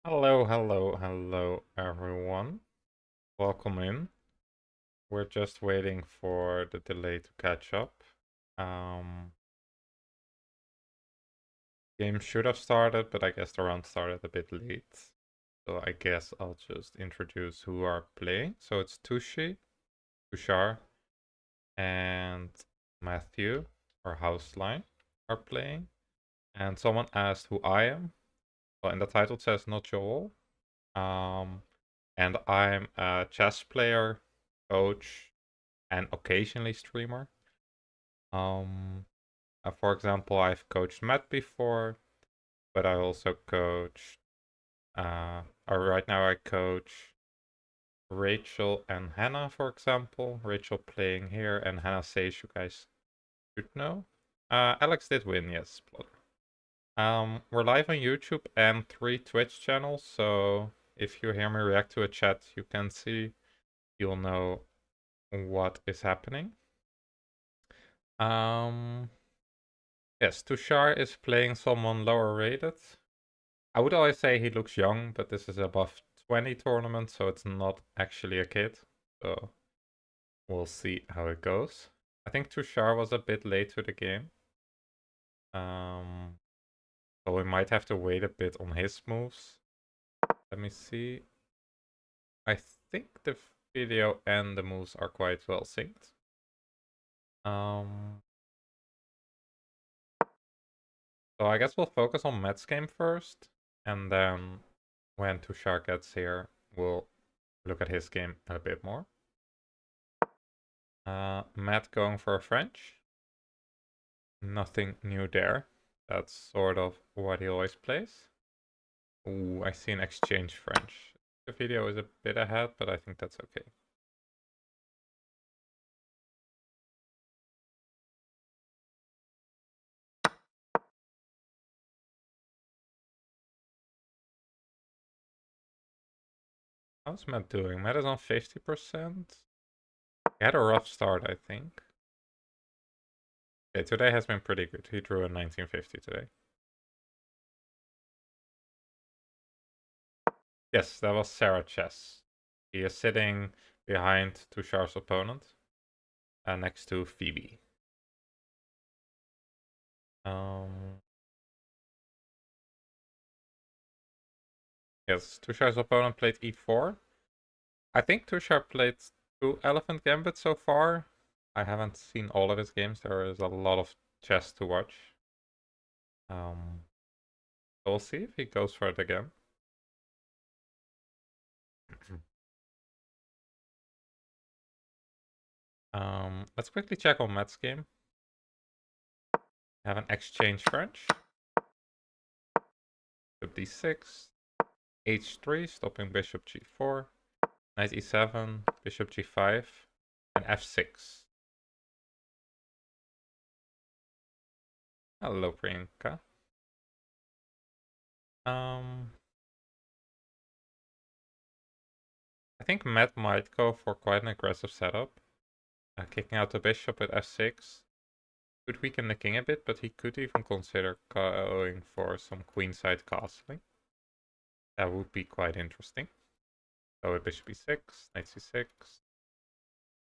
Hello, hello, hello, everyone. Welcome in. We're just waiting for the delay to catch up. Um, Game should have started, but I guess the round started a bit late. So I guess I'll just introduce who are playing. So it's Tushar, and Matthew, or Houseline, are playing. And someone asked who I am. Well, in the title it says not Joel. And I'm a chess player, coach, and occasionally streamer. Um, for example, I've coached Matt before, but I also coach. Or right now I coach Rachel and Hannah, for example. Rachel playing here, and Hannah says you guys should know. Alex did win, yes. We're live on YouTube and 3 Twitch channels, so if you hear me react to a chat, you can see, you'll know what is happening. Yes, Tushar is playing someone lower rated. I would always say he looks young, but this is above 20 tournament, so it's not actually a kid. So we'll see how it goes. I think Tushar was a bit late to the game. So we might have to wait a bit on his moves. Let me see. I think the video and the moves are quite well synced. So I guess we'll focus on Matt's game first, and then when Tushar gets here, we'll look at his game a bit more. Matt going for a French. Nothing new there. That's sort of what he always plays. Ooh, I see an exchange French. The video is a bit ahead, but I think that's okay. How's Matt doing? Matt is on 50%. He had a rough start, I think. Okay, today has been pretty good. He drew a 1950 today. Yes, that was Sarah Chess. He is sitting behind Tushar's opponent, next to Phoebe. Yes, Tushar's opponent played e4. I think Tushar played 2 Elephant Gambit so far. I haven't seen all of his games. There is a lot of chess to watch. We'll see if he goes for it again. Let's quickly check on Matt's game. Have an exchange French. Bishop d6. h3, stopping bishop g4. Knight e7, bishop g5, and f6. Hello, Priyanka. I think Matt might go for quite an aggressive setup. Kicking out the bishop at f6 could weaken the king a bit, but he could even consider going for some queenside castling. That would be quite interesting. So with bishop e6, knight c6,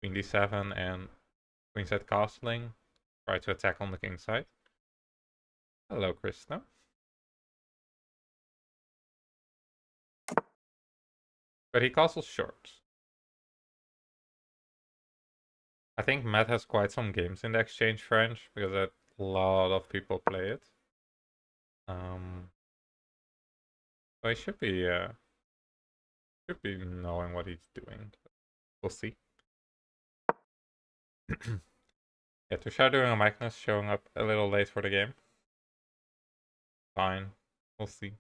queen d7, and queenside castling. Try to attack on the king side. Hello, Krishna. But he castles short. I think Matt has quite some games in the exchange French because a lot of people play it. So he should be knowing what he's doing. We'll see. Yeah, Tushar doing a Magnus showing up a little late for the game. Fine. We'll see.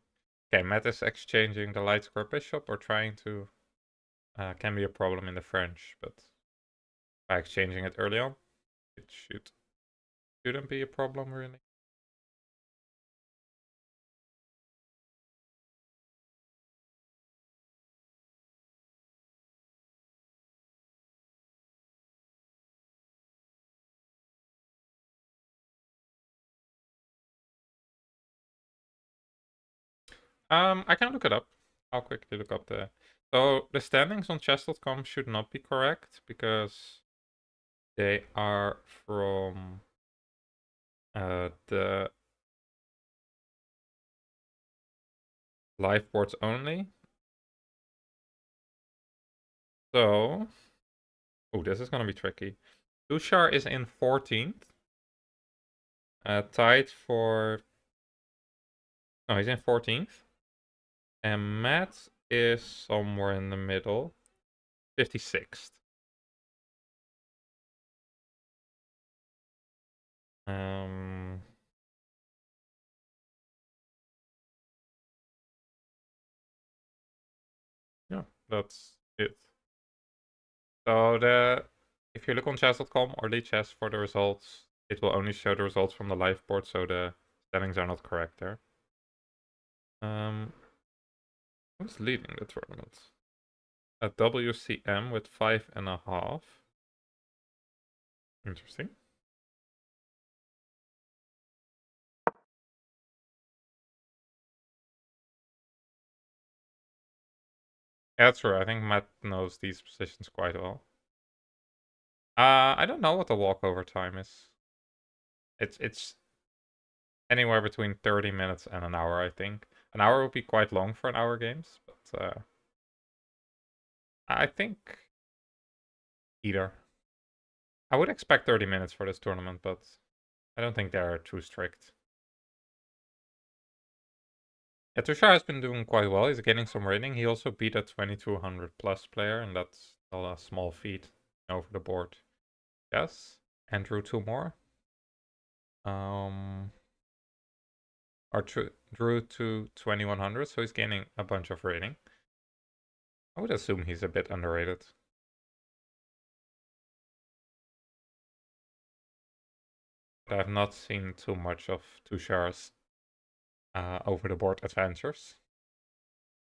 Okay, Matt is exchanging the light square bishop or trying to. Can be a problem in the French, but by exchanging it early on, it shouldn't be a problem really. I can look it up. I'll quickly look up the... So the standings on chess.com should not be correct because they are from the live boards only. So, oh, this is gonna be tricky. Tushar is in 14th, tied for... No, he's in 14th. And Matt is somewhere in the middle, 56th. Yeah, that's it. So if you look on chess.com or chess for the results, it will only show the results from the live board, so the standings are not correct there. Who's leading the tournament? A WCM with 5.5. Interesting. Yeah, that's true. I think Matt knows these positions quite well. I don't know what the walkover time is. It's anywhere between 30 minutes and an hour, I think. An hour would be quite long for an hour games, but I think either. I would expect 30 minutes for this tournament, but I don't think they're too strict. Yeah, Tushar has been doing quite well. He's getting some rating. He also beat a 2200 plus player, and that's not a small feat over the board. Yes, and drew 2 more. Or drew to 2100, so he's gaining a bunch of rating. I would assume he's a bit underrated. But I've not seen too much of Tushar's over the board adventures.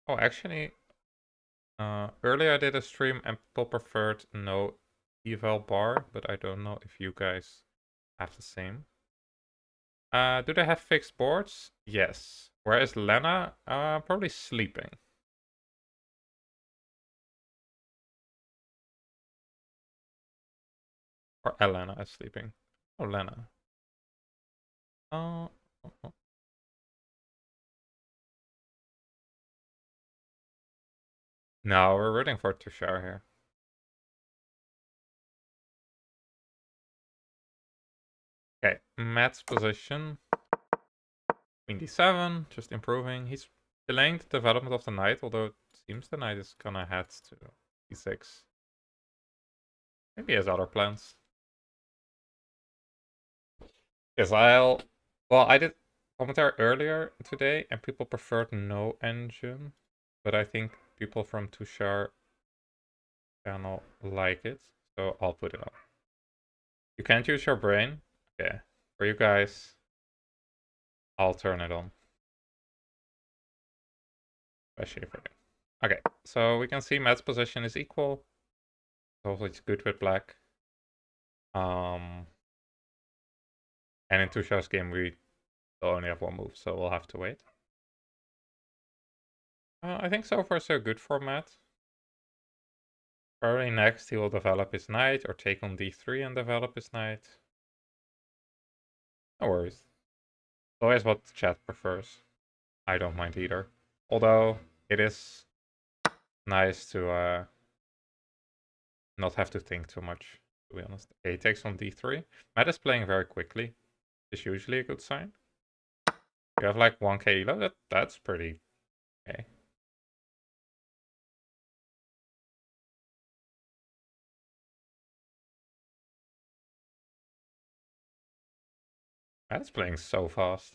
Oh, actually, earlier I did a stream and people preferred no eval bar, but I don't know if you guys have the same. Do they have fixed boards? Yes. Where is Lena? Probably sleeping. Or Elena is sleeping. Oh, Lena. Oh. No, we're rooting for Tushar here. Okay, Matt's position. Queen d7, just improving. He's delaying the development of the knight, although it seems the knight is gonna head to d6. Maybe he has other plans. Yes, well, I did commentary earlier today, and people preferred no engine, but I think people from Tushar channel like it, so I'll put it on. You can't use your brain? Okay. For you guys, I'll turn it on. Especially for you. Okay, so we can see Matt's position is equal. Hopefully it's good with black. And in Tushar's game, we will only have one move, so we'll have to wait. I think so far so good for Matt. Probably next he will develop his knight or take on d3 and develop his knight. No worries. Always what the chat prefers. I don't mind either. Although it is nice to not have to think too much, to be honest. Okay, he takes on d3. Matt is playing very quickly. Is usually a good sign. You have like 1k elo, that's pretty okay. Matt is playing so fast.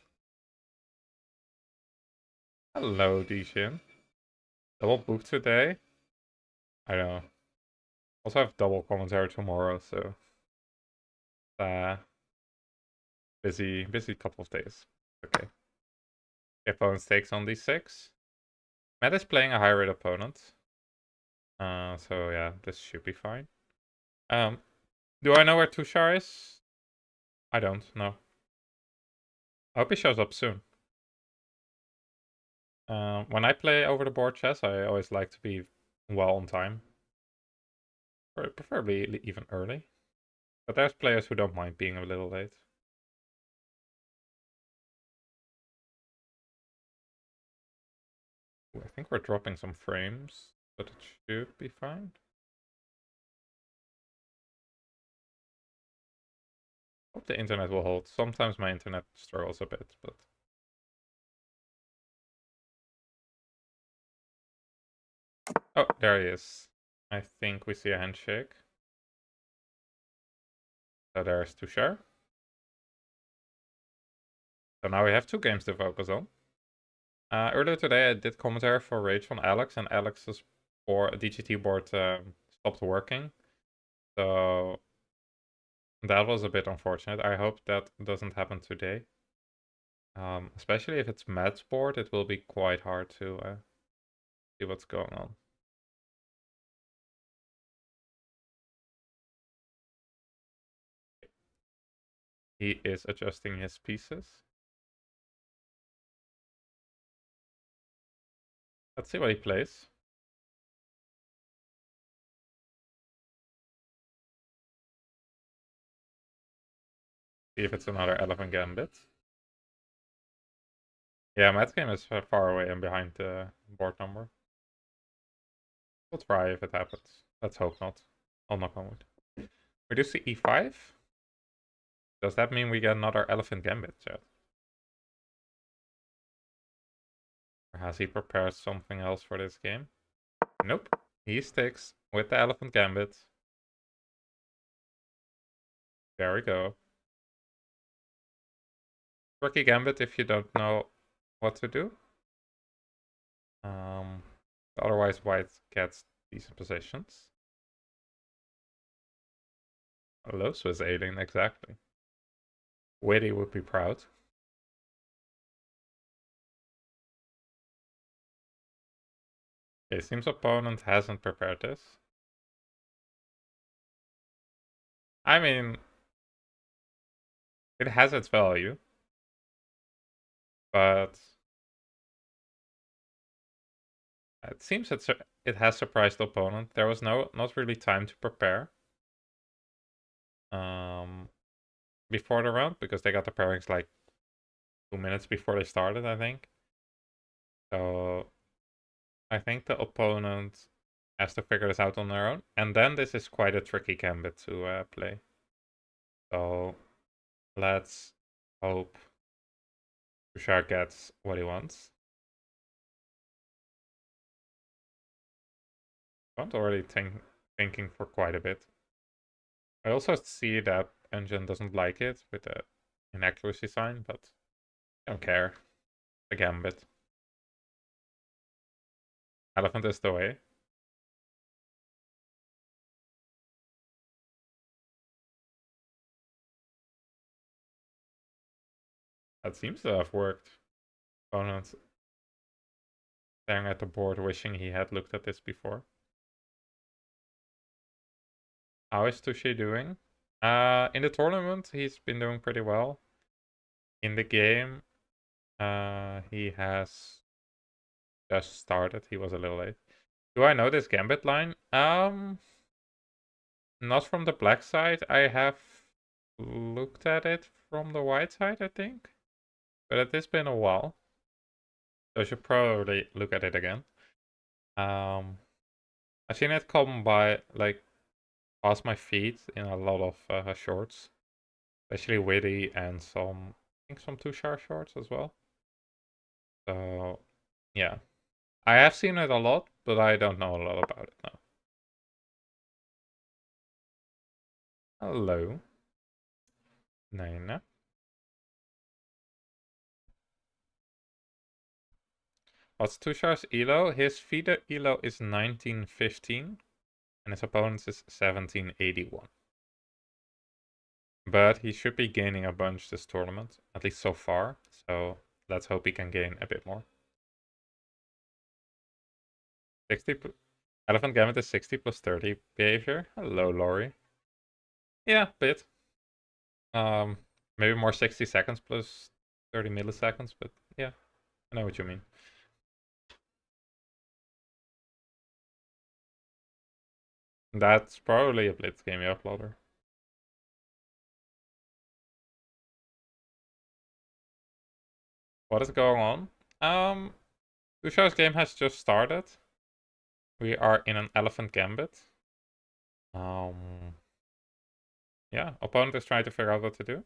Hello, Dishin. Double book today? I know. Also have double commentary tomorrow, so busy couple of days. Okay. Opponent takes on d6. Matt is playing a high rate opponent. So yeah, this should be fine. Do I know where Tushar is? I don't know. I hope he shows up soon. When I play over the board chess, I always like to be well on time. Or preferably even early. But there's players who don't mind being a little late. Ooh, I think we're dropping some frames, but it should be fine. Hope the internet will hold. Sometimes my internet struggles a bit, but... Oh, there he is. I think we see a handshake. So there's Tushar. So now we have 2 games to focus on. Earlier today I did commentary for Rage on Alex, and Alex's DGT board stopped working. So that was a bit unfortunate. I hope that doesn't happen today. Especially if it's Matt's board, it will be quite hard to see what's going on. He is adjusting his pieces. Let's see what he plays. See if it's another Elephant Gambit. Yeah, Matt's game is far away and behind the board number. We'll try if it happens. Let's hope not. I'll knock on wood. We do see e5. Does that mean we get another Elephant Gambit, chat? Or has he prepared something else for this game? Nope. He sticks with the Elephant Gambit. There we go. Tricky Gambit if you don't know what to do. Otherwise, white gets decent positions. Hello, Swiss alien, exactly. Witty would be proud. Okay, seems opponent hasn't prepared this. I mean, it has its value, but it seems it has surprised the opponent. There was not really time to prepare before the round, because they got the pairings like 2 minutes before they started, I think. So I think the opponent has to figure this out on their own. And then this is quite a tricky gambit to play. So let's hope Tushar gets what he wants. I'm already thinking for quite a bit. I also see that engine doesn't like it with the inaccuracy sign, but I don't care. The gambit. Elephant is the way. That seems to have worked. Opponent staring at the board, wishing he had looked at this before. How is Tushy doing? In the tournament, he's been doing pretty well. In the game, he has just started. He was a little late. Do I know this gambit line? Not from the black side. I have looked at it from the white side, I think. But it has been a while. So I should probably look at it again. I've seen it come by, like, past my feet in a lot of shorts. Especially Witty and I think some Tushar shorts as well. So, yeah. I have seen it a lot, but I don't know a lot about it now. Hello. Nina. What's Tushar's elo? His FIDE elo is 1915 and his opponent's is 1781. But he should be gaining a bunch this tournament, at least so far. So let's hope he can gain a bit more. 60 Elephant Gambit is 60 plus 30 behavior. Hello, Laurie. Yeah, bit. Maybe more 60 seconds plus 30 milliseconds, but yeah, I know what you mean. That's probably a blitz game, yeah, Plotter. What is going on? Tushar's game has just started. We are in an elephant gambit. Yeah, opponent is trying to figure out what to do.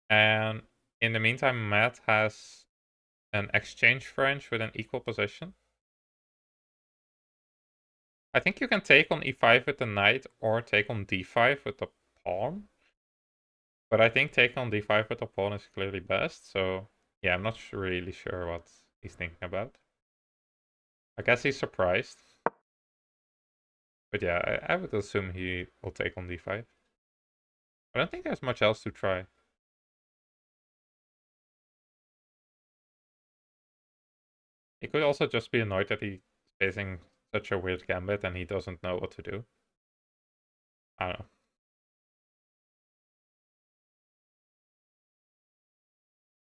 And in the meantime, Matt has an exchange French with an equal position. I think you can take on e5 with the knight or take on d5 with the pawn. But I think taking on d5 with the pawn is clearly best. So yeah, I'm not really sure what he's thinking about. I guess he's surprised. But yeah, I would assume he will take on d5. I don't think there's much else to try. He could also just be annoyed that he's facing such a weird gambit and he doesn't know what to do. I don't know.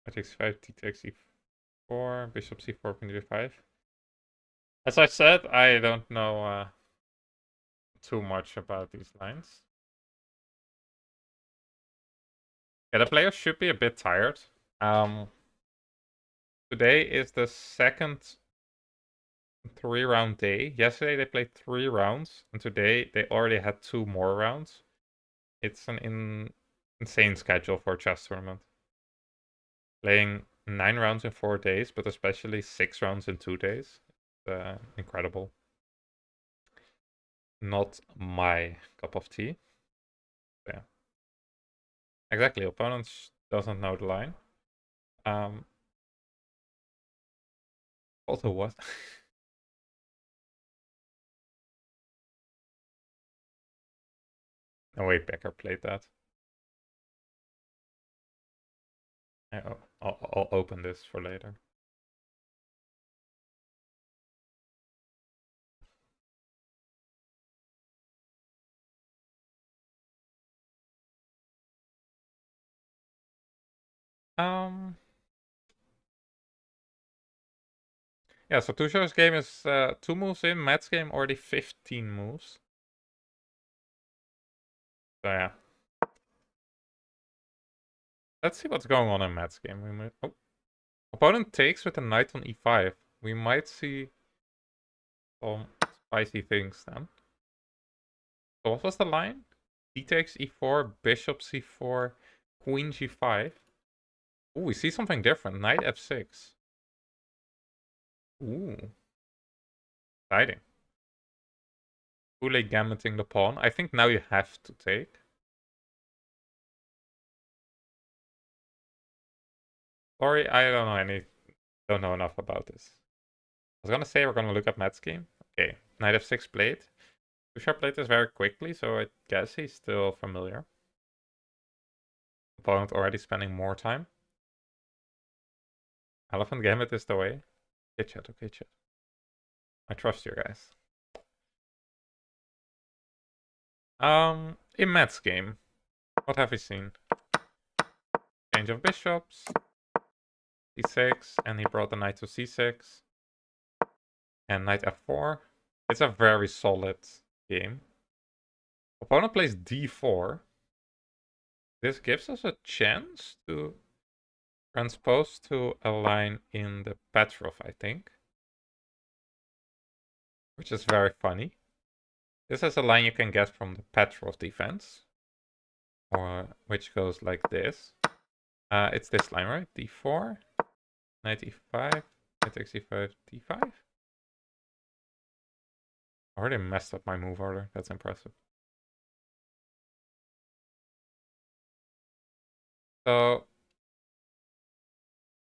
Knight takes 5, t takes e4, bishop c4, queen d5. As I said, I don't know too much about these lines. Yeah, the players should be a bit tired. Today is the second 3-round day. Yesterday they played 3 rounds, and today they already had 2 more rounds. It's an insane schedule for a chess tournament. Playing 9 rounds in 4 days, but especially 6 rounds in 2 days. Incredible. Not my cup of tea. Yeah. Exactly, opponents doesn't know the line. Also what? No, wait, Becker played that. I'll open this for later. Yeah, so Tushar's game is 2 moves in. Matt's game already 15 moves. So yeah. Let's see what's going on in Matt's game. We might... Oh. Opponent takes with a knight on e5. We might see some spicy things then. So what was the line? D takes e4, bishop c4, queen g5. Ooh, we see something different. Knight f6. Ooh. Exciting. Fully gambiting the pawn. I think now you have to take. Sorry, I don't know enough about this. I was gonna say we're gonna look at Matt's game. Okay, knight f6 played. Tushar played this very quickly, so I guess he's still familiar. Opponent already spending more time. Elephant Gambit is the way. Okay, chat, okay, chat. I trust you guys. In Matt's game, what have we seen? Change of bishops, d6, and he brought the knight to c6, and knight f4. It's a very solid game. Opponent plays d4. This gives us a chance to transpose to a line in the Petrov, I think. Which is very funny. This is a line you can get from the Petrov defense. Or which goes like this. It's this line, right? d4, knight e5, knight takes e5, d5. I already messed up my move order. That's impressive. So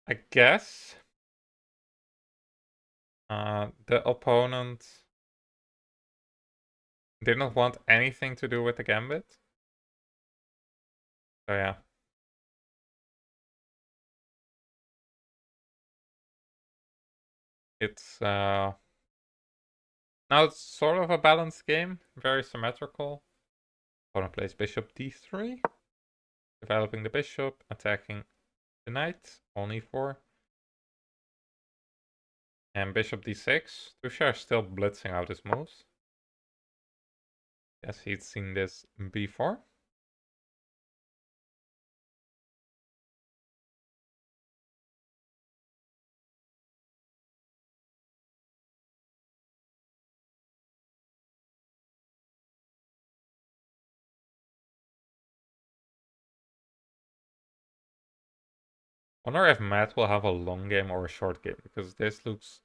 I guess the opponent did not want anything to do with the gambit. So yeah. It's now it's sort of a balanced game, very symmetrical. Opponent plays bishop d3, developing the bishop, attacking the knight on e4. And bishop d6. Tushar is still blitzing out his moves. Guess he'd seen this before. Wonder if Matt will have a long game or a short game, because this looks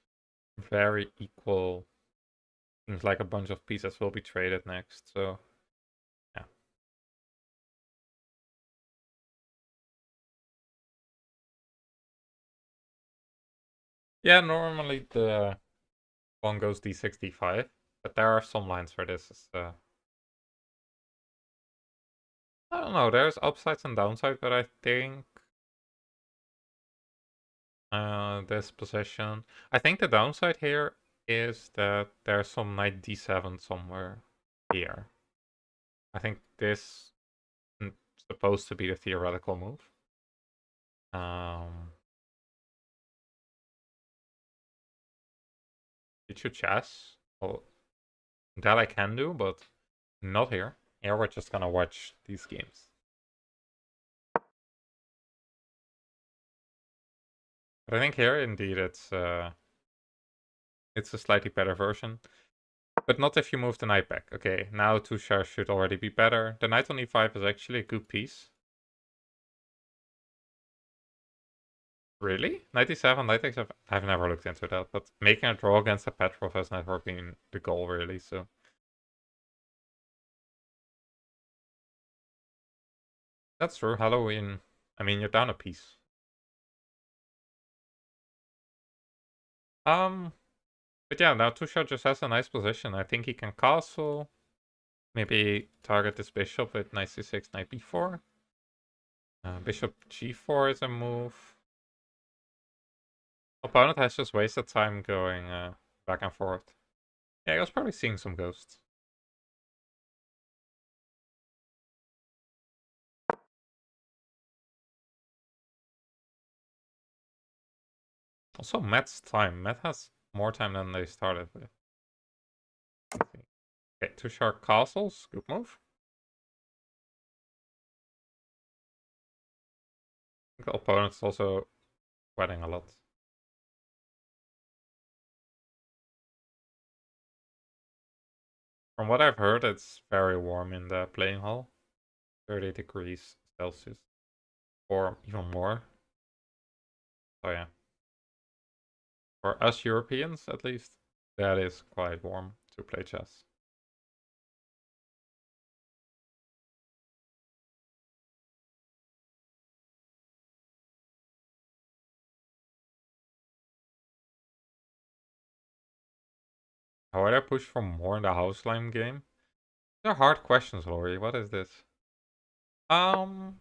very equal. Seems like a bunch of pieces will be traded next, so yeah. Yeah, normally the one goes d6, d5, but there are some lines where this is, I don't know, there's upsides and downsides, but I think this position, I think the downside here is that there's some knight d7 somewhere here. I think this is supposed to be the theoretical move. Teach chess. Well, that I can do, but not here. Here we're just gonna watch these games. But I think here, indeed, it's a slightly better version. But not if you move the knight back. Okay, now Tushar should already be better. The knight on e5 is actually a good piece. Really? 97, knight takes I've never looked into that, but making a draw against a Petrov has never been the goal, really, so. That's true, Halloween. I mean, you're down a piece. But yeah, now Tushar just has a nice position. I think he can castle. Maybe target this bishop with knight c6, knight b4. Bishop g4 is a move. Opponent has just wasted time going back and forth. Yeah, he was probably seeing some ghosts. Also, Matt's time. Matt has more time than they started with. Okay, Tushar castles. Good move. I think the opponent's also sweating a lot. From what I've heard, it's very warm in the playing hall. 30 degrees Celsius. Or even more. So yeah. For us Europeans, at least, that is quite warm to play chess. How would I push for more in the house line game? They're hard questions, Lori. What is this? Good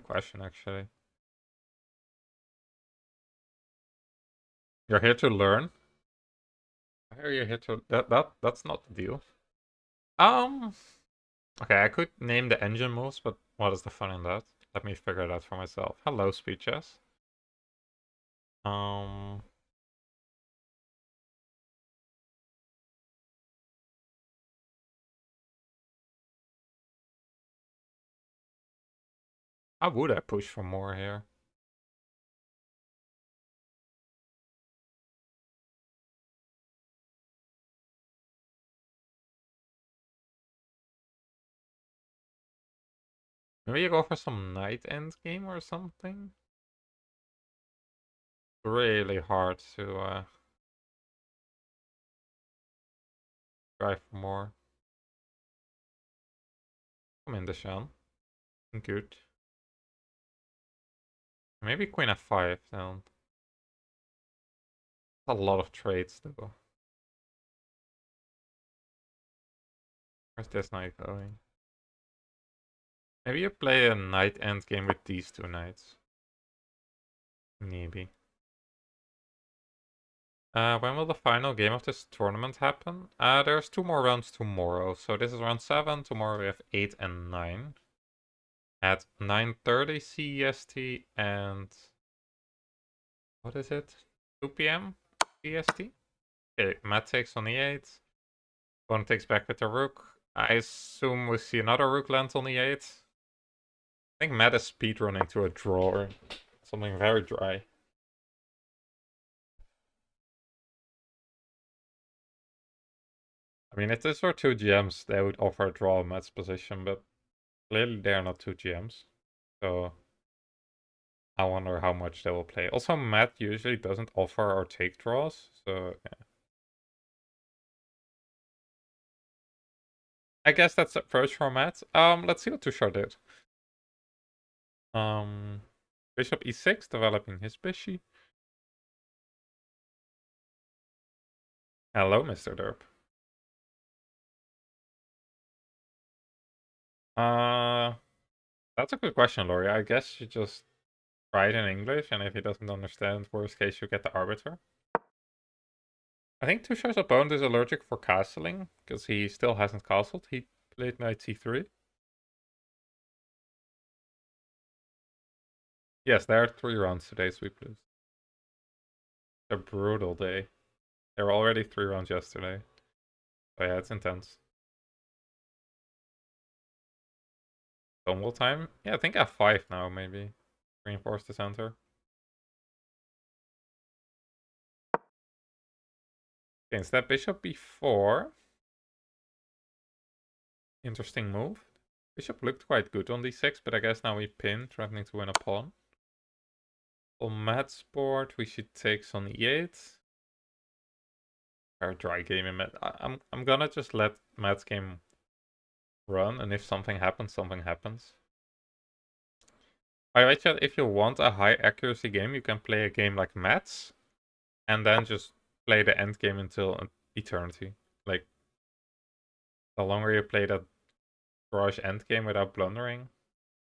question, actually. You're here to learn. Why are you here to? That's not the deal. Okay, I could name the engine moves, but what is the fun in that? Let me figure it out for myself. Hello, speed chess. How would I push for more here? Maybe you go for some knight end game or something. Really hard to try for more. Come in, Deshaun. Good. Maybe queen f5 then. A lot of trades though. Where's this knight going? Maybe you play a knight endgame with these two knights. Maybe. When will the final game of this tournament happen? There's 2 more rounds tomorrow. So this is round 7. Tomorrow we have 8 and 9. At 9:30 CEST and... What is it? 2 p.m. CEST? Okay, Matt takes on e8. Opponent takes back with the rook. I assume we see another rook land on e8. I think Matt is speedrunning to a draw or something very dry. I mean, if this were two GMs, they would offer a draw in Matt's position, but clearly they're not two GMs. So I wonder how much they will play. Also, Matt usually doesn't offer or take draws, so yeah. I guess that's the approach for Matt. Let's see what Tushar did. Bishop e6, developing his bishy. Hello, Mr. Derp. That's a good question, Laurie. I guess you just try it in English, and if he doesn't understand, worst case, you get the arbiter. I think Tushar's opponent is allergic for castling, because he still hasn't castled. He played knight c3. Yes, there are 3 rounds today, Sweet Blues. A brutal day. There were already 3 rounds yesterday. So yeah, it's intense. Stonewall time? Yeah, I think f5 now, maybe. Reinforce the center. Okay, instead bishop b4. Interesting move. Bishop looked quite good on d6, but I guess now we pin, threatening to win a pawn. On Matt's board, we should take on e8. Our dry game in Matt. I'm gonna just let Matt's game run, and if something happens, something happens. Alright, chat, if you want a high accuracy game, you can play a game like Matt's, and then just play the end game until eternity. Like, the longer you play that garage end game without blundering,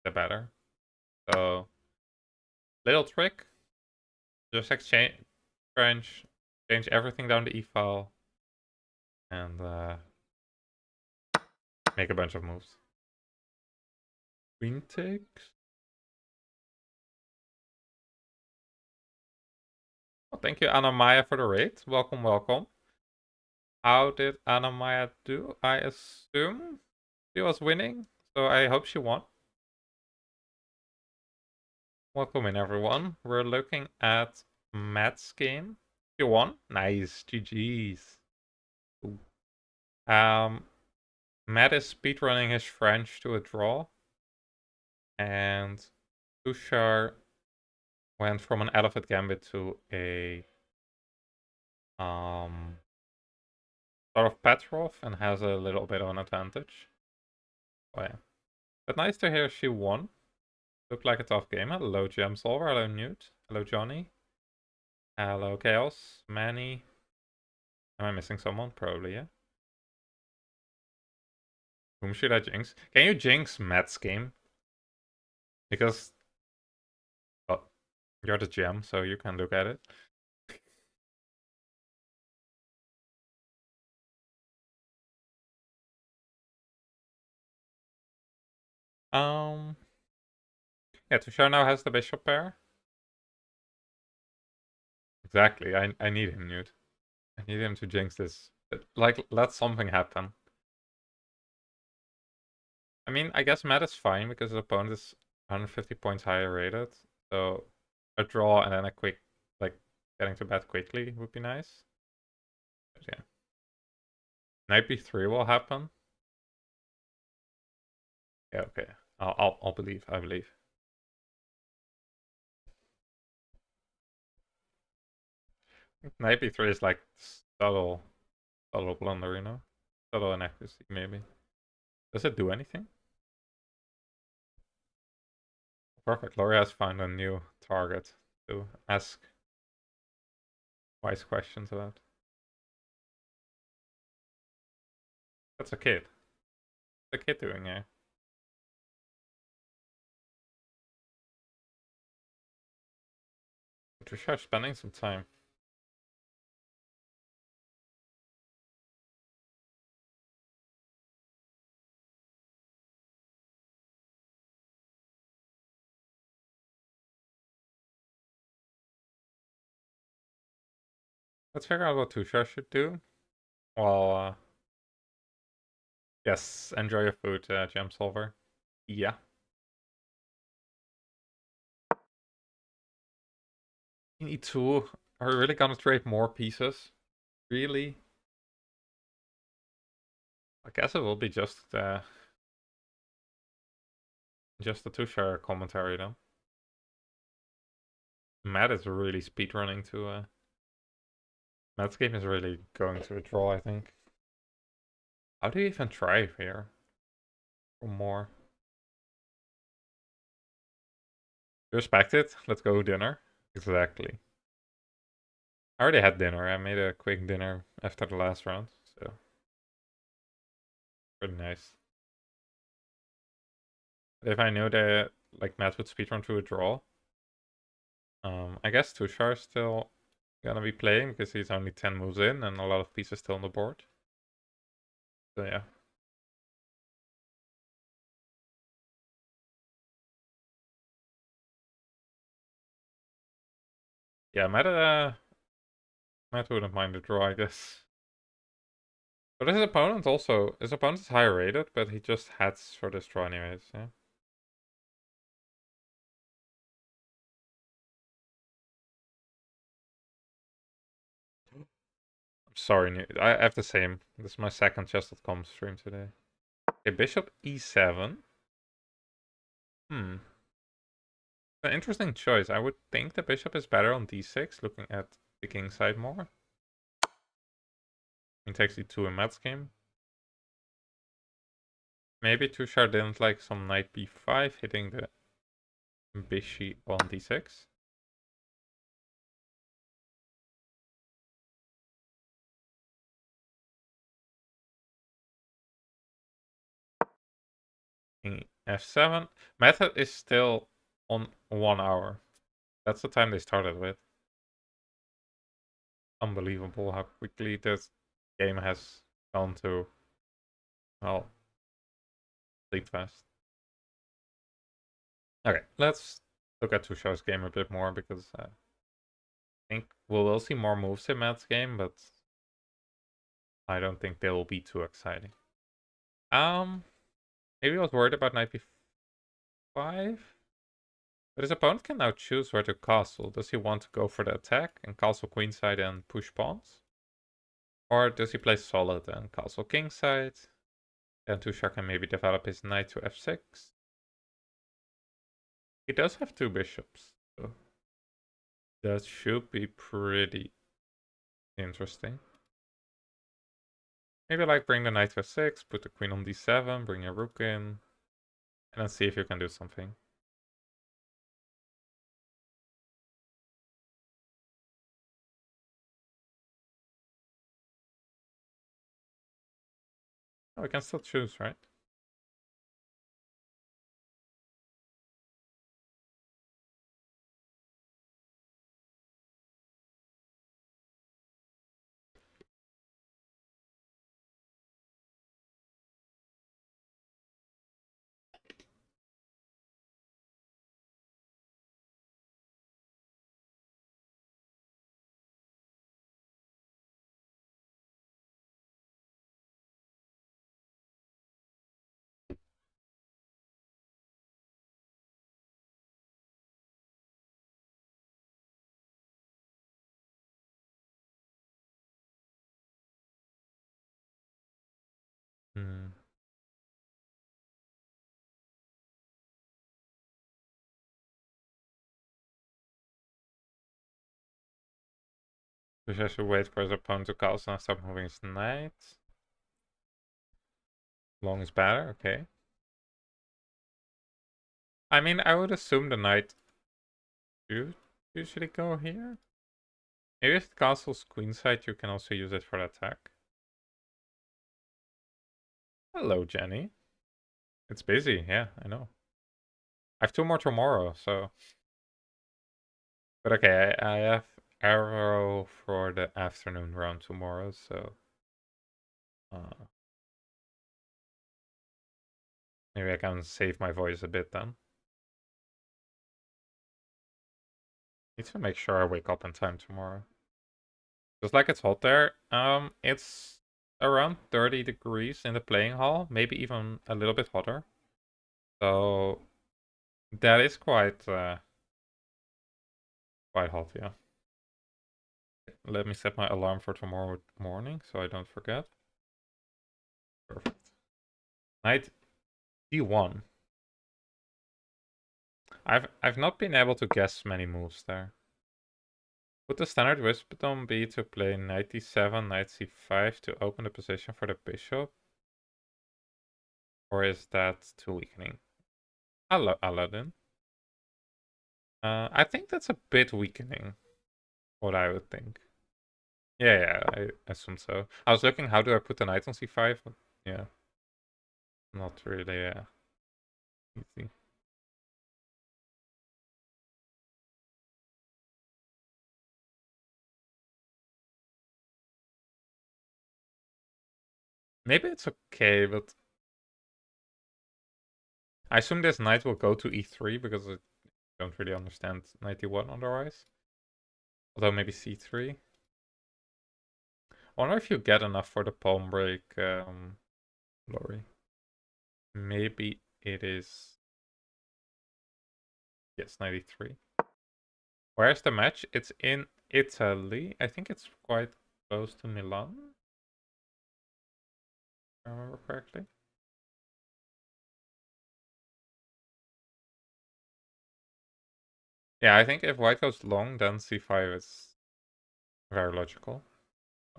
the better. So, little trick. Just change everything down to e-file, and make a bunch of moves. Queen takes. Oh, thank you, Anna Maya, for the raid. Welcome, welcome. How did Anna Maya do? I assume she was winning, so I hope she won. Welcome in, everyone. We're looking at Matt's game. She won. Nice. GG's. Ooh. Matt is speedrunning his French to a draw. And Tushar went from an elephant gambit to a sort of Petrov and has a little bit of an advantage. Oh yeah. But nice to hear she won. Looked like a tough game. Hello, Gem Solver. Hello, Newt. Hello, Johnny. Hello, Chaos. Manny. Am I missing someone? Probably, yeah. Whom should I jinx? Can you jinx Matt's game? Because, well, you're the gem, so you can look at it. Yeah, Tushar now has the bishop pair. Exactly. I need him, Newt. I need him to jinx this. Like, let something happen. I mean, I guess Matt is fine because his opponent is 150 points higher rated. So a draw and then a quick, like, getting to bed quickly would be nice. But yeah. Knight b3 will happen. Yeah, okay. I'll believe. I believe. Knight b3 is like subtle blunder, you know? Subtle inaccuracy, maybe. Does it do anything? Perfect. Laurie has found a new target to ask wise questions about. That's a kid. What's a kid doing here? Trisha spending some time. Let's figure out what Tushar should do. Well, yes, enjoy your food, Gem Solver. Yeah. We need two. Are we really gonna trade more pieces? Really? I guess it will be just the Tushar commentary then. Matt is really speedrunning to Matt's game is really going to a draw, I think. How do you even try here? For more. Respect it. Let's go dinner. Exactly. I already had dinner. I made a quick dinner after the last round, so pretty nice. But if I knew that like Matt would speedrun to a draw, I guess Tushar's still gonna be playing because he's only 10 moves in and a lot of pieces still on the board. So yeah. Yeah, Matt wouldn't mind the draw, I guess. But his opponent is higher rated, but he just hats for this draw anyways, yeah. I'm sorry, I have the same. This is my second chess.com stream today. Okay, bishop e7. Hmm. An interesting choice. I would think the bishop is better on d6, looking at the king side more. He takes e2 in Matt's game. Maybe Tushar didn't like some knight b5 hitting the bishop on d6. King f7. Method is still on 1 hour. That's the time they started with. Unbelievable how quickly this game has gone to, well, sleep fast. Okay, let's look at Tushar's game a bit more because I think we will see more moves in Matt's game, but I don't think they will be too exciting. Maybe I was worried about knight b5, but his opponent can now choose where to castle. Does he want to go for the attack and castle queenside and push pawns? Or does he play solid and castle kingside? Then Tushar can maybe develop his knight to f6. He does have two bishops, so that should be pretty interesting. Maybe like bring the knight to f6, put the queen on d7, bring your rook in, and then see if you can do something. Oh, we can still choose, right? Hmm. Tushar should wait for his opponent to castle and start moving his knight. Long is better, okay. I mean, I would assume the knight should usually go here. Maybe if the castle's queenside, you can also use it for the attack. Hello, Jenny. It's busy, yeah, I know. I have two more tomorrow, so. But okay, I have arrow for the afternoon round tomorrow, so. Uh, maybe I can save my voice a bit then. Need to make sure I wake up in time tomorrow. Just like it's hot there. It's around 30 degrees in the playing hall, maybe even a little bit hotter. So that is quite hot, yeah. Let me set my alarm for tomorrow morning so I don't forget. Perfect. Knight d1. I've not been able to guess many moves there. Would the standard wisdom be to play knight d7, knight c5 to open the position for the bishop? Or is that too weakening? Aladdin. I think that's a bit weakening, what I would think. Yeah, I assume so. I was looking, how do I put the knight on c5? But yeah, not really easy. Maybe it's okay, but I assume this knight will go to e3 because I don't really understand knight d1 otherwise. Although maybe c3. I wonder if you get enough for the pawn break, Lori. Maybe it is... Yes, 93. Where's the match? It's in Italy. I think it's quite close to Milan. If I remember correctly. Yeah, I think if white goes long, then c5 is very logical.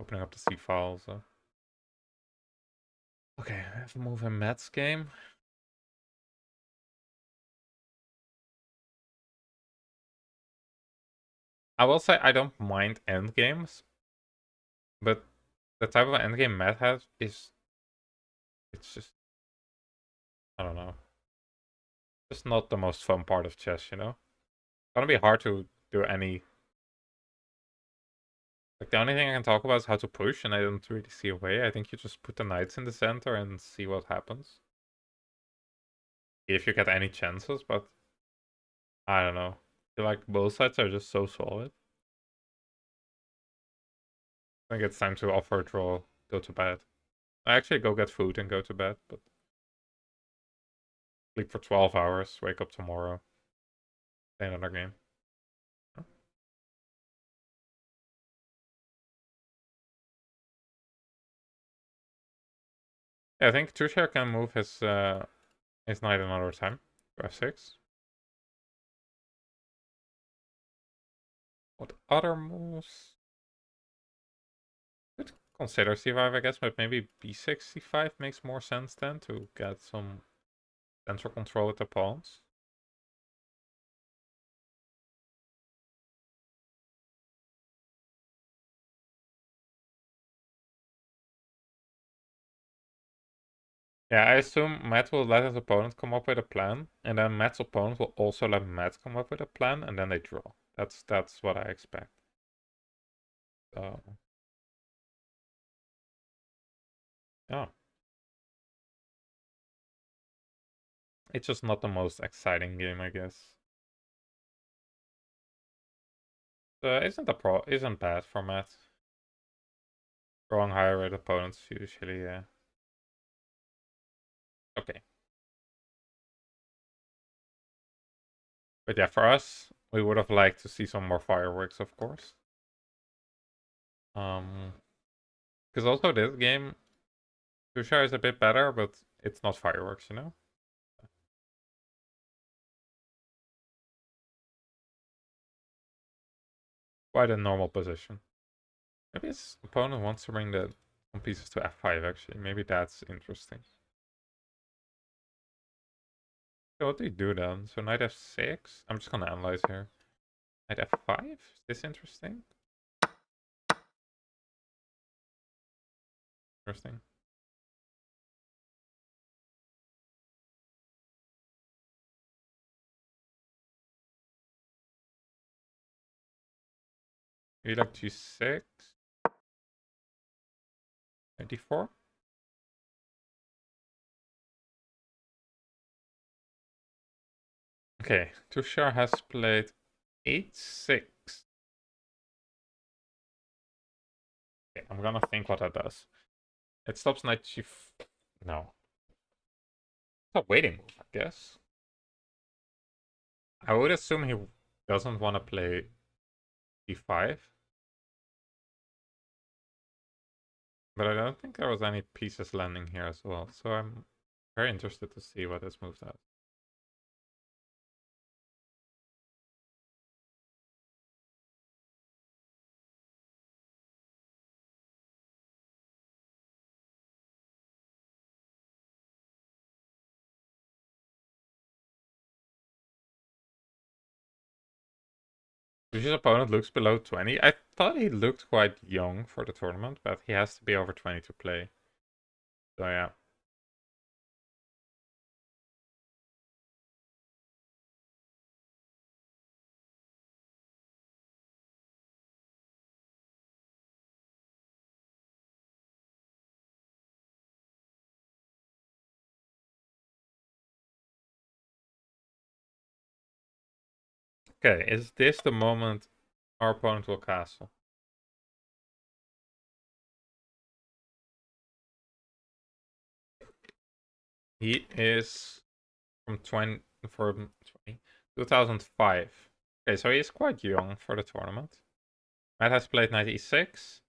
Opening up the c file also. Okay, I have a move in Matt's game. I will say I don't mind endgames, but the type of endgame Matt has is... It's just... I don't know. It's not the most fun part of chess, you know? It's gonna be hard to do any... Like, the only thing I can talk about is how to push, and I don't really see a way. I think you just put the knights in the center and see what happens. If you get any chances, but... I don't know. I feel like both sides are just so solid. I think it's time to offer a draw, go to bed. I actually go get food and go to bed, but... Sleep for 12 hours, wake up tomorrow, play another game. Yeah, I think Tushar can move his knight another time to f6. What other moves? Could consider c5, I guess, but maybe b6, c5 makes more sense then to get some central control with the pawns. Yeah, I assume Matt will let his opponent come up with a plan, and then Matt's opponent will also let Matt come up with a plan, and then they draw. That's what I expect. So, yeah. It's just not the most exciting game, I guess. Isn't bad for Matt. Drawing higher rate opponents usually, yeah. Okay. But yeah, for us, we would have liked to see some more fireworks, of course. Because also this game, Tushar is a bit better, but it's not fireworks, you know? Quite a normal position. Maybe his opponent wants to bring the pieces to f5, actually. Maybe that's interesting. So what do you do then? So knight f6? I'm just gonna analyze here. Knight f5? Is this interesting? Interesting. Maybe like g6? Knight d4? Okay, Tushar has played h6. Okay, I'm gonna think what that does. It stops knight g. No. It's a waiting move, I guess. I would assume he doesn't want to play d5. But I don't think there was any pieces landing here as well. So I'm very interested to see what this move does. If his opponent looks below 20, I thought he looked quite young for the tournament, but he has to be over 20 to play. So yeah. Okay, is this the moment our opponent will castle? He is from 2005. Okay, so he is quite young for the tournament. Matt has played 96.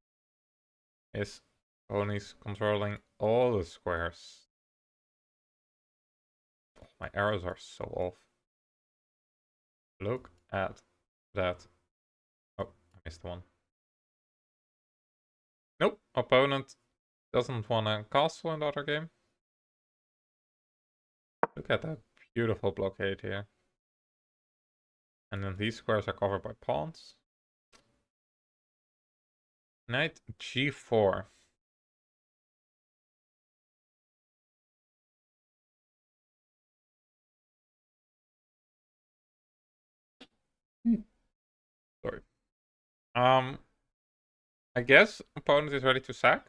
His opponent's controlling all the squares. Oh, my arrows are so off. Look at that. Oh, I missed one. Nope, opponent doesn't want to castle in the other game. Look at that beautiful blockade here. And then these squares are covered by pawns. Knight g4. Sorry. I guess opponent is ready to sack.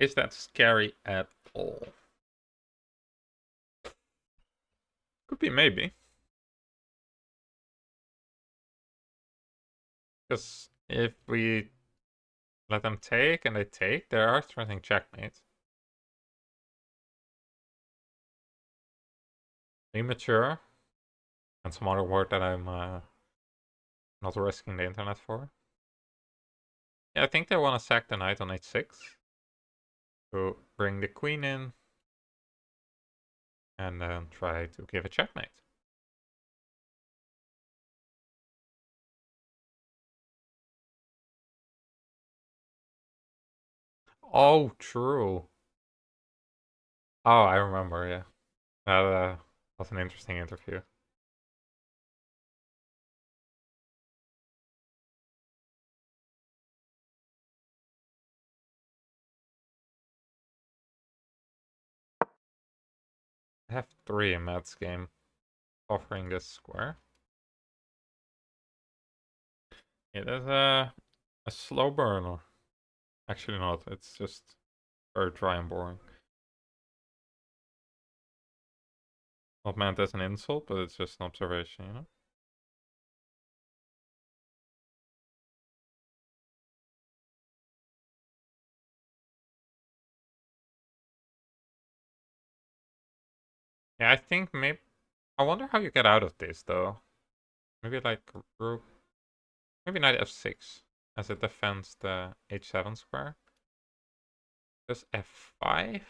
Is that scary at all? Could be, maybe. Because if we let them take and they take, they are threatening checkmate. Immature. And some other word that I'm not risking the internet for. Yeah, I think they want to sack the knight on h6. To bring the queen in. And then try to give a checkmate. Oh, true. Oh, I remember, yeah. That was an interesting interview. I have 3 in Matt's game offering this square. It is a slow burner. Actually not, it's just very dry and boring. Not meant as an insult, but it's just an observation, you know? Yeah, I think maybe... I wonder how you get out of this, though. Maybe like rook... Maybe knight f6, as it defends the h7 square. Just f5?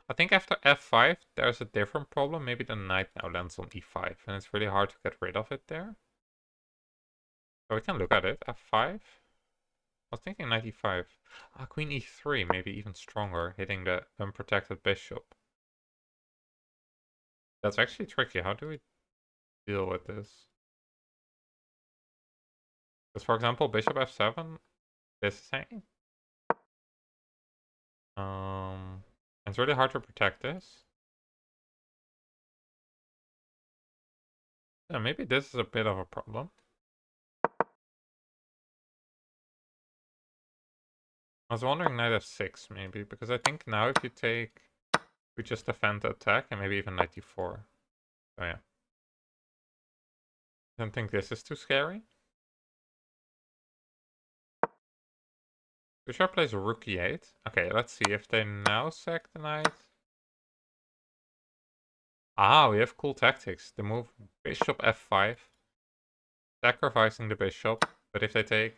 I think after f5, there's a different problem. Maybe the knight now lands on e5, and it's really hard to get rid of it there. So we can look at it. f5. I was thinking knight e5. Ah, queen e3, maybe even stronger, hitting the unprotected bishop. That's actually tricky. How do we deal with this? Because, for example, bishop f7, this is hanging. It's really hard to protect this. Yeah, maybe this is a bit of a problem. I was wondering knight f6 maybe, because I think now if you take, we just defend the attack and maybe even knight d4. So yeah. I don't think this is too scary. Bishop plays rook e8. Okay, let's see if they now sack the knight. Ah, we have cool tactics. The move bishop f5, sacrificing the bishop. But if they take,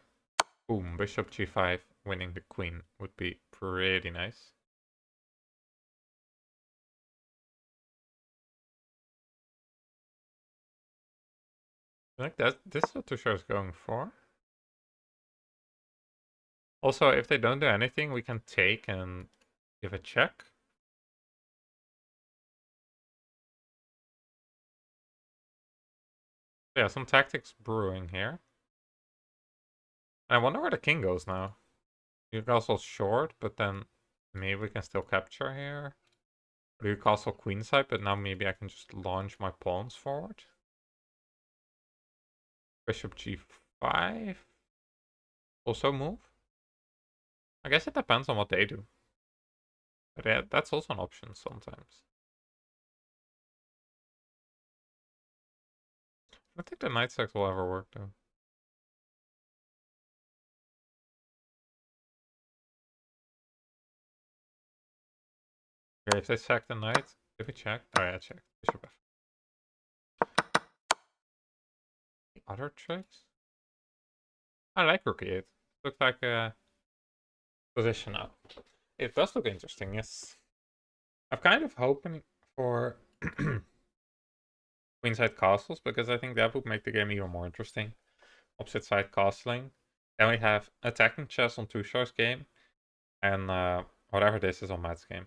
boom, bishop g5, winning the queen would be pretty nice. I think that this is what Tuchel is going for. Also, if they don't do anything, we can take and give a check. Yeah, some tactics brewing here. I wonder where the king goes now. Newcastle's short, but then maybe we can still capture here. Newcastle queenside, but now maybe I can just launch my pawns forward. Bishop g5. Also move. I guess it depends on what they do. But yeah, that's also an option sometimes. I don't think the knight sack will ever work though. Okay, if they sack the knight, if we check. Oh yeah, check. Bishop f. Other tricks? I like rook e8. Looks like a position now. It does look interesting, yes. I'm kind of hoping for queenside castles because I think that would make the game even more interesting. Opposite side castling. Then we have attacking chess on Tuchel's game and whatever this is on Matt's game.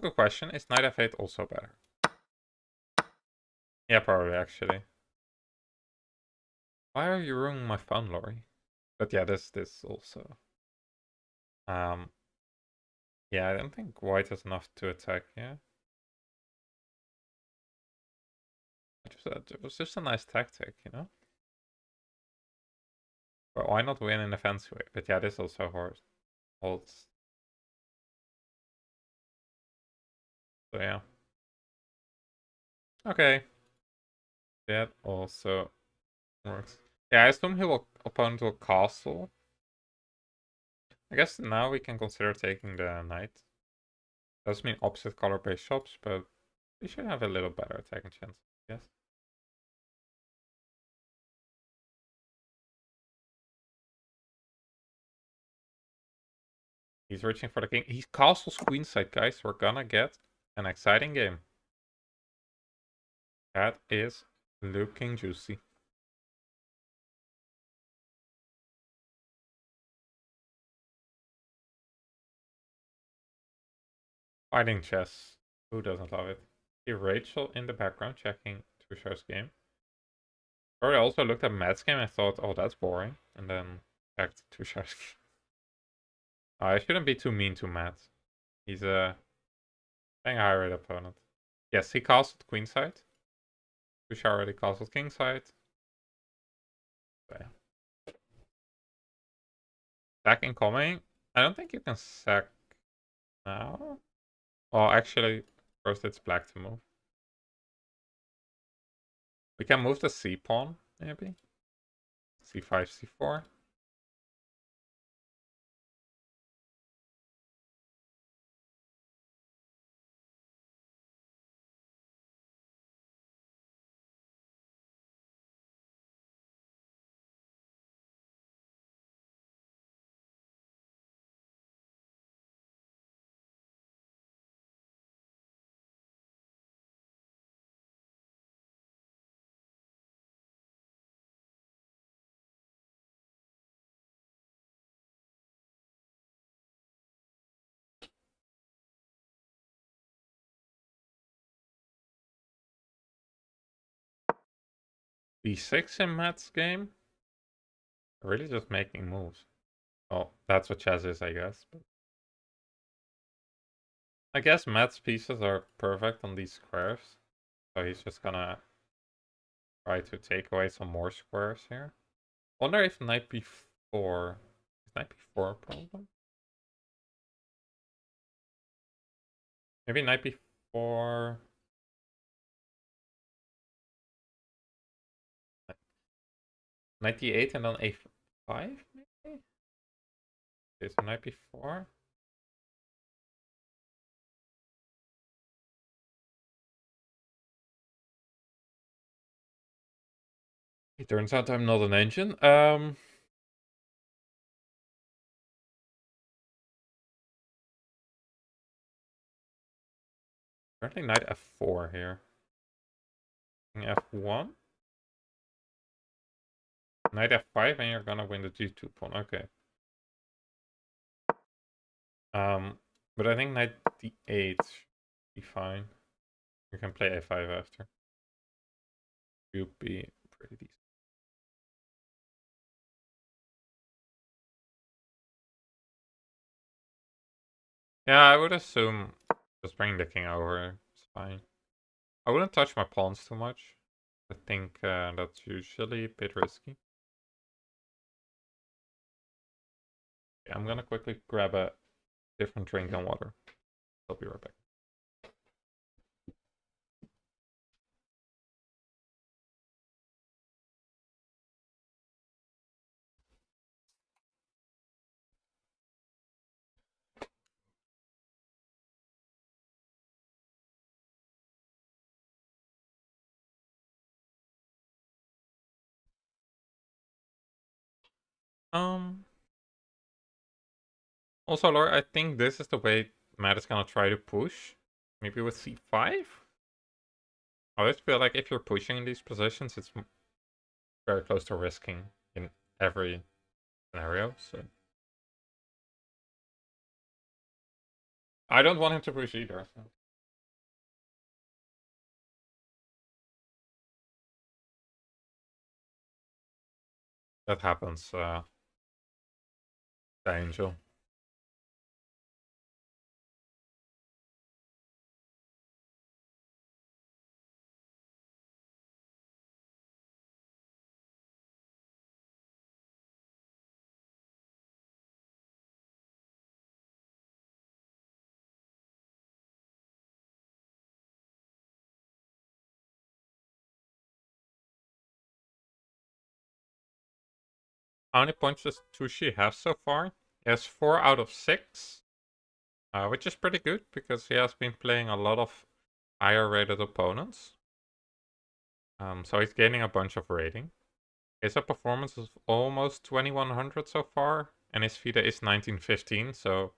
Good question. Is knight f8 also better? Yeah, probably actually. Why are you ruining my fun, Lori? But yeah, this also. Um, yeah, I don't think white has enough to attack. Yeah, it was just a nice tactic, you know. But why not win in a fancy way? But yeah, this also holds. So yeah. Okay, that also works. Yeah, I assume he will opponent will castle. I guess now we can consider taking the knight. Doesn't mean opposite color bishops, but we should have a little better attacking chance, yes. He's reaching for the king. He castles queenside, guys. We're gonna get an exciting game. That is looking juicy. Fighting chess. Who doesn't love it? See Rachel in the background checking Tushar's game. Or I also looked at Matt's game and thought, oh, that's boring. And then checked Tushar's game. I shouldn't be too mean to Matt. He's a playing a high rate opponent. Yes, he castled queenside. Tushar already castled kingside. So, yeah. Sack incoming. I don't think you can sack now. Well, actually, first it's black to move. We can move the c pawn, maybe. c5, c4. b6 in Matt's game. Really just making moves. Oh, that's what chess is, I guess. But I guess Matt's pieces are perfect on these squares. So he's just gonna try to take away some more squares here. Wonder if knight b4 is knight b4 a problem? Maybe knight b4. Knight d8 and then a5, maybe? Okay, so knight b4. It turns out I'm not an engine. Apparently knight f4 here. F1. Knight f5 and you're gonna win the g2 pawn. Okay. But I think knight d8 should be fine. You can play a5 after. Should be pretty decent. Yeah, I would assume just bring the king over. It's fine. I wouldn't touch my pawns too much. I think that's usually a bit risky. Yeah, I'm gonna quickly grab a different drink and water. I'll be right back. Um. Also, Laura, I think this is the way Matt is gonna try to push. Maybe with c5. I always feel like if you're pushing in these positions, it's very close to risking in every scenario. So I don't want him to push either. So. That happens. The angel. How many points does Tushi have so far? He has 4 out of 6, which is pretty good because he has been playing a lot of higher rated opponents. So he's gaining a bunch of rating. His performance is almost 2100 so far, and his FIDE is 1915, so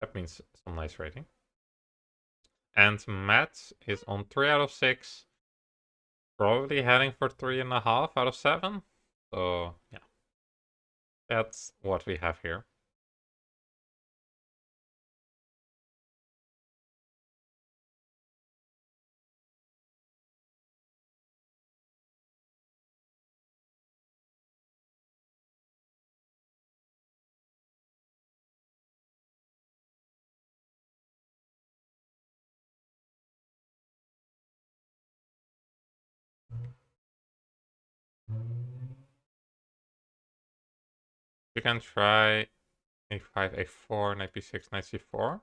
that means some nice rating. And Matt is on 3 out of 6, probably heading for 3.5 out of 7. So yeah, that's what we have here. You can try a5, a4, knight b6, knight c4.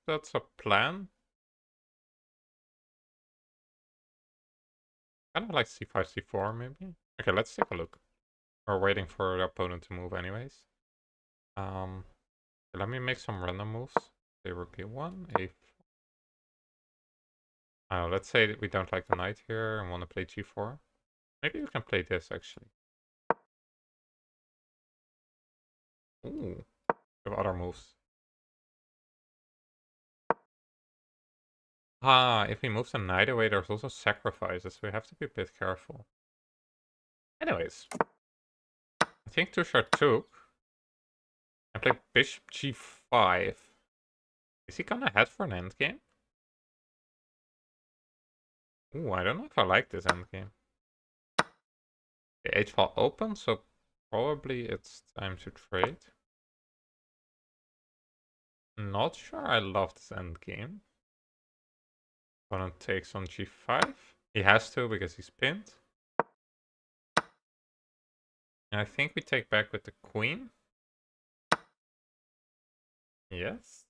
That's a plan. Kind of like c5, c4 maybe. Okay, let's take a look. We're waiting for the opponent to move anyways. Let me make some random moves. Say rook a1, a4. Let's say that we don't like the knight here and want to play g4. Maybe you can play this actually. Ooh, we have other moves. If he moves the knight away, there's also sacrifices. We have to be a bit careful. Anyways, I think Tushar took. I play bishop g5. Is he gonna head for an endgame? Ooh, I don't know if I like this endgame. The h-file open, so probably it's time to trade. Not sure I love this endgame. Opponent takes on g5. He has to because he's pinned. And I think we take back with the queen. Yes.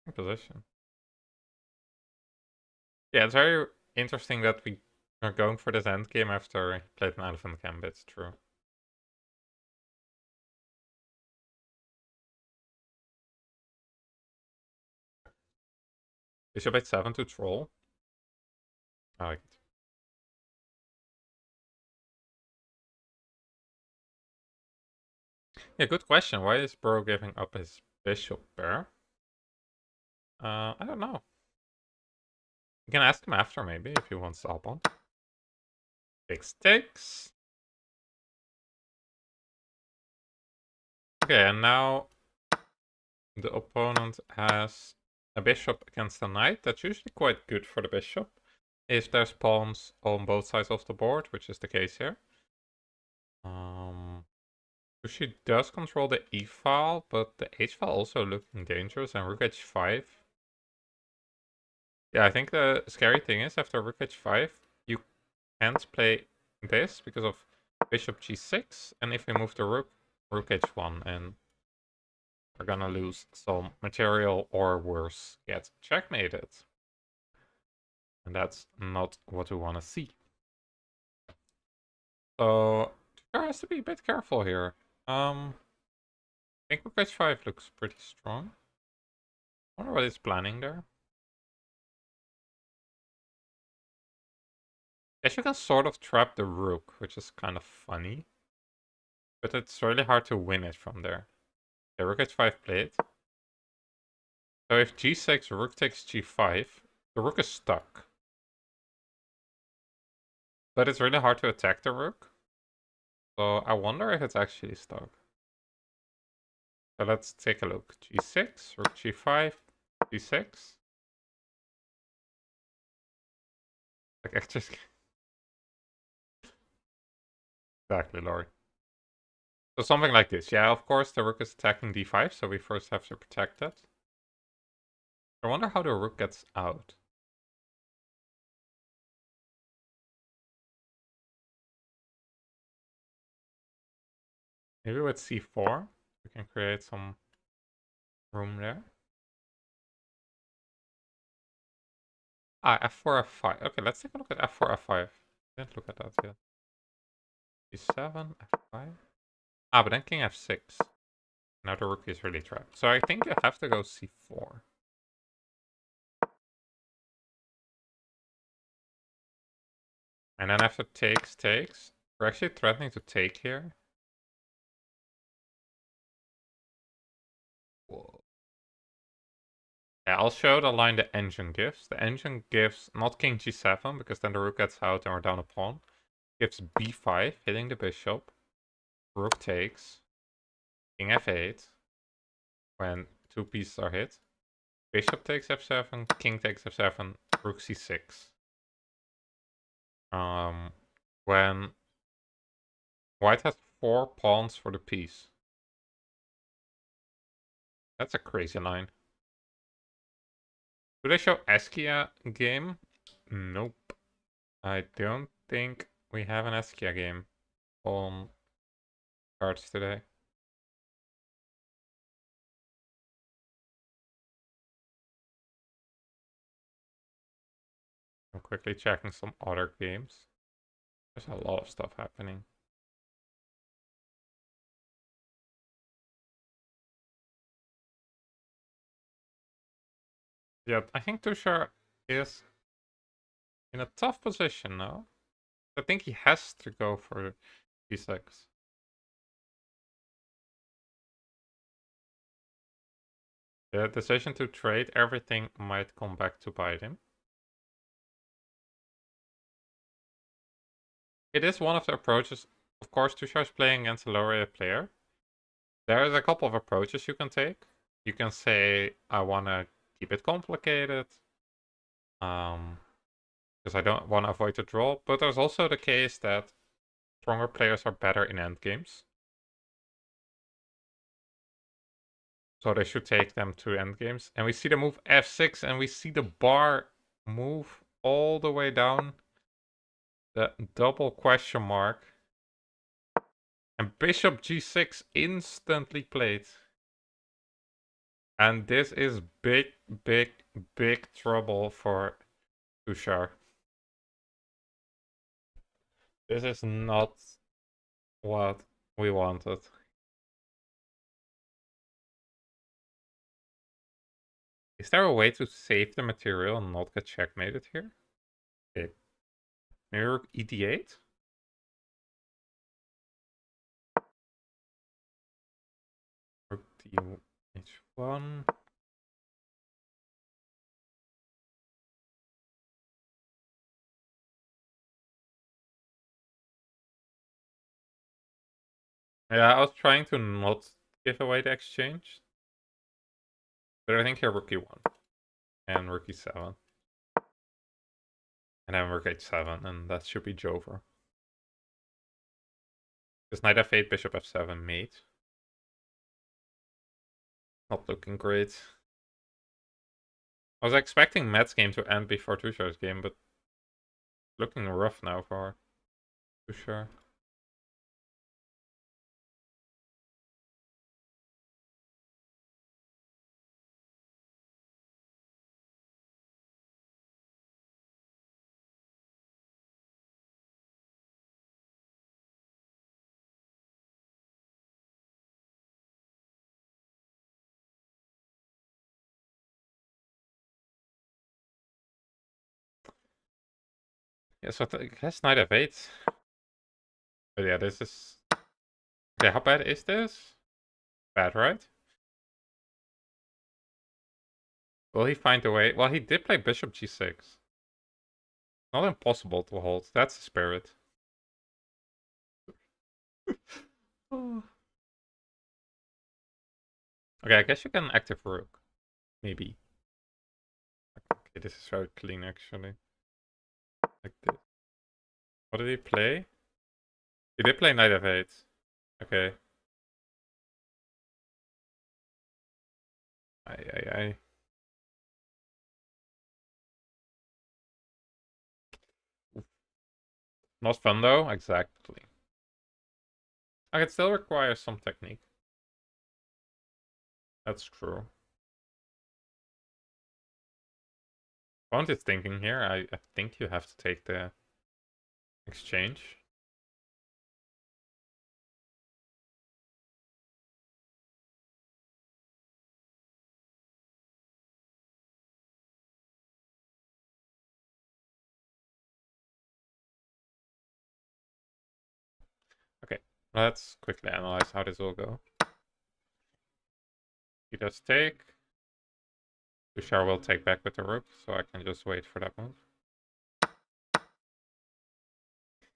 Good position. Yeah, it's very interesting that we We're going for this endgame after he played an elephant gambit, true. Bishop h7 to troll. I like it. Yeah, good question. Why is Bro giving up his bishop pair? I don't know. You can ask him after, maybe, if he wants to up on. Takes takes. Okay, and now the opponent has a bishop against a knight. That's usually quite good for the bishop if there's pawns on both sides of the board, which is the case here. So she does control the e file, but the h file also looking dangerous, and rook h5. Yeah, I think the scary thing is after rook h5, you can't play this because of bishop g6, and if we move the rook, rook h1, and we're gonna lose some material or worse, get checkmated. And that's not what we want to see. So Tuchar has to be a bit careful here. I think rook h5 looks pretty strong. I wonder what he's planning there. Guess you can sort of trap the rook, which is kind of funny. But it's really hard to win it from there. The rook h5 played. So if g6, rook takes g5, the rook is stuck. But it's really hard to attack the rook. So I wonder if it's actually stuck. So let's take a look. g6, rook g5, g6. Like, I just... Exactly, Laurie. So something like this. Yeah, of course, the rook is attacking d5, so we first have to protect that. I wonder how the rook gets out. Maybe with c4, we can create some room there. Ah, f4, f5. Okay, let's take a look at f4, f5. Didn't look at that yet. e7, f5. Ah, but then king f6. Now the rook is really trapped. So I think you have to go c4. And then after takes, we're actually threatening to take here. Whoa. Yeah, I'll show the line the engine gives. The engine gives not king g7, because then the rook gets out and we're down a pawn. Gives b5, hitting the bishop. Rook takes. King f8. When two pieces are hit. Bishop takes f7, king takes f7, rook c6. When white has 4 pawns for the piece. That's a crazy line. Do they show Eskia game? Nope. I don't think we have an Eskia game on cards today. I'm quickly checking some other games. There's a lot of stuff happening. Yeah, I think Tushar is in a tough position now. I think he has to go for d6. The decision to trade everything might come back to bite him. It is one of the approaches. Of course, Tushar is playing against a lower rated player. There's a couple of approaches you can take. You can say, I want to keep it complicated. Because I don't want to avoid the draw. But there's also the case that stronger players are better in endgames. So they should take them to endgames. And we see the move f6, and we see the bar move all the way down. The double question mark. And bishop g6 instantly played. And this is big, big, big trouble for Tushar. This is not what we wanted. Is there a way to save the material and not get checkmated here? Okay. Mirror ED8? Rook H1. Yeah, I was trying to not give away the exchange. But I think here rook E1 and rook E7. And then rook H7, and that should be Jover. Because knight F8, bishop F7 mate. Not looking great. I was expecting Matt's game to end before Tushar's game, but looking rough now for Tushar. Yeah, so I guess knight F8. But yeah, this is... Okay, how bad is this? Bad, right? Will he find a way? Well, he did play bishop G6. Not impossible to hold. That's the spirit. Oh. Okay, I guess you can active rook. Maybe. Okay, this is very clean actually. Like this. What did he play? He did play knight F8. Okay. Aye. Not fun though, exactly. It still requires some technique. That's true. Bond is thinking here. I think you have to take the exchange. Okay, let's quickly analyze how this will go. He does take. Tushar will take back with the rook, so I can just wait for that move.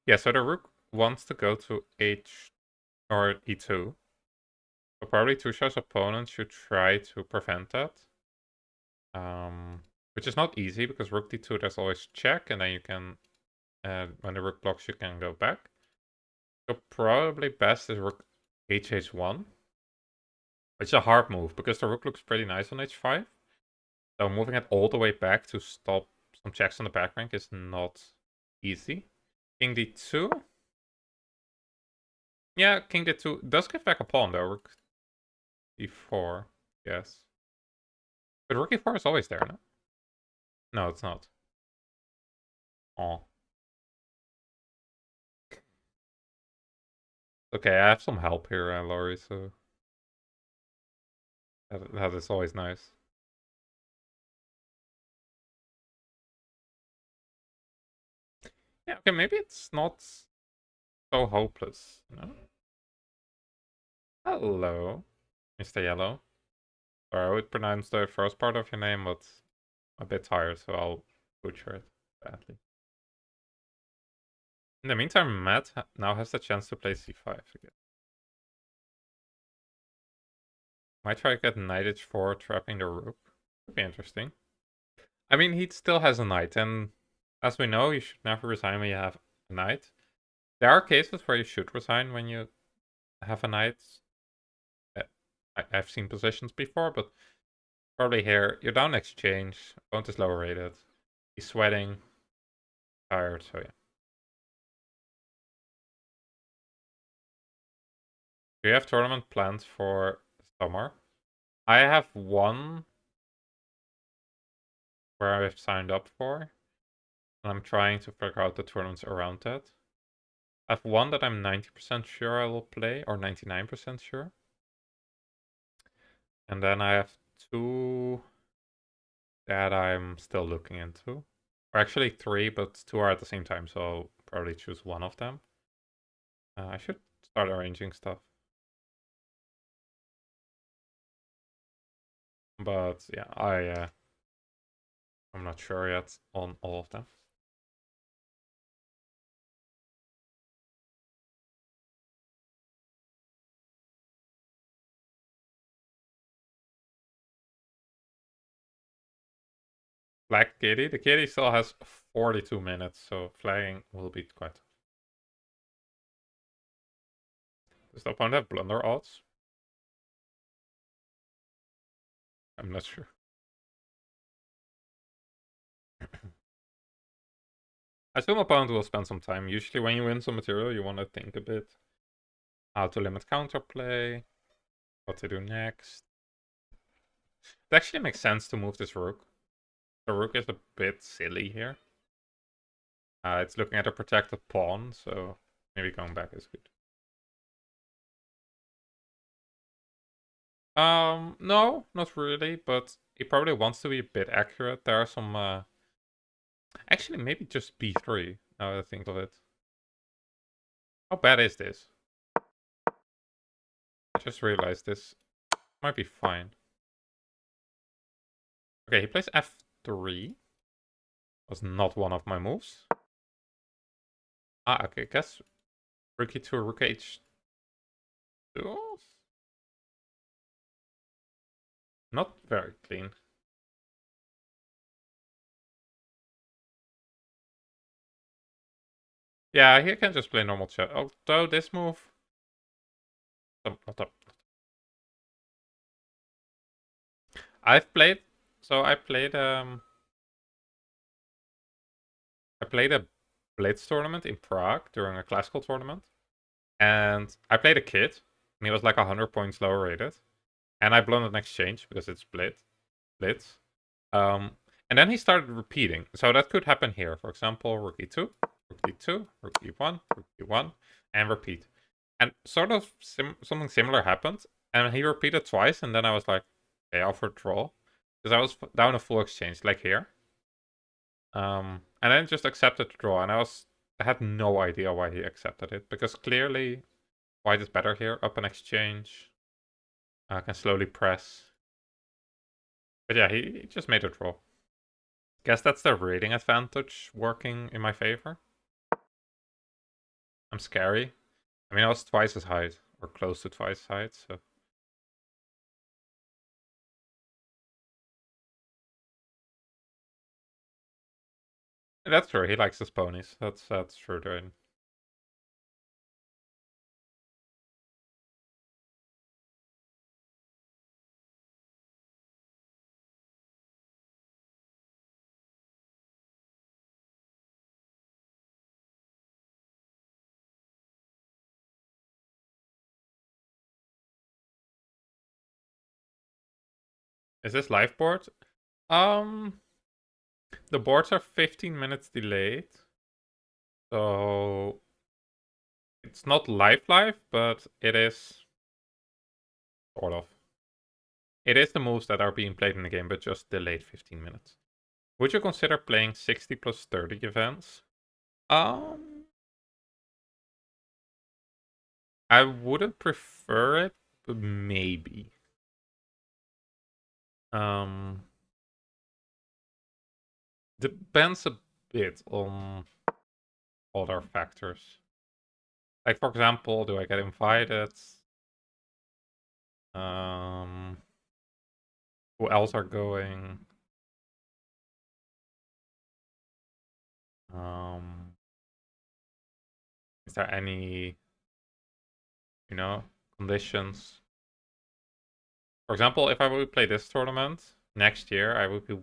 Yeah, so the rook wants to go to H or E2. So probably Tushar's opponent should try to prevent that. Which is not easy because rook D2 there's always check, and then you can, when the rook blocks, you can go back. So probably best is rook H1. Which is a hard move because the rook looks pretty nice on H5. So moving it all the way back to stop some checks on the back rank is not easy. King D2. Yeah, King D2 does give back a pawn though. Rook D4, yes. But rook E4 is always there, no? No, it's not. Oh. Okay, I have some help here, Laurie, so that is always nice. Yeah, okay, maybe it's not so hopeless, you know? Hello, Mr. Yellow. Sorry, I would pronounce the first part of your name, but I'm a bit tired, so I'll butcher it badly. In the meantime, Matt now has the chance to play c5 again. Might try to get knight h4, trapping the rook. Could be interesting. I mean, he still has a knight, and as we know, you should never resign when you have a knight. There are cases where you should resign when you have a knight. I've seen positions before, but probably here, you're down exchange, opponent is lower rated. He's sweating, tired, so yeah. Do you have tournament plans for summer? I have one where I've signed up for, and I'm trying to figure out the tournaments around that. I have one that I'm 90% sure I will play, or 99% sure. And then I have two that I'm still looking into. Or actually three, but two are at the same time, so I'll probably choose one of them. I should start arranging stuff. But yeah, I'm not sure yet on all of them. Black Kitty. The Kitty still has 42 minutes, so flagging will be quite tough. Does the opponent have blunder odds? I'm not sure. I assume opponent will spend some time. Usually when you win some material, you want to think a bit how to limit counterplay, what to do next. It actually makes sense to move this rook. The rook is a bit silly here. It's looking at a protected pawn, so maybe going back is good. No, not really, but he probably wants to be a bit accurate. There are some, actually maybe just b3, now that I think of it. How bad is this? I just realized this might be fine. Okay, he plays f3. Was not one of my moves. Okay, guess rook e2, rook h2. Not very clean. Yeah, he can just play normal chess. Although this move... not up. I've played... So I played a Blitz tournament in Prague during a classical tournament. And I played a kid. And he was like 100 points lower rated. And I blundered an exchange because it's Blitz. And then he started repeating. So that could happen here. For example, rook e2, rook d2, rook e1, rook e1, and repeat. And sort of something similar happened. And he repeated twice, and then I was like, okay, I'll for draw. Because I was down a full exchange, like here. And then just accepted the draw. And I had no idea why he accepted it. Because clearly, white is better here. Up an exchange. I can slowly press. But yeah, he just made a draw. Guess that's the rating advantage working in my favor. I'm scary. I mean, I was twice as high, or close to twice as high, so... That's true, he likes his ponies. That's true, Dwayne. Is this live board? The boards are 15 minutes delayed. So... It's not live, but it is... Sort of. It is the moves that are being played in the game, but just delayed 15 minutes. Would you consider playing 60 plus 30 events? I wouldn't prefer it, but maybe. Depends a bit on other factors. Like, for example, do I get invited? Who else are going? Is there any, conditions? For example, if I would play this tournament next year, I would be,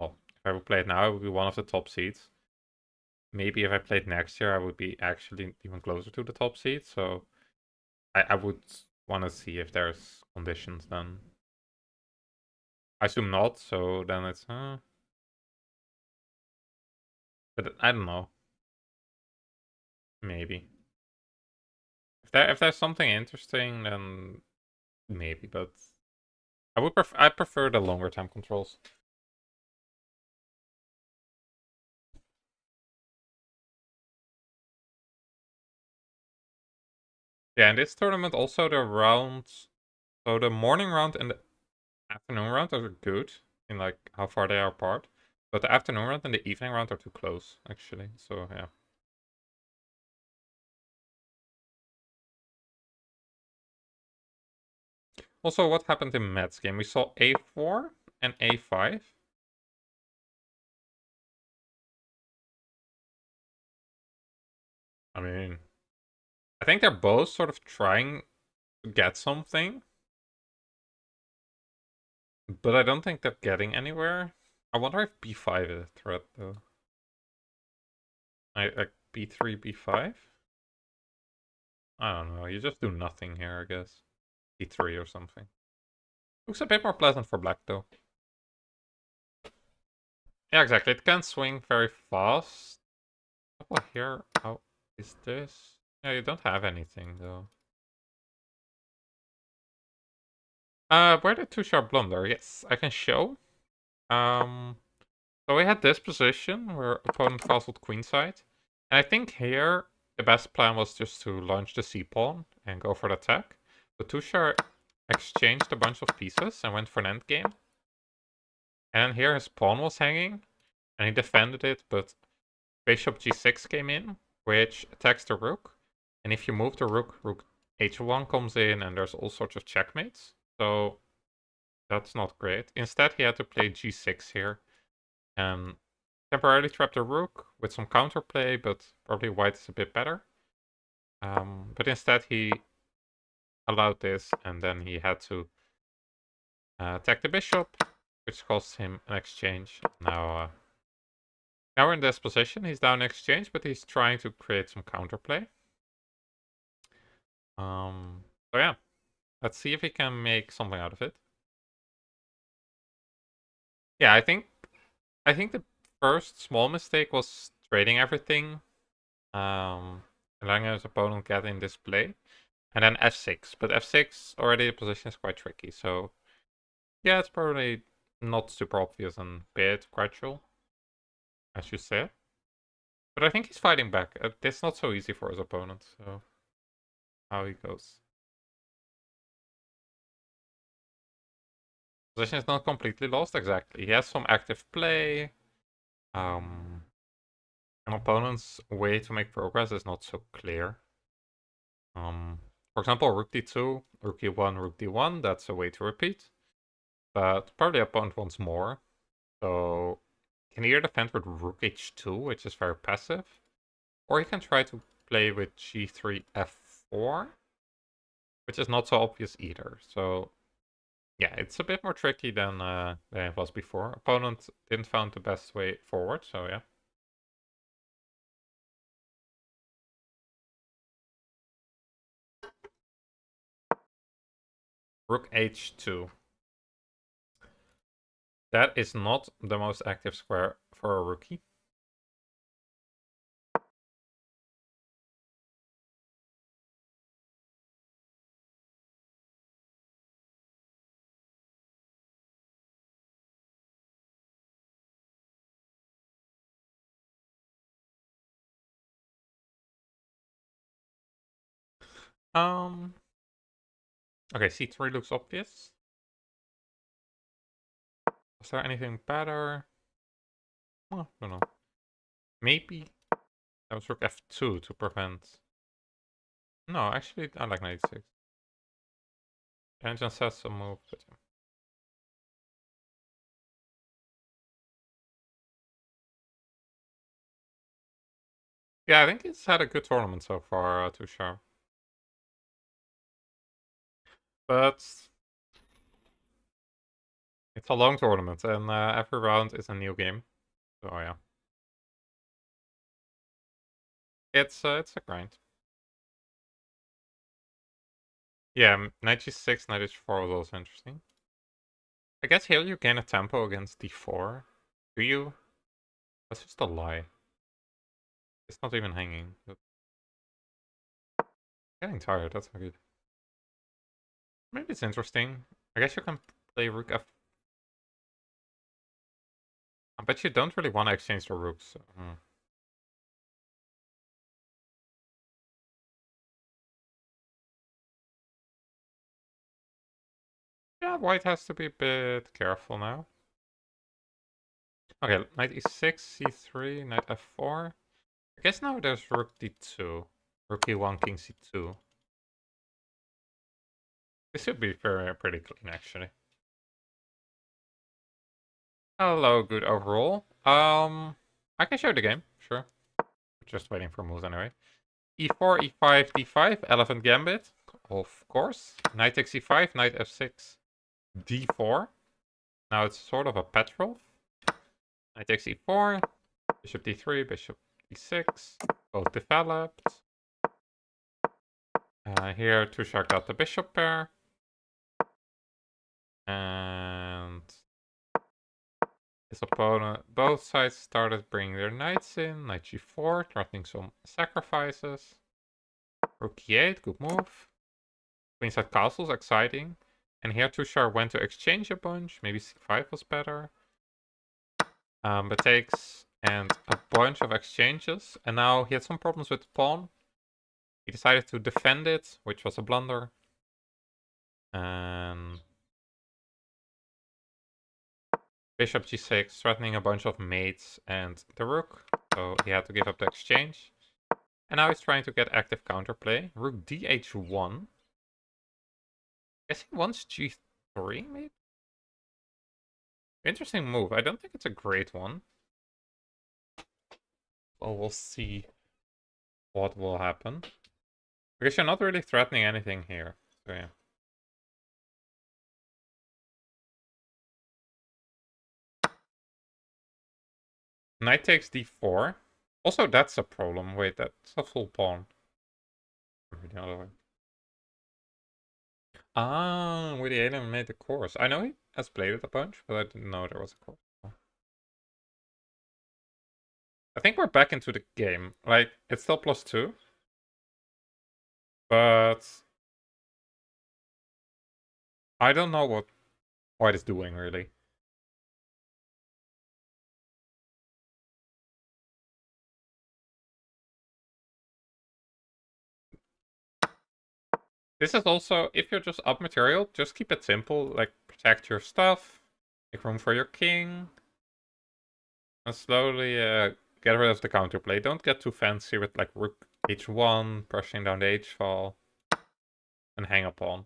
well, if I would play it now, I would be one of the top seeds. Maybe if I played next year, I would be actually even closer to the top seed. So I would want to see if there's conditions then. I assume not, so then it's... But I don't know. Maybe. If there's something interesting, then maybe, but I prefer the longer time controls. Yeah, in this tournament also the rounds, so the morning round and the afternoon round are good in like how far they are apart. But the afternoon round and the evening round are too close, actually. So yeah. Also, what happened in Matt's game? We saw a4 and a5. I mean, I think they're both sort of trying to get something, but I don't think they're getting anywhere. I wonder if b5 is a threat, though. Like b3, b5? I don't know. You just do nothing here, I guess. b3 or something. Looks a bit more pleasant for black, though. Yeah, exactly. It can swing very fast. Well, here, how is this? Yeah, you don't have anything, though. Where did too sharp blunder? Yes, I can show. Um, so we had this position where opponent castled queenside. And I think here the best plan was just to launch the c-pawn and go for the attack. But Tushar exchanged a bunch of pieces and went for an endgame. And here his pawn was hanging, and he defended it, but bishop g6 came in, which attacks the rook. And if you move the rook, rook h1 comes in, and there's all sorts of checkmates. So that's not great. Instead, he had to play g6 here. And temporarily trap the rook with some counterplay, but probably white is a bit better. But instead, he allowed this, and then he had to attack the bishop, which cost him an exchange. Now we're in this position. He's down exchange, but he's trying to create some counterplay. So yeah, let's see if he can make something out of it. Yeah, I think the first small mistake was trading everything, letting his opponent get in this play, and then f6. But f6 already the position is quite tricky, so yeah, it's probably not super obvious and bit gradual, as you said. But I think he's fighting back. It's not so easy for his opponent, so how he goes. Position is not completely lost, exactly. He has some active play. An opponent's way to make progress is not so clear. For example, rook d2, rook e1, rook d1, that's a way to repeat. But probably opponent wants more. So can either defend with rook h2, which is very passive, or he can try to play with g3 f4, which is not so obvious either. So yeah, it's a bit more tricky than it was before. Opponent didn't find the best way forward, so yeah. Rook h2. That is not the most active square for a rookie. Um. Okay, c3 looks obvious. Is there anything better? Oh, I don't know. Maybe that was rook f2 to prevent. No, actually, I like 96. Engine says some move, but yeah. Yeah, I think it's had a good tournament so far, Tushar. But it's a long tournament, and every round is a new game. So yeah, it's a grind. Yeah, knight g6, knight h4 was also interesting. I guess here you gain a tempo against d4. Do you? That's just a lie. It's not even hanging. But Getting tired, that's not good. Maybe it's interesting. I guess you can play rook f. I bet you don't really want to exchange the rooks. So, Yeah, white has to be a bit careful now. Okay, knight e6, c3, knight f4. I guess now there's rook d2. Rook e1, king c2. This should be pretty clean, actually. Hello, good overall. I can show the game, sure. Just waiting for moves anyway. e4, e5, d5, elephant gambit, of course. Knight takes e5, knight f6, d4. Now it's sort of a Petrov. Knight takes e4, bishop d3, bishop d6, both developed. Here, Tushar got the bishop pair. And his opponent, both sides started bringing their knights in. Knight g4, threatening some sacrifices. Rook e8, good move. Queenside castles, exciting. And here Tushar went to exchange a bunch. Maybe c5 was better. But takes and a bunch of exchanges. And now he had some problems with the pawn. He decided to defend it, which was a blunder. And bishop g6, threatening a bunch of mates and the rook. So he had to give up the exchange. And now he's trying to get active counterplay. Rook dh1. Guess he wants g3, maybe? Interesting move. I don't think it's a great one. Well, we'll see what will happen. Because you're not really threatening anything here. So yeah. Knight takes d4. Also, that's a problem. Wait, that's a full pawn. The other way. Ah, with the alien made the course. I know he has played it a bunch, but I didn't know there was a course. I think we're back into the game. Like, it's still +2. But I don't know what white is doing, really. This is also, if you're just up material, just keep it simple. Like, protect your stuff, make room for your king, and slowly get rid of the counterplay. Don't get too fancy with, like, rook h1, brushing down the h-file, and hang a pawn.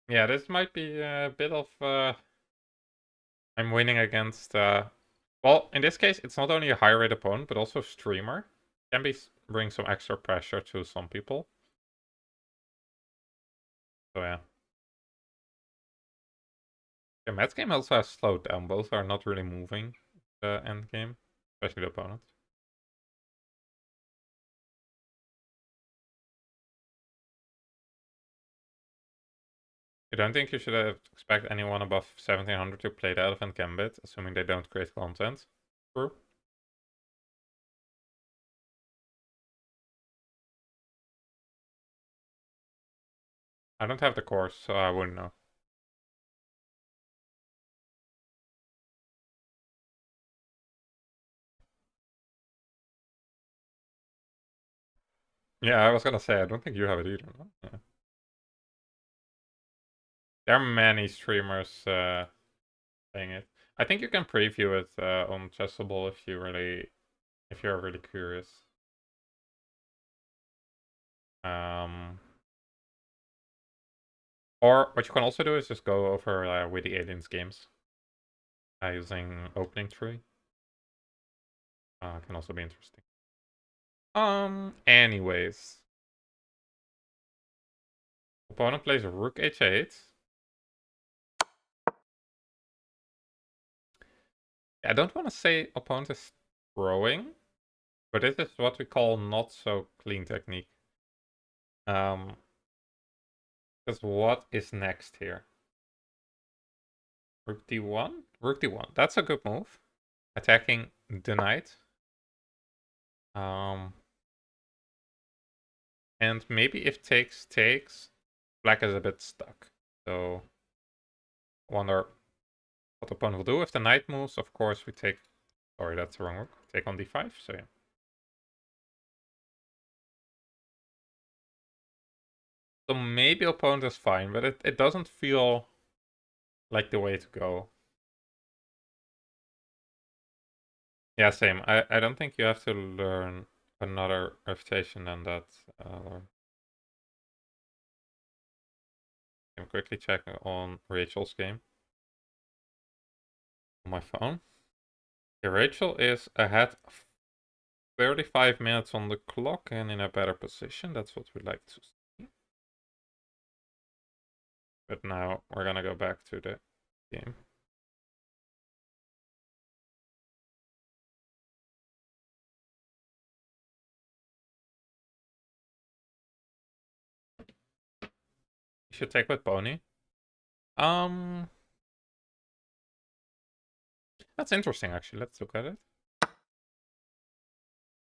Yeah, this might be a bit of... I'm winning against... well, in this case, it's not only a high-rate opponent, but also streamer. Can bring some extra pressure to some people. So yeah. Yeah, Matt's game also has slowed down. Both are not really moving the end game, especially the opponent. I don't think you should expect anyone above 1700 to play the Elephant Gambit, assuming they don't create content. True. I don't have the course, so I wouldn't know. Yeah, I was gonna say, I don't think you have it either. No? Yeah. There are many streamers playing it. I think you can preview it on Chessable if you're really curious. Or what you can also do is just go over with the aliens games using opening tree. Can also be interesting. Anyways. Opponent plays rook h8. I don't want to say opponent is throwing, but this is what we call not so clean technique. Because what is next here? Rook d1? Rook d1. That's a good move. Attacking the knight. And maybe if takes, black is a bit stuck. So wonder what the opponent will do. If the knight moves, of course we take... Sorry, that's the wrong rook. Take on d5, so yeah. So maybe opponent is fine, but it doesn't feel like the way to go. Yeah, same. I don't think you have to learn another refutation than that. I'm quickly checking on Rachel's game on my phone. Yeah, Rachel is ahead 35 minutes on the clock and in a better position. That's what we like to see. But now we're gonna go back to the game. You should take with Pony. That's interesting actually. Let's look at it.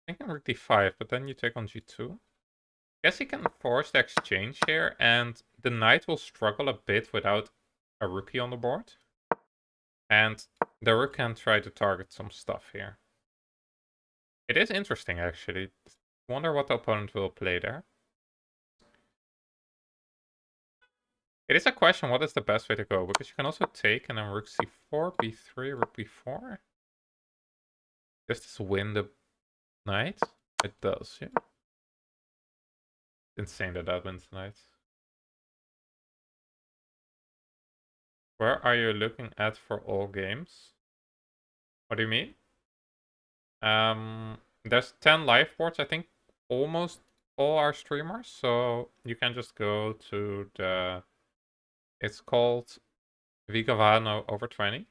Thinking rook d5, but then you take on g2. Guess he can force the exchange here, and the knight will struggle a bit without a rookie on the board. And the rook can try to target some stuff here. It is interesting, actually. Wonder what the opponent will play there. It is a question, what is the best way to go? Because you can also take and then rook c4, b3, rook b4. Does this win the knight? It does, yeah. Insane that that wins the knight. Where are you looking at for all games? What do you mean? There's 10 live boards, I think almost all are streamers, so you can just go to the... It's called Vigevano over 20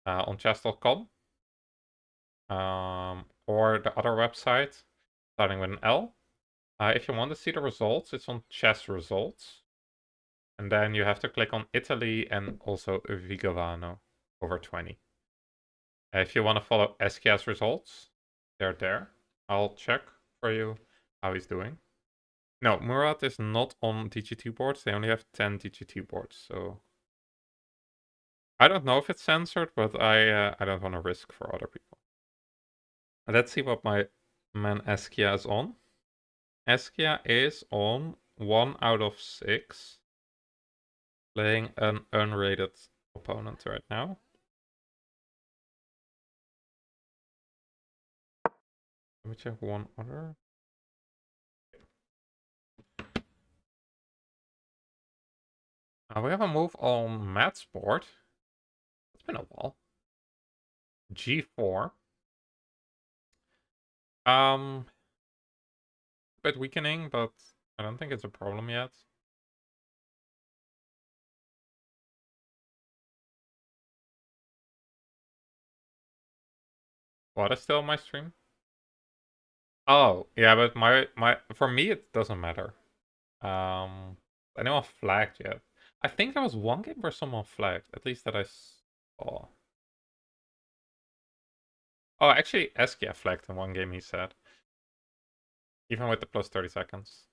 on chess.com. Or the other website starting with an L. If you want to see the results, it's on chess results. And then you have to click on Italy and also Vigevano over 20. If you want to follow SKS results, they're there. I'll check for you how he's doing. No, Murat is not on DGT boards. They only have 10 DGT boards, so I don't know if it's censored, but I don't want to risk for other people. Let's see what my man Eskia is on. Eskia is on 1 out of 6, playing an unrated opponent right now. Let me check one other. We have a move on Matt's board. It's been a while. G4. Bit weakening, but I don't think it's a problem yet. What is still my stream? Oh, yeah, but for me it doesn't matter. Anyone flagged yet? I think there was one game where someone flagged, at least that I saw. Oh, actually, Eskia flagged in one game, he said. Even with the plus 30 seconds.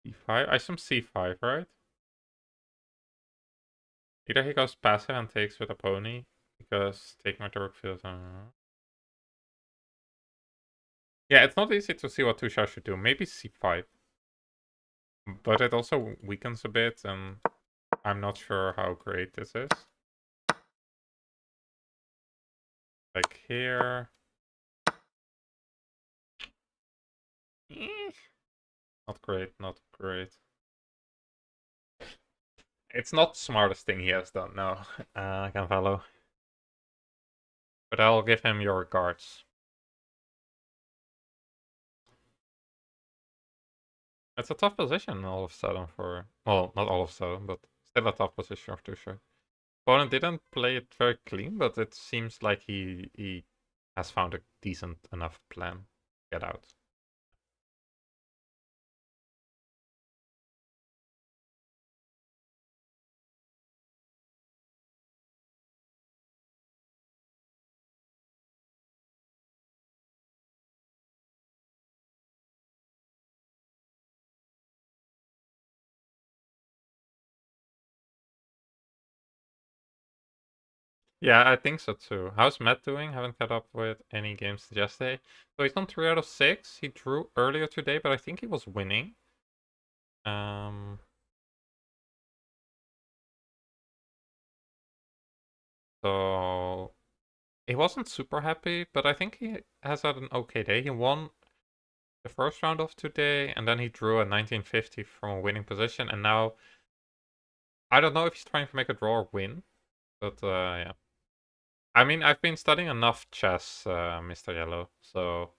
C5? I assume C5, right? Either he goes passive and takes with a pony, because taking with the rook feels... Yeah, it's not easy to see what Tushar should do. Maybe C5. But it also weakens a bit, and I'm not sure how great this is. Like here. Not great, not great. It's not the smartest thing he has done, no. I can follow. But I'll give him your regards. It's a tough position all of a sudden for... Well, not all of a sudden, but still a tough position for Tushar. Opponent didn't play it very clean, but it seems like he has found a decent enough plan to get out. Yeah, I think so too. How's Matt doing? Haven't caught up with any games yesterday. So he's on 3 out of 6. He drew earlier today, but I think he was winning. Um, so he wasn't super happy, but I think he has had an okay day. He won the first round of today, and then he drew a 1950 from a winning position, and now I don't know if he's trying to make a draw or win, but yeah. I mean, I've been studying enough chess, Mr. Yellow, so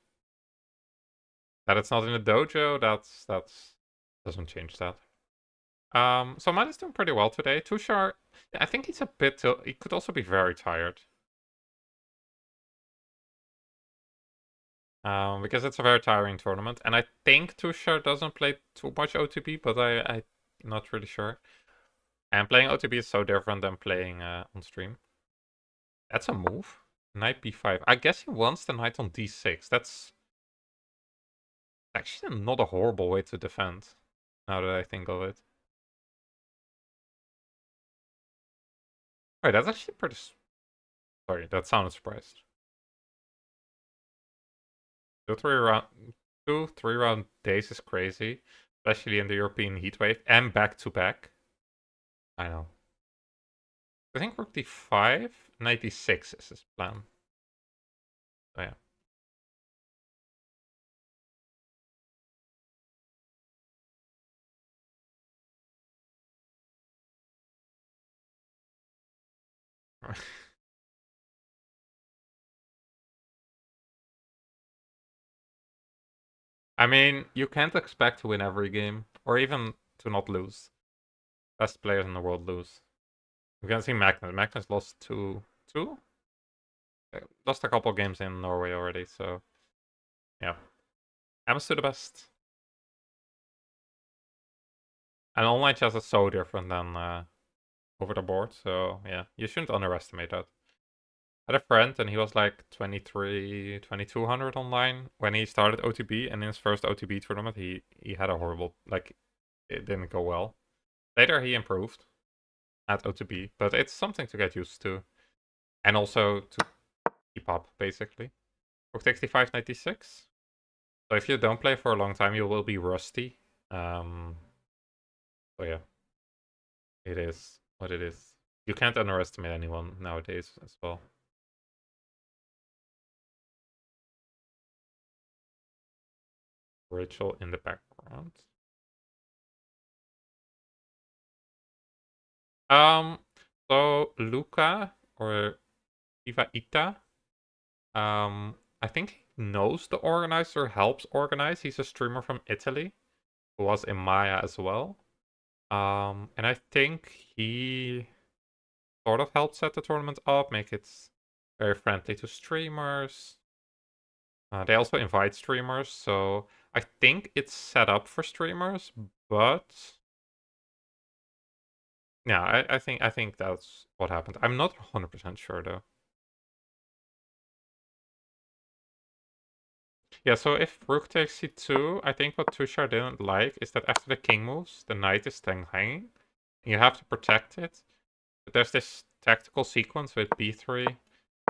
that it's not in the dojo, that's doesn't change that. So Matt is doing pretty well today. Tushar, I think he's a bit. He could also be very tired. Because it's a very tiring tournament, and I think Tushar doesn't play too much OTB, but I'm not really sure. And playing OTB is so different than playing on stream. That's a move. Knight b5. I guess he wants the knight on d6. That's actually not a horrible way to defend, now that I think of it. Wait, that's actually pretty... Sorry, that sounded surprised. 2 3 round days is crazy, especially in the European heatwave and back to back. I know. I think rook d5, knight d6 is his plan. So yeah. I mean, you can't expect to win every game, or even to not lose. Best players in the world lose. You can see Magnus. Magnus lost two? Lost a couple games in Norway already, so yeah. Happens to the best. And online chess is so different than over the board, so yeah, you shouldn't underestimate that. I had a friend and he was like 23, 2200 online when he started OTB, and in his first OTB tournament he had a horrible, like, it didn't go well. Later he improved at OTB, but it's something to get used to. And also to keep up, basically. Rook takes d5, knight d6. So if you don't play for a long time, you will be rusty. So yeah, it is what it is. You can't underestimate anyone nowadays as well. Rachel in the background. Um, so Luca or Iva Ita, I think he knows the organizer, helps organize. He's a streamer from Italy who was in Maya as well. And I think he sort of helped set the tournament up, make it very friendly to streamers. They also invite streamers, so I think it's set up for streamers, but yeah, I think that's what happened. I'm not 100% sure though. Yeah, so if rook takes c2, I think what Tushar didn't like is that after the king moves, the knight is then hanging. And you have to protect it. But there's this tactical sequence with b3,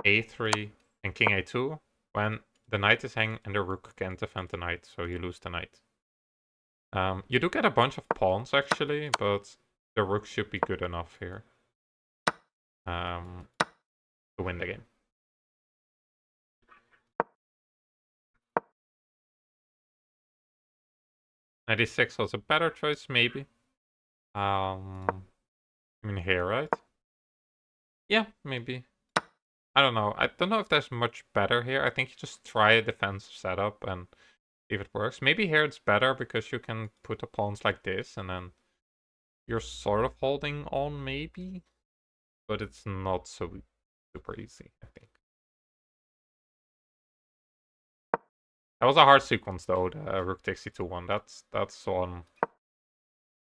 a3, and king a2, when the knight is hanging and the rook can't defend the knight, so you lose the knight. You do get a bunch of pawns actually, but the rook should be good enough here to win the game. 96 was a better choice, maybe. I mean here, right? Yeah, maybe. I don't know. I don't know if there's much better here. I think you just try a defensive setup and see if it works. Maybe here it's better because you can put the pawns like this and then you're sort of holding on maybe, but it's not so super easy, I think. That was a hard sequence though, the rook takes c2 one. That's one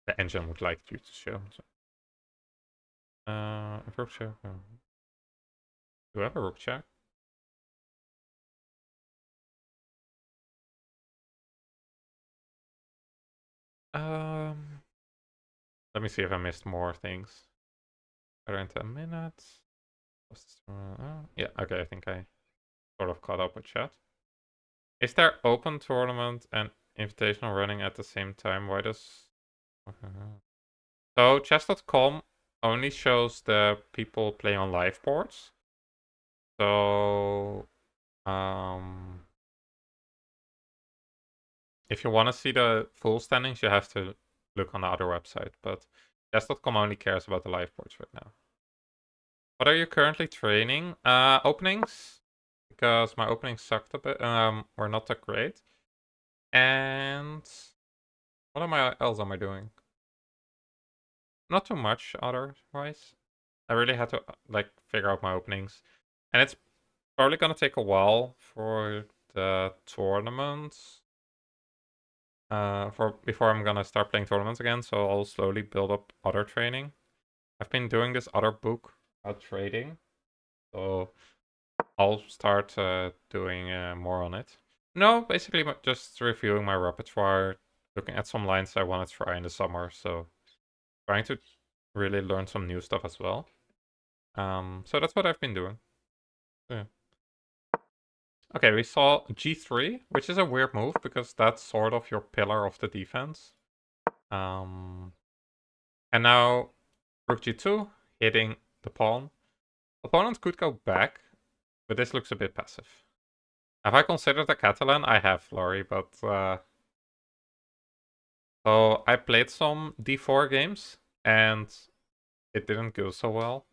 the engine would like you to show. So. Rook check. Do I have a rook check? Um, Let me see if I missed more things. Better in 10 minutes. Yeah, okay, I think I sort of caught up with chat. Is there open tournament and invitational running at the same time? Why does... So chess.com only shows the people playing on live boards. So if you want to see the full standings, you have to look on the other website. But chess.com only cares about the live boards right now. What are you currently training? Openings, because my openings sucked a bit. Were not that great. And what else am I doing? Not too much otherwise. I really had to like figure out my openings, and it's probably gonna take a while for the tournaments. For before I'm gonna start playing tournaments again, so I'll slowly build up other training. I've been doing this other book about trading, so I'll start doing more on it. No, basically just reviewing my repertoire, looking at some lines I want to try in the summer, so trying to really learn some new stuff as well. So that's what I've been doing. Yeah. Okay, we saw G3, which is a weird move because that's sort of your pillar of the defense. And now Rook G2, hitting the pawn. Opponent could go back, but this looks a bit passive. Have I considered a Catalan? I have, Laurie, but... So I played some D4 games, and it didn't go so well.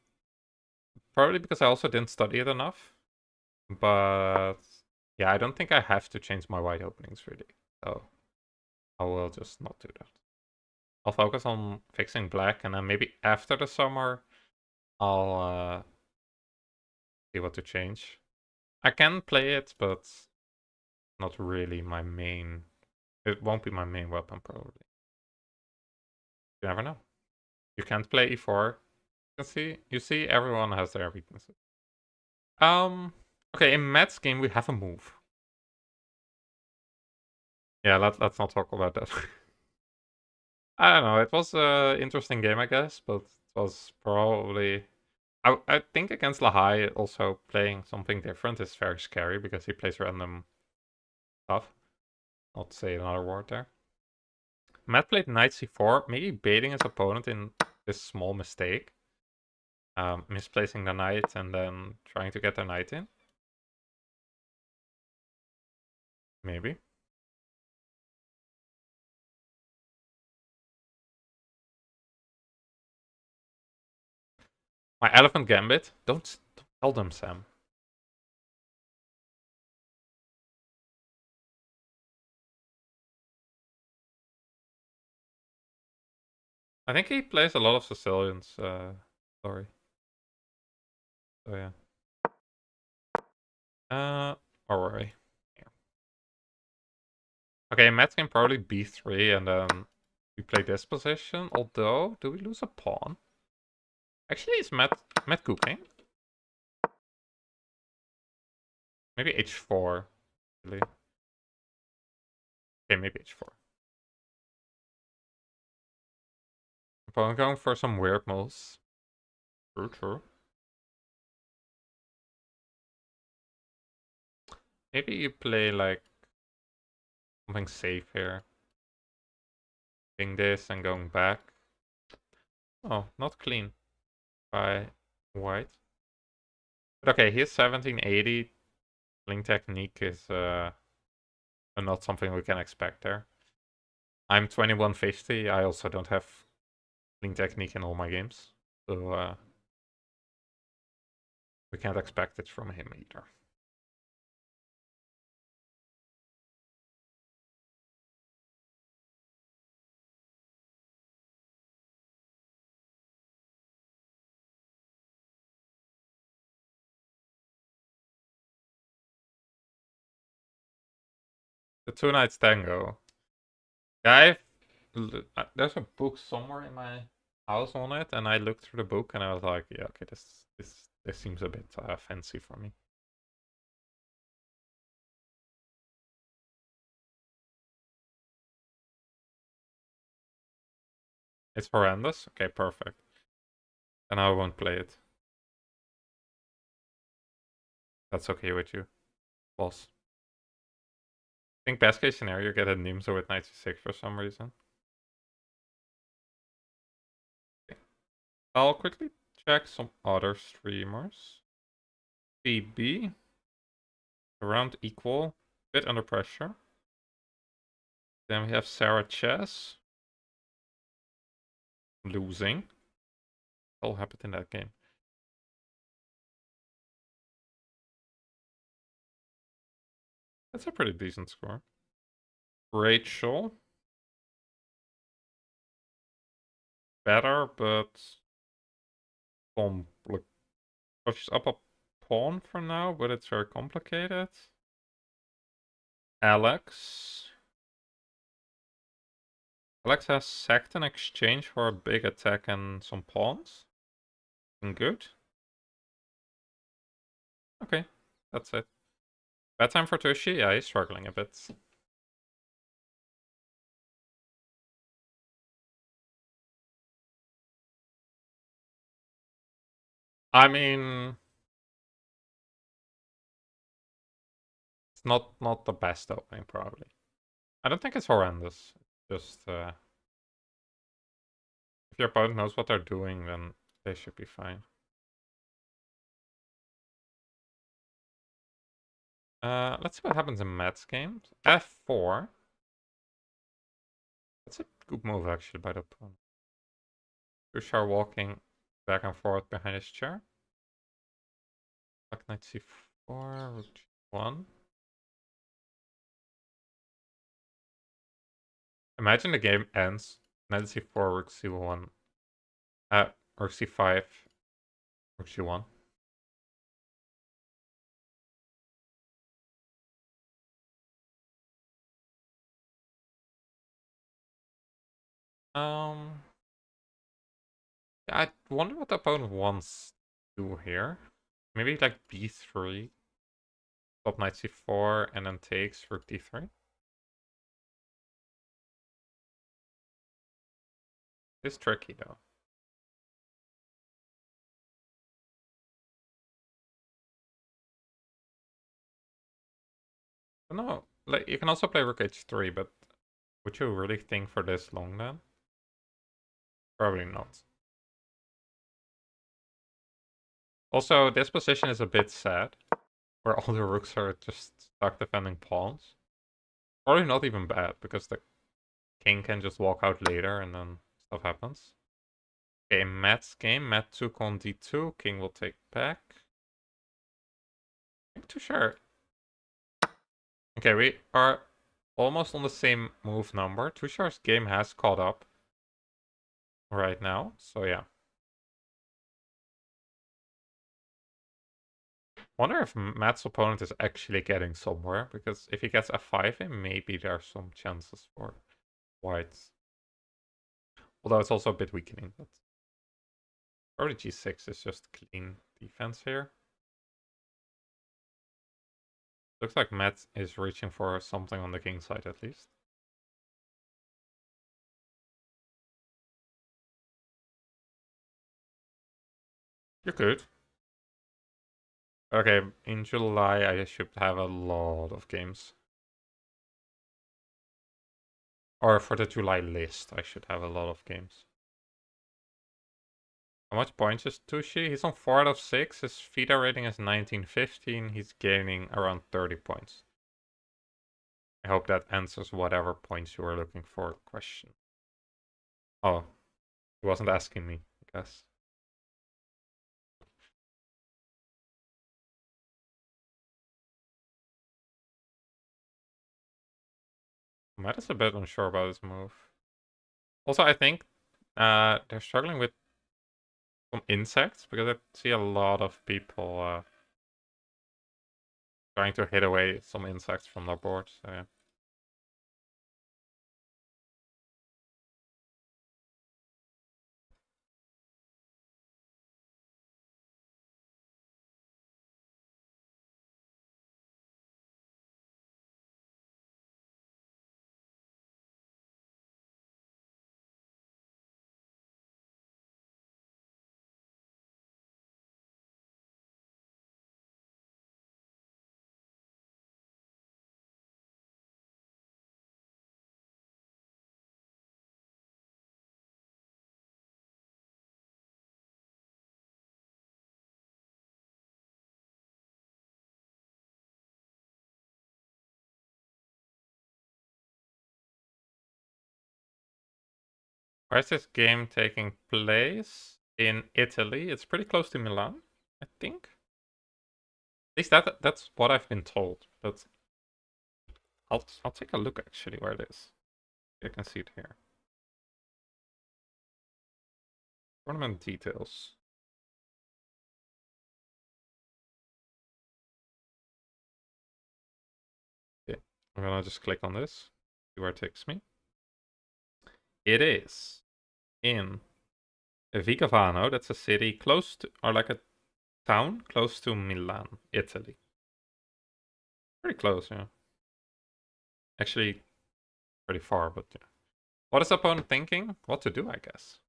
Probably because I also didn't study it enough. But yeah, I don't think I have to change my white openings really. So I will just not do that. I'll focus on fixing black, and then maybe after the summer, I'll see what to change. I can play it, but not really my main. It won't be my main weapon probably. You never know. You can't play e4. You see, everyone has their weaknesses. Okay, in Matt's game we have a move. Yeah, let's not talk about that. I don't know. It was an interesting game, I guess, but it was probably. I think against Lahai, also playing something different is very scary because he plays random stuff. Not to say another word there. Matt played knight c4, maybe baiting his opponent in this small mistake. Misplacing the knight and then trying to get the knight in. Maybe. My elephant gambit. Don't tell them, Sam. I think he plays a lot of Sicilians. Sorry. So yeah. Alright. Yeah. Okay, Matt can probably b3 and then we play this position. Although, do we lose a pawn? Actually, is Matt cooking? Maybe h4. Really. Okay, maybe h4. Opponent going for some weird moves. True, true. Maybe you play like something safe here. Doing this and going back. Oh, not clean by white. But okay, his 1780 playing technique is not something we can expect there. I'm 2150. I also don't have clean technique in all my games. So we can't expect it from him either. The two knights tango. Yeah, there's a book somewhere in my house on it, and I looked through the book and I was like, yeah, okay, this seems a bit fancy for me. It's horrendous. Okay, perfect. Then I won't play it. That's okay with you, boss. I think best case scenario, you get a Nimzo with 96 for some reason. Okay. I'll quickly check some other streamers. BB, around equal, bit under pressure. Then we have Sarah Chess, losing. All happened in that game. That's a pretty decent score. Rachel, better, but look, oh, she's up a pawn for now, but it's very complicated. Alex. Alex has sacked in exchange for a big attack and some pawns. Good. Okay, that's it. Bad time for Tushy? Yeah, he's struggling a bit. I mean, it's not the best opening, probably. I don't think it's horrendous. Just, if your opponent knows what they're doing, then they should be fine. Let's see what happens in Matt's games. F4. That's a good move, actually, by the opponent. Tushar walking back and forth behind his chair. Black knight c4, rook g1. Imagine the game ends. Knight c4, rook c1. Rook c5, rook g1. I wonder what the opponent wants to do here. Maybe like b3, top knight c4, and then takes rook d3. It's tricky though. No, like you can also play rook h3, but would you really think for this long then? Probably not. Also, this position is a bit sad, where all the rooks are just stuck defending pawns. Probably not even bad, because the king can just walk out later and then stuff happens. Okay, Matt's game. Matt took on d2. King will take back. I'm not too sure. Okay, we are almost on the same move number. Tushar's game has caught up right now, so yeah. Wonder if Matt's opponent is actually getting somewhere, because if he gets f5 in, maybe there are some chances for white. Although it's also a bit weakening, but probably g6 is just clean defense here. Looks like Matt is reaching for something on the king side at least. You're good. Okay, in July I should have a lot of games. Or for the July list, I should have a lot of games. How much points is Tushi? He's on 4 out of 6. His FIDA rating is 1915. He's gaining around 30 points. I hope that answers whatever points you were looking for. Question. Oh, he wasn't asking me, I guess. Matt is a bit unsure about his move. Also, I think they're struggling with some insects, because I see a lot of people trying to hit away some insects from their board. So yeah. Where is this game taking place? In Italy. It's pretty close to Milan, I think. At least that's what I've been told. But I'll take a look actually where it is. You can see it here. Tournament details. Okay, I'm gonna just click on this. See where it takes me. It is in Vigevano. That's a city close to, or like a town close to Milan, Italy. Pretty close, yeah. Actually, pretty far, but yeah. What is the opponent thinking? What to do, I guess.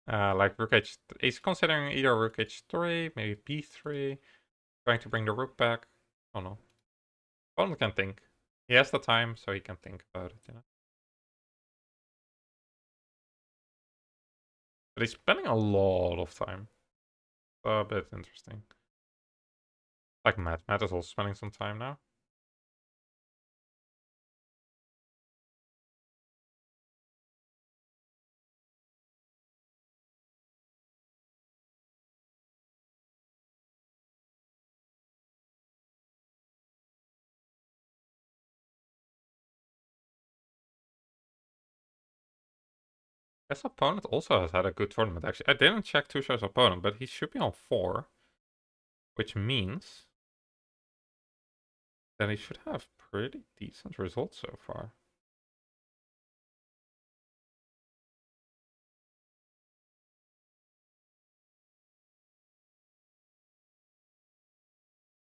Like rook h. He's considering either rook h3, maybe b3, trying to bring the rook back. Oh no. Opponent can think. He has the time, so he can think about it, you know. But he's spending a lot of time. A bit interesting. Like Matt. Matt is also spending some time now. His opponent also has had a good tournament, actually. I didn't check Tushar's opponent, but he should be on 4. Which means that he should have pretty decent results so far.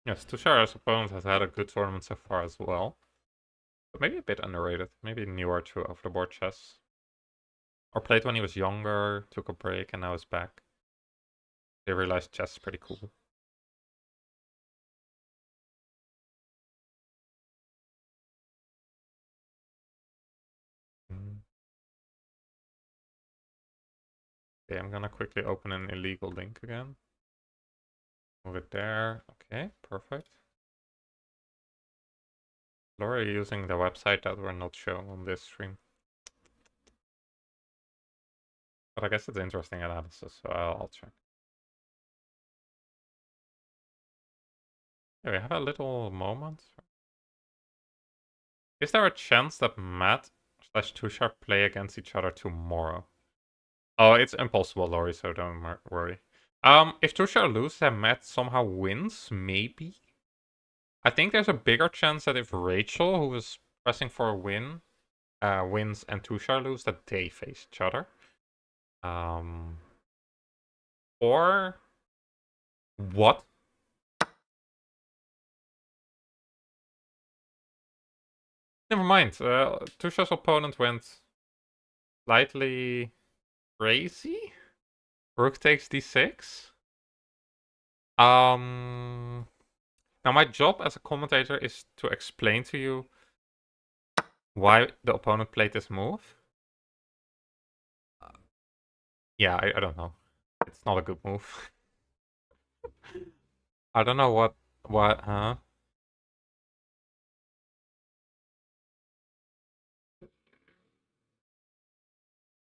Yes, Tushar's opponent has had a good tournament so far as well. But maybe a bit underrated. Maybe newer to over the board chess. Or played when he was younger, took a break, and now is back. They realized chess is pretty cool. Okay, I'm gonna quickly open an illegal link again. Move it there. Okay, perfect. Laura using the website that we're not showing on this stream. But I guess it's interesting analysis, so I'll check. Yeah, we have a little moment. Is there a chance that Matt / Tushar play against each other tomorrow? Oh, it's impossible, Lori, so don't worry. If Tushar loses and Matt somehow wins, maybe. I think there's a bigger chance that if Rachel, who is pressing for a win, wins and Tushar loses, that they face each other. Or what? Never mind. Tushar's opponent went slightly crazy. Rook takes d6. Now my job as a commentator is to explain to you why the opponent played this move. Yeah, I don't know. It's not a good move. I don't know huh?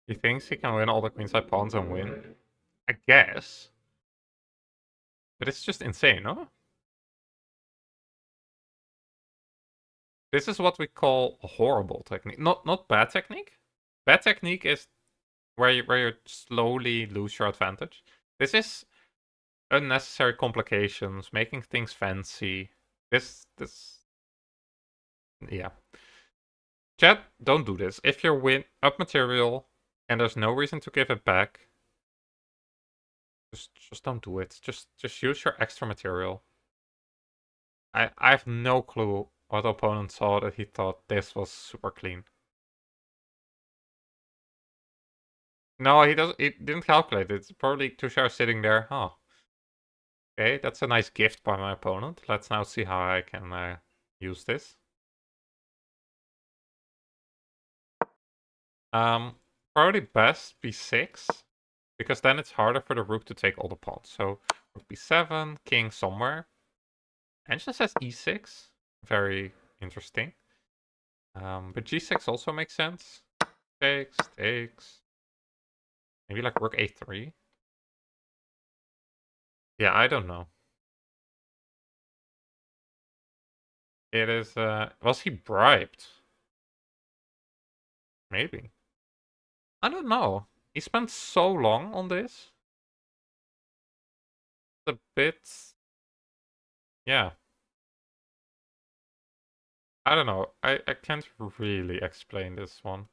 He thinks he can win all the queenside pawns and win? I guess. But it's just insane, no? This is what we call a horrible technique. Not bad technique. Bad technique is where you slowly lose your advantage. This is unnecessary complications, making things fancy. This yeah. Chat, don't do this. If you win up material and there's no reason to give it back, just don't do it. Just use your extra material. I have no clue what the opponent saw that he thought this was super clean. No, he didn't calculate it. It's probably Tushar sitting there. Oh. Okay, that's a nice gift by my opponent. Let's now see how I can use this. Probably best b6, because then it's harder for the rook to take all the pawns. So rook b7, king somewhere. And just says e6. Very interesting. But g6 also makes sense. Takes. Maybe like rook a3. Yeah, I don't know. It is, was he bribed? Maybe. I don't know. He spent so long on this. It's a bit... Yeah. I don't know. I can't really explain this one.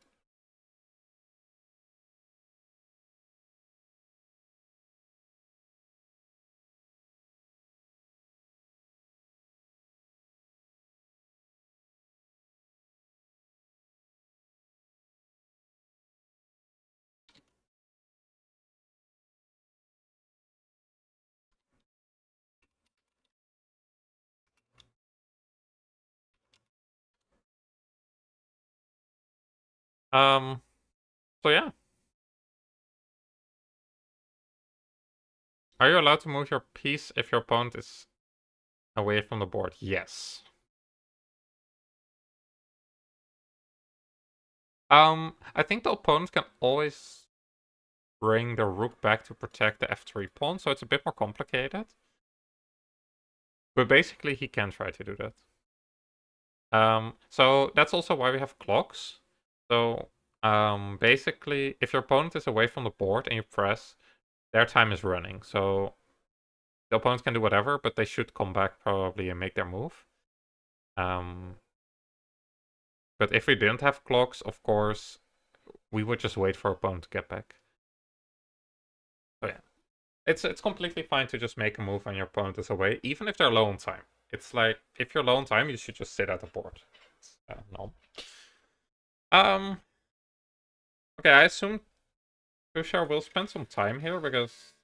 So yeah. Are you allowed to move your piece if your opponent is away from the board? Yes. I think the opponent can always bring the rook back to protect the f3 pawn, so it's a bit more complicated. But basically, he can try to do that. So that's also why we have clocks. So basically, if your opponent is away from the board and you press, their time is running. So the opponent can do whatever, but they should come back probably and make their move. But if we didn't have clocks, of course, we would just wait for opponent to get back. So yeah, it's completely fine to just make a move when your opponent is away, even if they're low on time. It's like, if you're low on time, you should just sit at the board. No. Okay, I assume Tushar will spend some time here because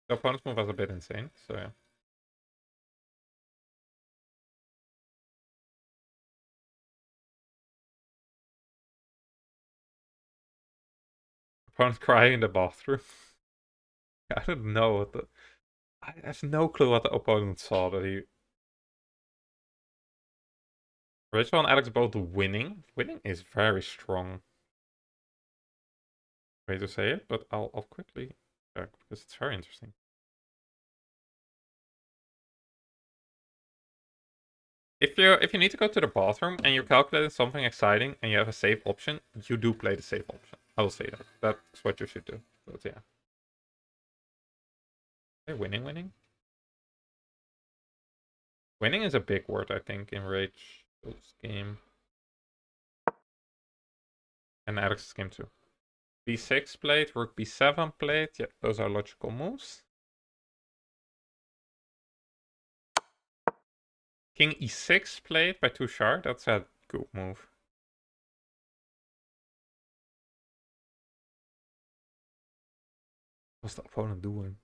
the opponent's move was a bit insane. So yeah. Opponent crying in the bathroom. I don't know what the... I have no clue what the opponent saw that he... Rachel and Alex both winning. Winning is very strong way to say it, but I'll quickly check because it's very interesting. If you need to go to the bathroom and you're calculating something exciting and you have a save option, you do play the save option. I will say that. That's what you should do. But yeah. Hey, winning? Winning is a big word, I think, in Rachel's game. And Alex's game too. B6 played, rook B7 played. Yeah, those are logical moves. King E6 played by Tushar. That's a good move. What's the opponent doing?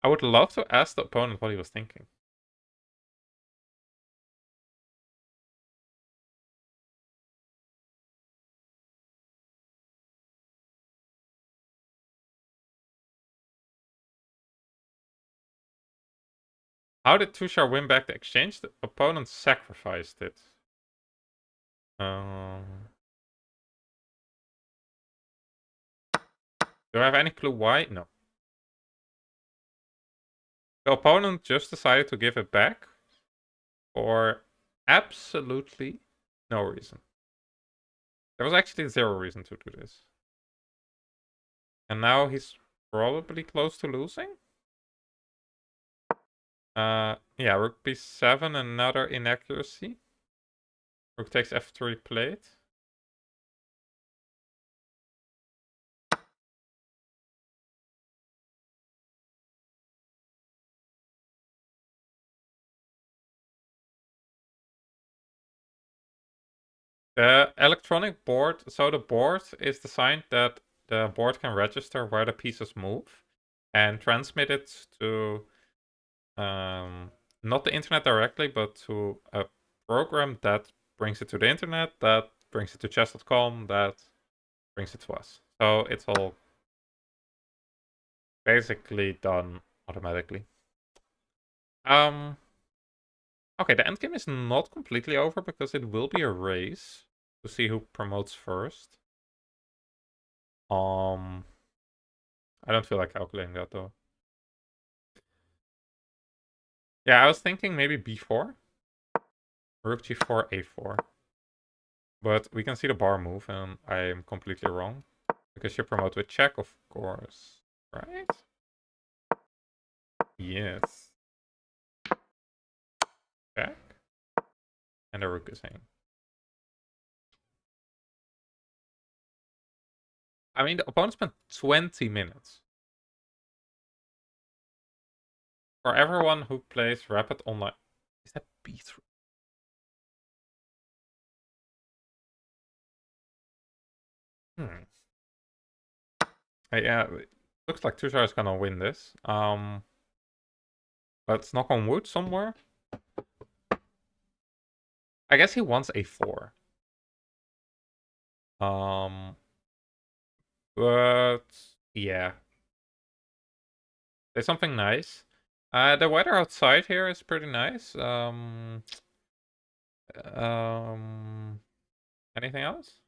I would love to ask the opponent what he was thinking. How did Tushar win back the exchange? The opponent sacrificed it. Do I have any clue why? No. The opponent just decided to give it back for absolutely no reason. There was actually zero reason to do this. And now he's probably close to losing. Yeah, rook b7, another inaccuracy. Rook takes f3 plate. The electronic board, so the board is designed that the board can register where the pieces move and transmit it to not the internet directly, but to a program that brings it to the internet, that brings it to chess.com, that brings it to us. So it's all basically done automatically. Okay, the endgame is not completely over because it will be a race to see who promotes first. I don't feel like calculating that though. Yeah, I was thinking maybe b4. Rook g4, a4. But we can see the bar move and I'm completely wrong. Because you promote with check, of course. Right? Yes. Check. And the rook is hanging. I mean, the opponent spent 20 minutes. For everyone who plays Rapid Online... Is that b3? Yeah, looks like Tushar is gonna win this. Let's knock on wood somewhere. I guess he wants a4. But yeah, there's something nice. The weather outside here is pretty nice. Anything else?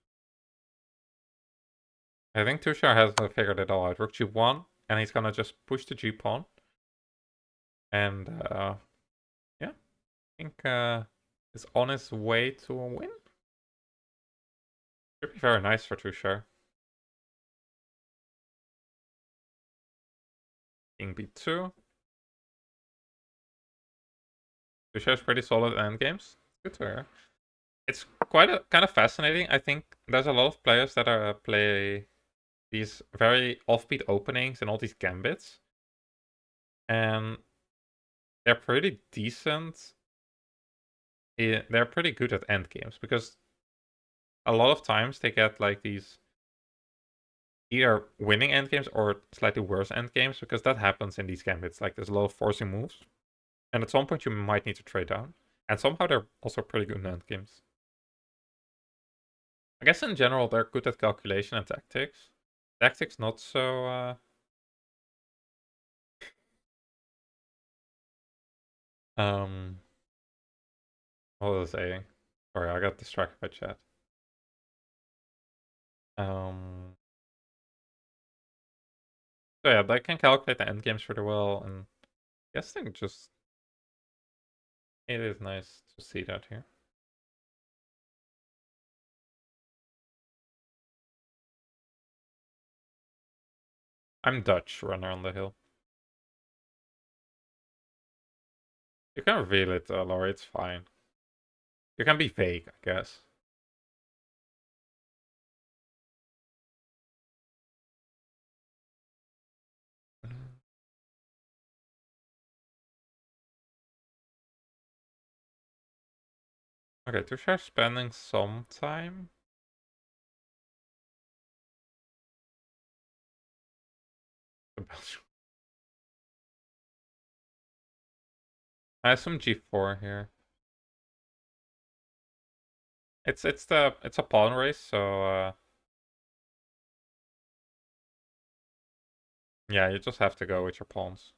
I think Tushar has figured it all out. Rook g1, and he's gonna just push the g pawn. And yeah, I think is on his way to a win. Should be very nice for Tushar. King b2. Tushar's pretty solid endgames. Good to hear. It's quite kind of fascinating. I think there's a lot of players that are play these very offbeat openings and all these gambits, and they're pretty decent. They're pretty good at endgames because a lot of times they get like these either winning endgames or slightly worse endgames because that happens in these gambits. Like there's a lot of forcing moves, and at some point you might need to trade down. And somehow they're also pretty good in endgames. I guess in general they're good at calculation and tactics. Tactics not so. What was I saying? Sorry, I got distracted by chat. So yeah, they can calculate the endgames pretty well, and I guess they just it is nice to see that here. I'm Dutch runner on the hill. You can reveal it, Laurie, it's fine. You can be vague, I guess. Okay, Tushar spending some time. I have some g4 here. It's a pawn race, so yeah, you just have to go with your pawns.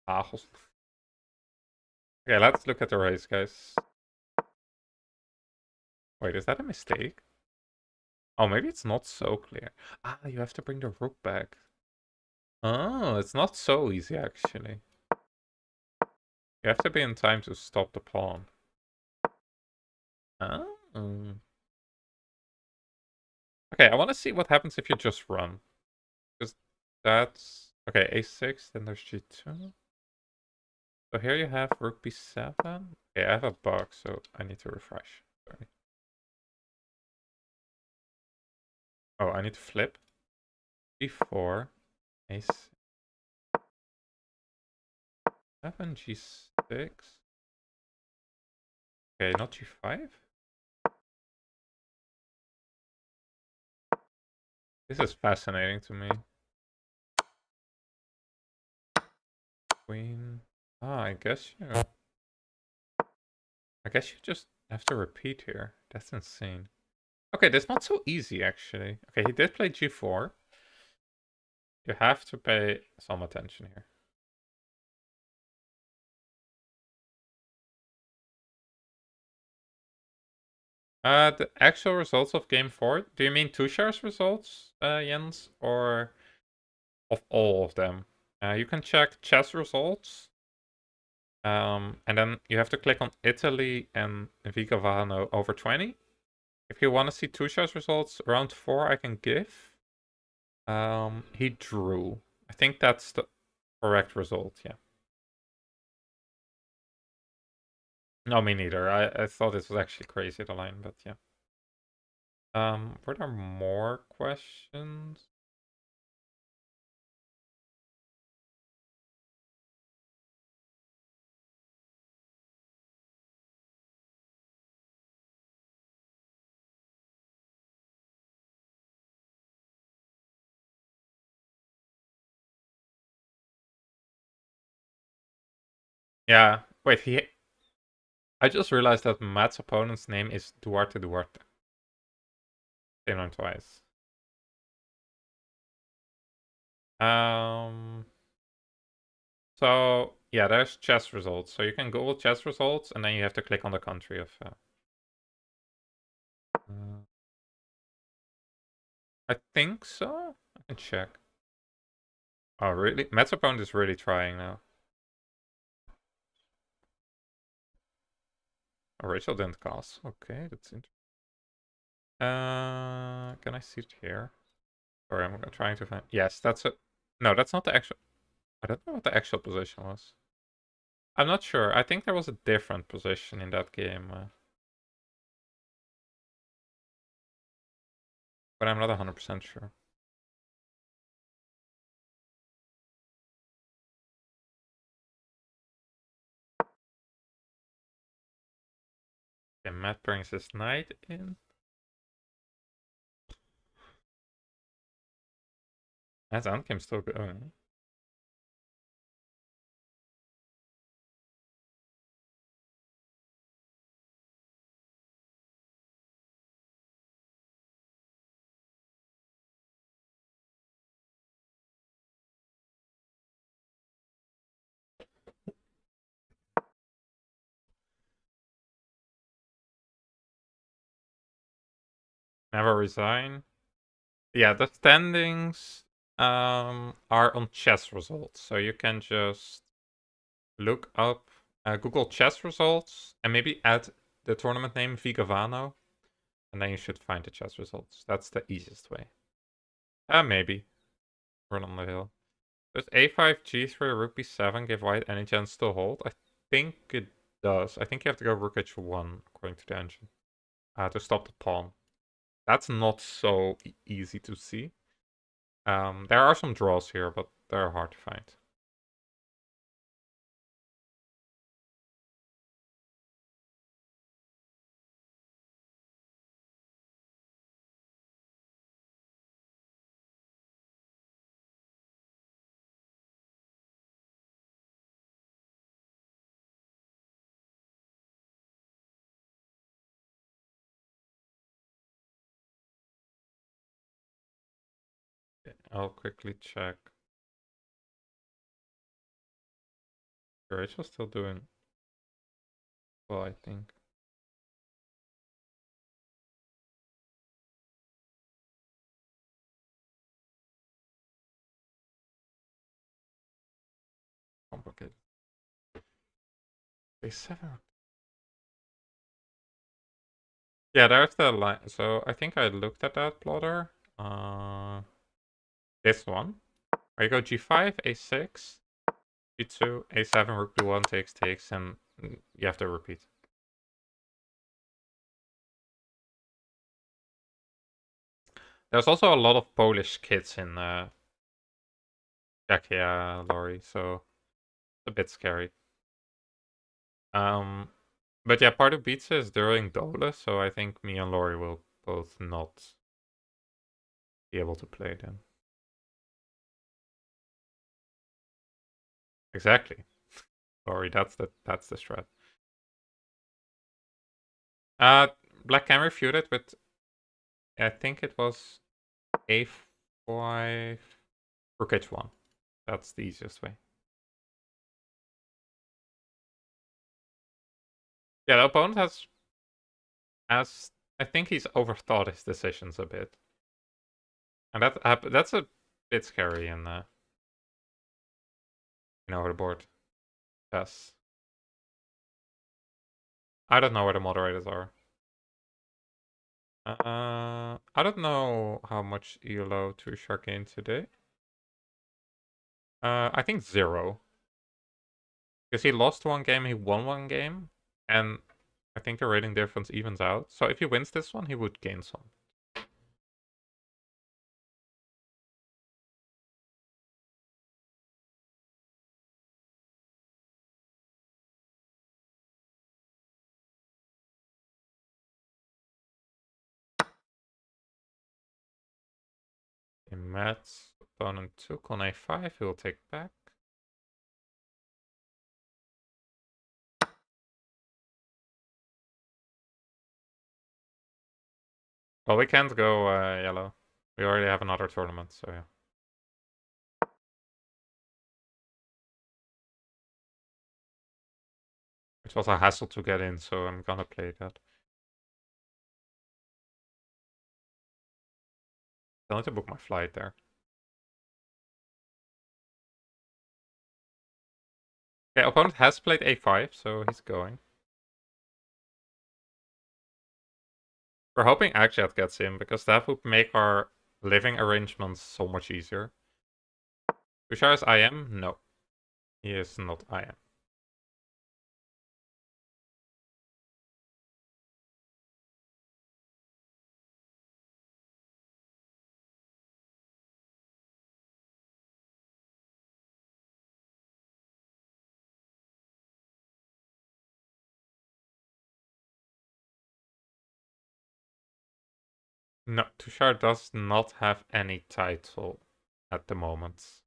Ah. Okay, let's look at the race, guys. Wait, is that a mistake? Oh, maybe it's not so clear. Ah, you have to bring the rook back. Oh, it's not so easy, actually. You have to be in time to stop the pawn. Oh. Okay, I want to see what happens if you just run. Because that's... Okay, a6, then there's g2. So here you have rook b7. Okay, I have a bug, so I need to refresh. Sorry. Oh, I need to flip. g4, a6. 7, g6. Okay, not g5. This is fascinating to me. Queen. Ah, I guess you just have to repeat here. That's insane. Okay, that's not so easy actually. Okay, he did play g4. You have to pay some attention here. The actual results of game 4. Do you mean Tushar's results, Jens, or of all of them? You can check chess results. And then you have to click on Italy and Vigevano over 20. If you want to see Tushar's results, round 4 I can give. He drew. I think that's the correct result, yeah. No, me neither. I thought this was actually crazy, the line, but yeah. Were there more questions? Yeah. Wait, I just realized that Matt's opponent's name is Duarte Duarte. Same name twice. So yeah, there's chess results. So you can Google chess results, and then you have to click on the country of. I think so. I can check. Oh really? Matt's opponent is really trying now. Oh, Rachel didn't cast. Okay, that's interesting. Can I see it here? Sorry, I'm trying to find. Yes, that's it. No, that's not the actual. I don't know what the actual position was. I'm not sure. I think there was a different position in that game. But I'm not 100% sure. Okay, Matt brings his knight in. Matt's endgame's still going. Never resign. Yeah, the standings are on chess results. So you can just look up, Google chess results, and maybe add the tournament name Vigevano, and then you should find the chess results. That's the easiest way. Maybe. Run on the hill. Does a5, g3, rook b7 give white any chance to hold? I think it does. I think you have to go rook h1, according to the engine, to stop the pawn. That's not so easy to see. There are some draws here, but they're hard to find. I'll quickly check. Rachel's still doing well, I think. Complicated. A7. Yeah, there's the line. So I think I looked at that plotter. This one. I go g5, a6, g2, a7, rook b1, takes, and you have to repeat. There's also a lot of Polish kids in Czechia, Lori, so it's a bit scary. But yeah, part of Pizza is during Dole, so I think me and Lori will both not be able to play then. Exactly. Lori, that's the strat. Black can refute it with, I think it was a5. Rook h1. That's the easiest way. Yeah, the opponent has I think he's overthought his decisions a bit. And that's a bit scary in the board. Yes. I don't know where the moderators are. I don't know how much ELO Tushar gained today. I think 0. Because he lost one game, he won one game, and I think the rating difference evens out. So if he wins this one, he would gain some. He met opponent took on a5, he will take back. Well, we can't go yellow. We already have another tournament, so yeah. It was a hassle to get in, so I'm gonna play that. I need to book my flight there. Okay, opponent has played a5, so he's going. We're hoping Akshat gets in, because that would make our living arrangements so much easier. Tushar is IM? No. He is not IM. No, Tushar does not have any title at the moment.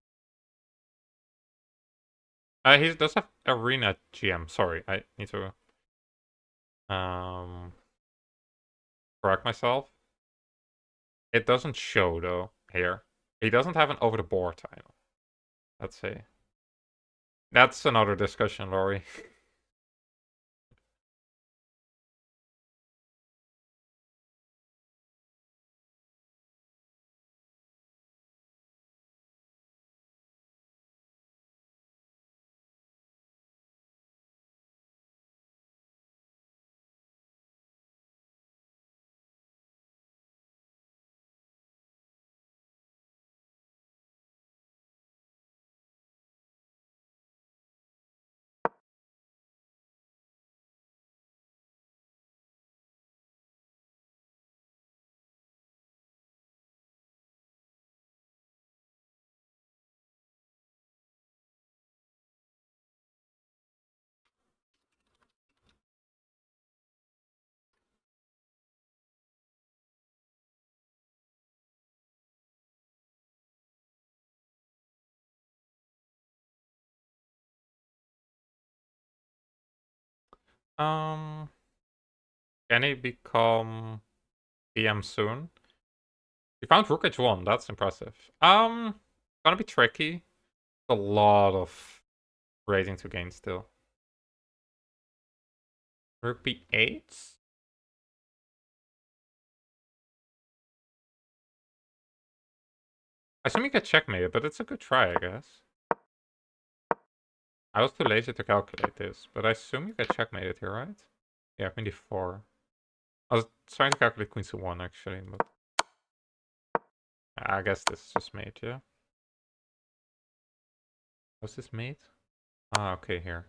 He does have Arena GM. Sorry, I need to correct myself. It doesn't show though here. He doesn't have an over the board title. Let's see. That's another discussion, Laurie. Can he become PM soon? He found Rook H1. That's impressive. Gonna be tricky. A lot of rating to gain still. Rook B8. I assume you get checkmated, but it's a good try, I guess. I was too lazy to calculate this, but I assume you get checkmated here, right? Yeah, queen d4. I was trying to calculate queen c1 actually, but I guess this is just mate, yeah. Was this mate? Ah, okay, here.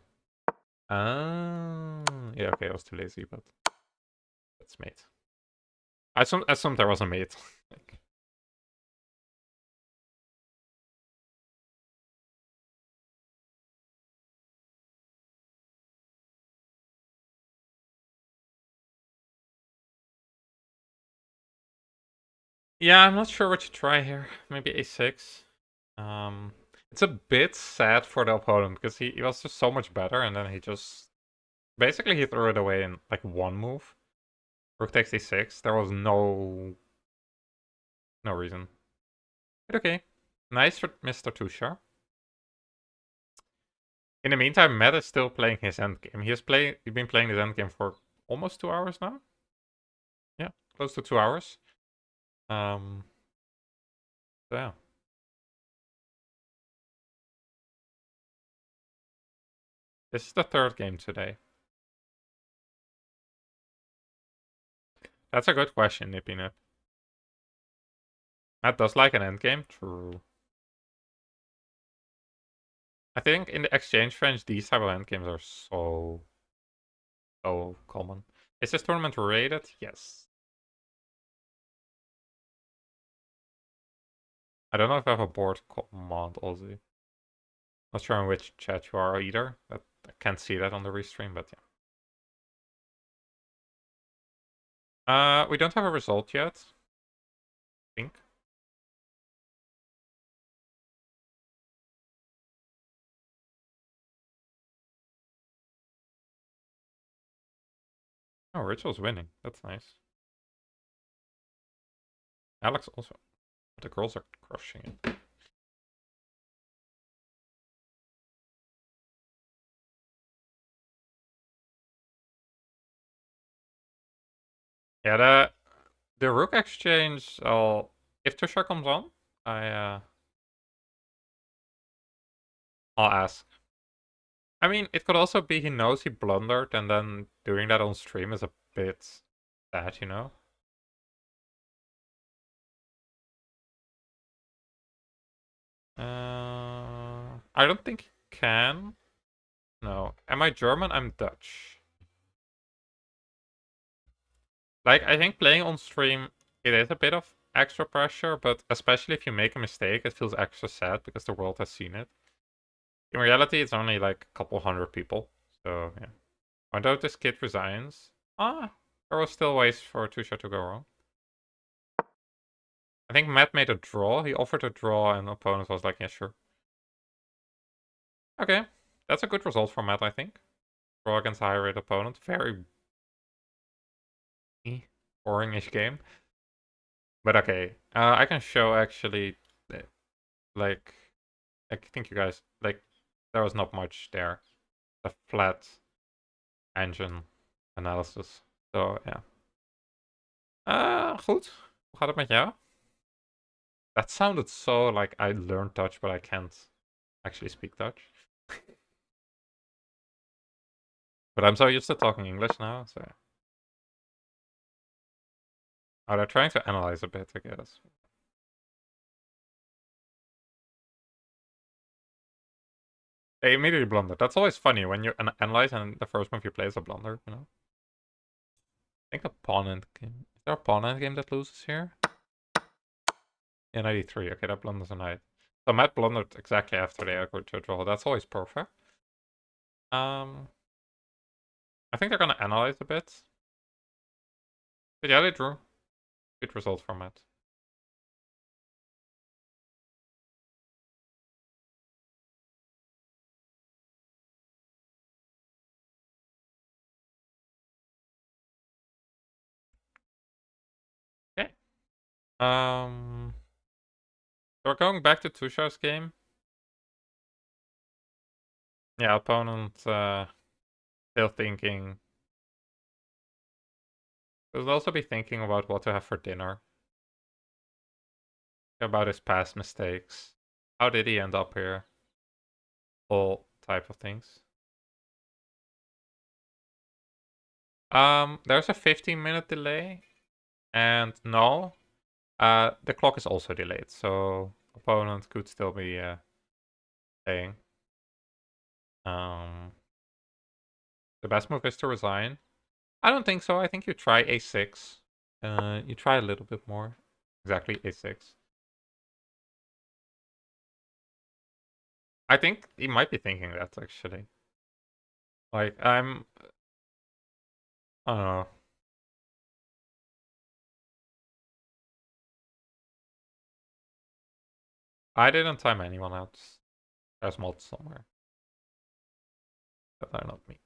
Yeah, okay, I was too lazy, but that's mate. I assumed there was a mate. Yeah, I'm not sure what to try here. Maybe a6. It's a bit sad for the opponent because he was just so much better, and then he just basically he threw it away in like one move. Rook takes a6. There was no reason. But okay. Nice for Mr. Tushar. In the meantime, Matt is still playing his endgame. He's been playing his endgame for almost 2 hours now. Yeah, close to 2 hours. So yeah. This is the third game today. That's a good question, Nippinip. Matt does like an endgame. True. I think in the exchange French, these type of endgames are so common. Is this tournament rated? Yes. I don't know if I have a board command, Aussie. Not sure in which chat you are either. I can't see that on the restream, but yeah. We don't have a result yet. I think. Oh, Rachel's winning. That's nice. Alex also. The girls are crushing it. Yeah, the rook exchange. If Tushar comes on, I'll ask. I mean, it could also be he knows he blundered, and then doing that on stream is a bit sad, you know. I don't think he can. No. Am I German? I'm Dutch. Like, I think playing on stream, it is a bit of extra pressure, but especially if you make a mistake, it feels extra sad because the world has seen it. In reality, it's only like a couple hundred people. So, yeah. Although this kid resigns, there was still ways for Tusha to go wrong. I think Matt made a draw. He offered a draw, and the opponent was like, yeah, sure. Okay. That's a good result for Matt, I think. Draw against a high rate opponent. Very boring-ish game. But okay. I can show actually, like, I think you guys, like, there was not much there. A flat engine analysis. So, ja. Goed. Hoe gaat het met jou? That sounded so like I learned Dutch, but I can't actually speak Dutch. But I'm so used to talking English now, so. Oh, they're trying to analyze a bit, I guess. They immediately blundered. That's always funny when you analyze and the first move you play is a blunder, you know? I think a pawn end game. Is there a pawn end game that loses here? Yeah, 93. Okay, that blunders a knight. So Matt blundered exactly after they agreed to a draw. That's always perfect. I think they're gonna analyze a bit. But yeah, they drew. Good result for Matt. Okay. So we're going back to Tushar's game. Yeah, opponent still thinking. He'll also be thinking about what to have for dinner. About his past mistakes. How did he end up here? All type of things. There's a 15-minute delay. And no, the clock is also delayed, so opponent could still be playing. The best move is to resign. I don't think so. I think you try a6. You try a little bit more. Exactly, a6. I think he might be thinking that, actually. Like, I don't know. I didn't time anyone out. There's mods somewhere. But they're not me.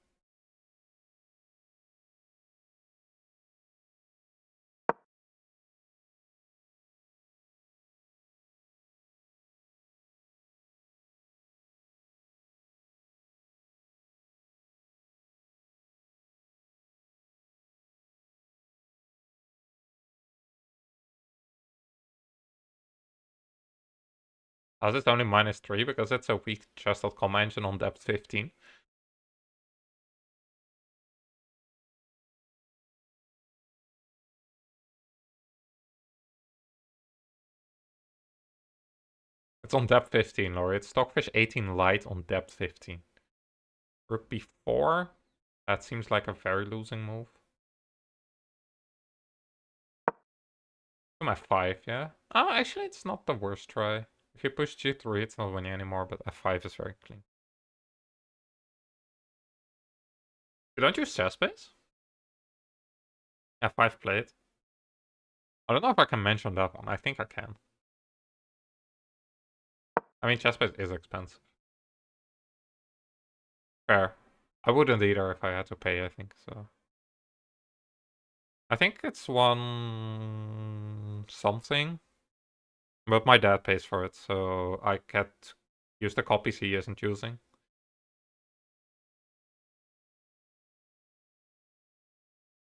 As it's only -3 because it's a weak chess.com engine on depth 15. It's on depth 15, or it's Stockfish 18 light on depth 15. Rook b4. That seems like a very losing move. F5, yeah. Oh, actually, it's not the worst try. If you push g3, it's not winning anymore, but f5 is very clean. You don't use chess base? F5 played. I don't know if I can mention that one. I think I can. I mean, chess base is expensive. Fair. I wouldn't either if I had to pay, I think, so. I think it's one something. But my dad pays for it, so I can't use the copies he isn't using.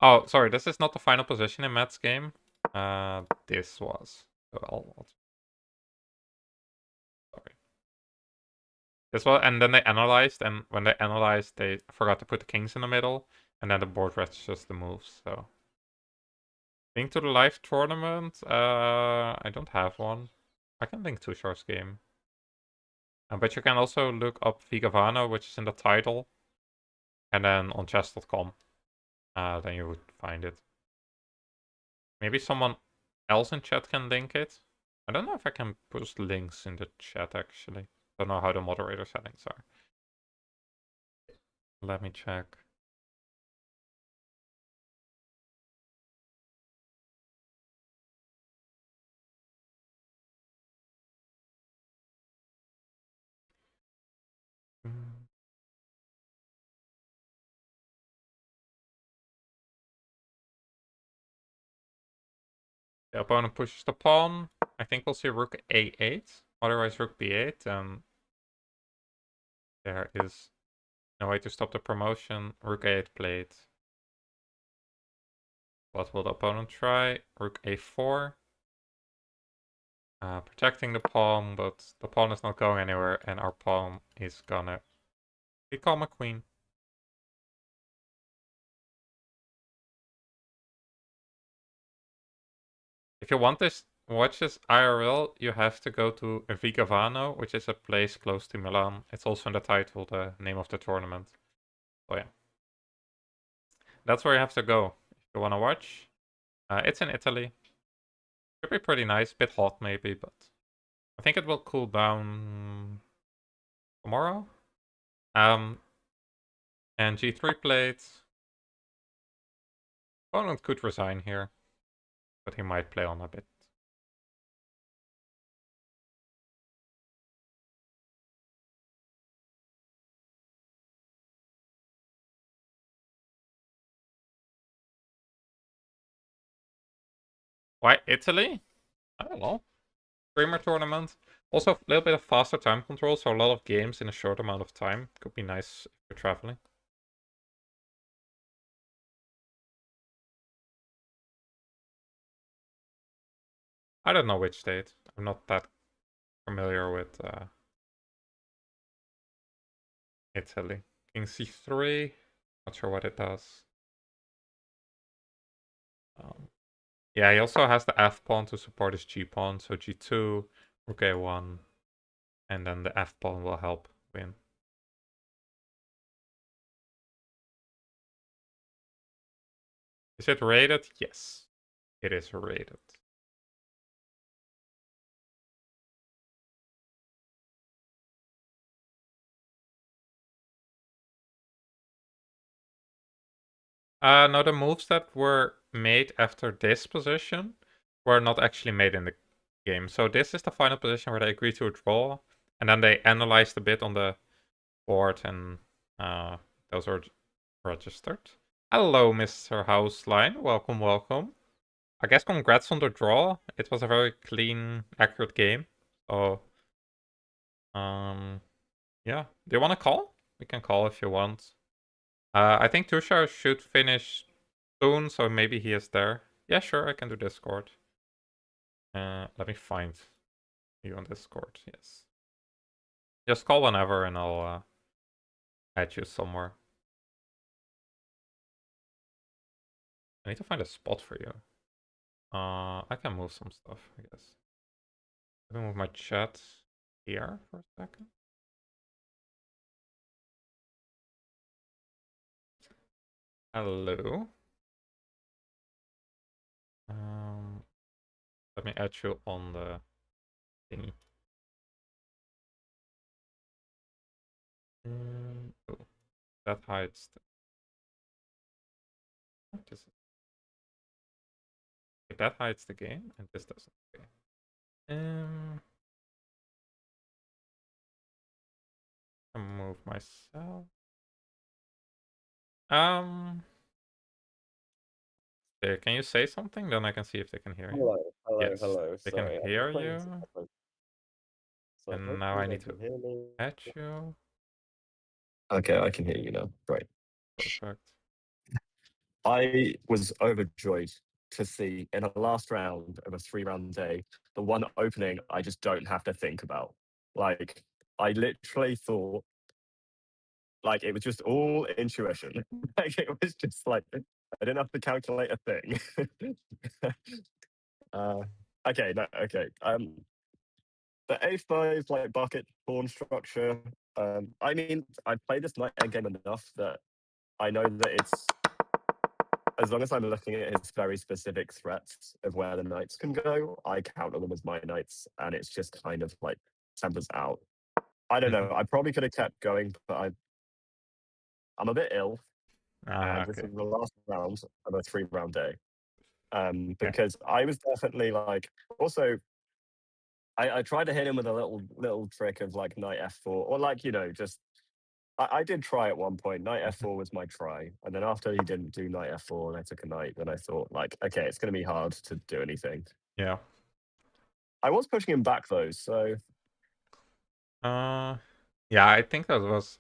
Oh, sorry, this is not the final position in Matt's game. This was. Sorry. This was, and then they analyzed, and when they analyzed, they forgot to put the kings in the middle, and then the board registers the moves, so. Link to the live tournament? I don't have one. I can link Tushar's game. But you can also look up Vigevano, which is in the title, and then on chess.com. Then you would find it. Maybe someone else in chat can link it. I don't know if I can post links in the chat, actually. Don't know how the moderator settings are. Let me check. The opponent pushes the pawn. I think we'll see rook a8. Otherwise rook b8. And there is no way to stop the promotion. Rook a8 played. What will the opponent try? Rook a4. Protecting the pawn, but the pawn is not going anywhere, and our pawn is gonna become a queen. If you want this, watch this IRL, you have to go to Vigevano, which is a place close to Milan. It's also in the title, the name of the tournament. Oh yeah. That's where you have to go if you want to watch. It's in Italy. Should be pretty nice, bit hot maybe, but I think it will cool down tomorrow. And G3 plates. Opponent could resign here, but he might play on a bit. Why Italy? I don't know. Streamer tournament. Also a little bit of faster time control, so a lot of games in a short amount of time. Could be nice if you're traveling. I don't know which state. I'm not that familiar with Italy. King c3. Not sure what it does. Yeah, he also has the f pawn to support his g pawn. So g2, rook a1, and then the f pawn will help win. Is it rated? Yes, it is rated. No, the moves that were made after this position were not actually made in the game. So this is the final position where they agree to a draw, and then they analyzed a bit on the board, and those are registered. Hello, Mr. Houseline. Welcome, welcome. I guess congrats on the draw. It was a very clean, accurate game. So, yeah. Do you want to call? We can call if you want. I think Tushar should finish soon, so maybe he is there. Yeah, sure, I can do Discord. Let me find you on Discord. Yes. Just call whenever, and I'll add you somewhere. I need to find a spot for you. I can move some stuff, I guess. Let me move my chat here for a second. Hello. Let me add you on the thingy. Oh, that hides the... What is it? Okay, that hides the game, and this doesn't. Okay. I'll move myself. There, can you say something? Then I can see if they can hear you. Hello, hello, Yes, hello. they can Sorry, I'm hear just waiting to you. upload. So And now hopefully I they need can to hear me. add you. Okay, I can hear you now. Great. Perfect. I was overjoyed to see in a last round of a 3-round day, the one opening I just don't have to think about. Like, I literally thought, like, it was just all intuition. Like, it was just like, I didn't have to calculate a thing. uh, okay, no, okay. The A5 like bucket pawn structure. I mean, I've played this knight endgame enough that I know that it's as long as I'm looking at his very specific threats of where the knights can go, I count on them as my knights, and it's just kind of like tempers out. I don't know. I probably could have kept going, but I'm a bit ill, and this Okay. is the last round of a 3-round day. Yeah. Because I was definitely like also I tried to hit him with a little trick of like knight f4 or like just I did try at one point. Knight f4 was my try, and then after he didn't do knight f4 and I took a knight, then I thought like, okay, it's going to be hard to do anything. Yeah. I was pushing him back though, so Yeah, I think that was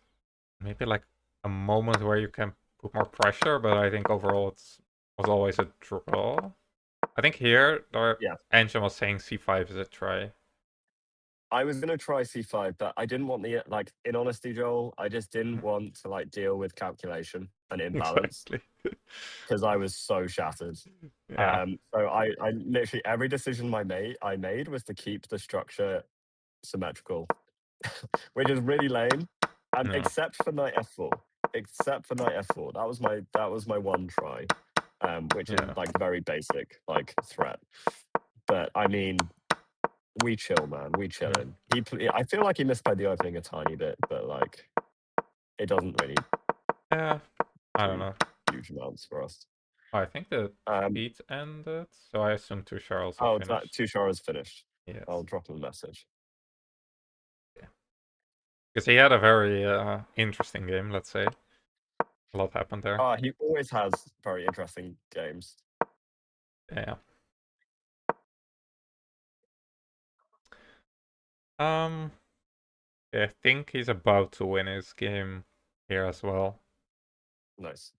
maybe like a moment where you can put more pressure, but I think overall it was always a draw. I think here the yeah. engine was saying c5 is a try. I was going to try c5, but I didn't want the like in honesty, Joel, I just didn't want to like deal with calculation and imbalance Exactly. because I was so shattered. Yeah. So I literally every decision I made was to keep the structure symmetrical, which is really lame. Yeah. Except for knight f4. Except for knight f4. That was my one try, which is Yeah. like very basic like threat. But I mean, we chill, man. We chilling. I feel like he misplayed the opening a tiny bit, but like it doesn't really Yeah. I don't do know. huge amounts for us. I think the Um, feat ended, so I assume Tushar also oh, finished. Tushar is finished. Yes. I'll drop him a message. Yeah. Because he had a very interesting game, let's say. A lot happened there. He always has very interesting games. Yeah. Um, I think he's about to win his game here as well. Nice.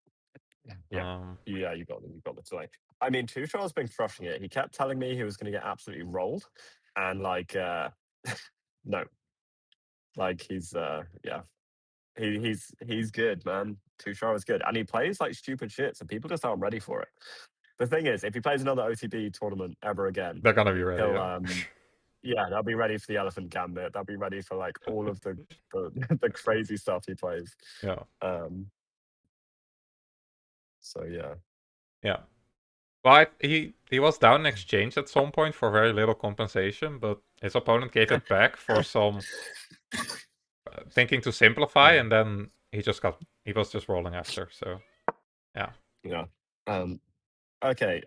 Yeah. Um, Yeah, you got them. You got the delay. I mean, Tushar's been crushing it. He kept telling me he was going to get absolutely rolled, and like, no, like yeah, he's good, man. Tushar is good, and he plays like stupid shit, so people just aren't ready for it. The thing is, if he plays another OTB tournament ever again, they're gonna be ready, he'll yeah. yeah, they'll be ready for the elephant gambit. They'll be ready for like all of the crazy stuff he plays. Yeah. So yeah. Yeah. Well, he was down in exchange at some point for very little compensation, but his opponent gave it back for some thinking to simplify, and then he was just rolling after. So yeah. Yeah. Um, okay.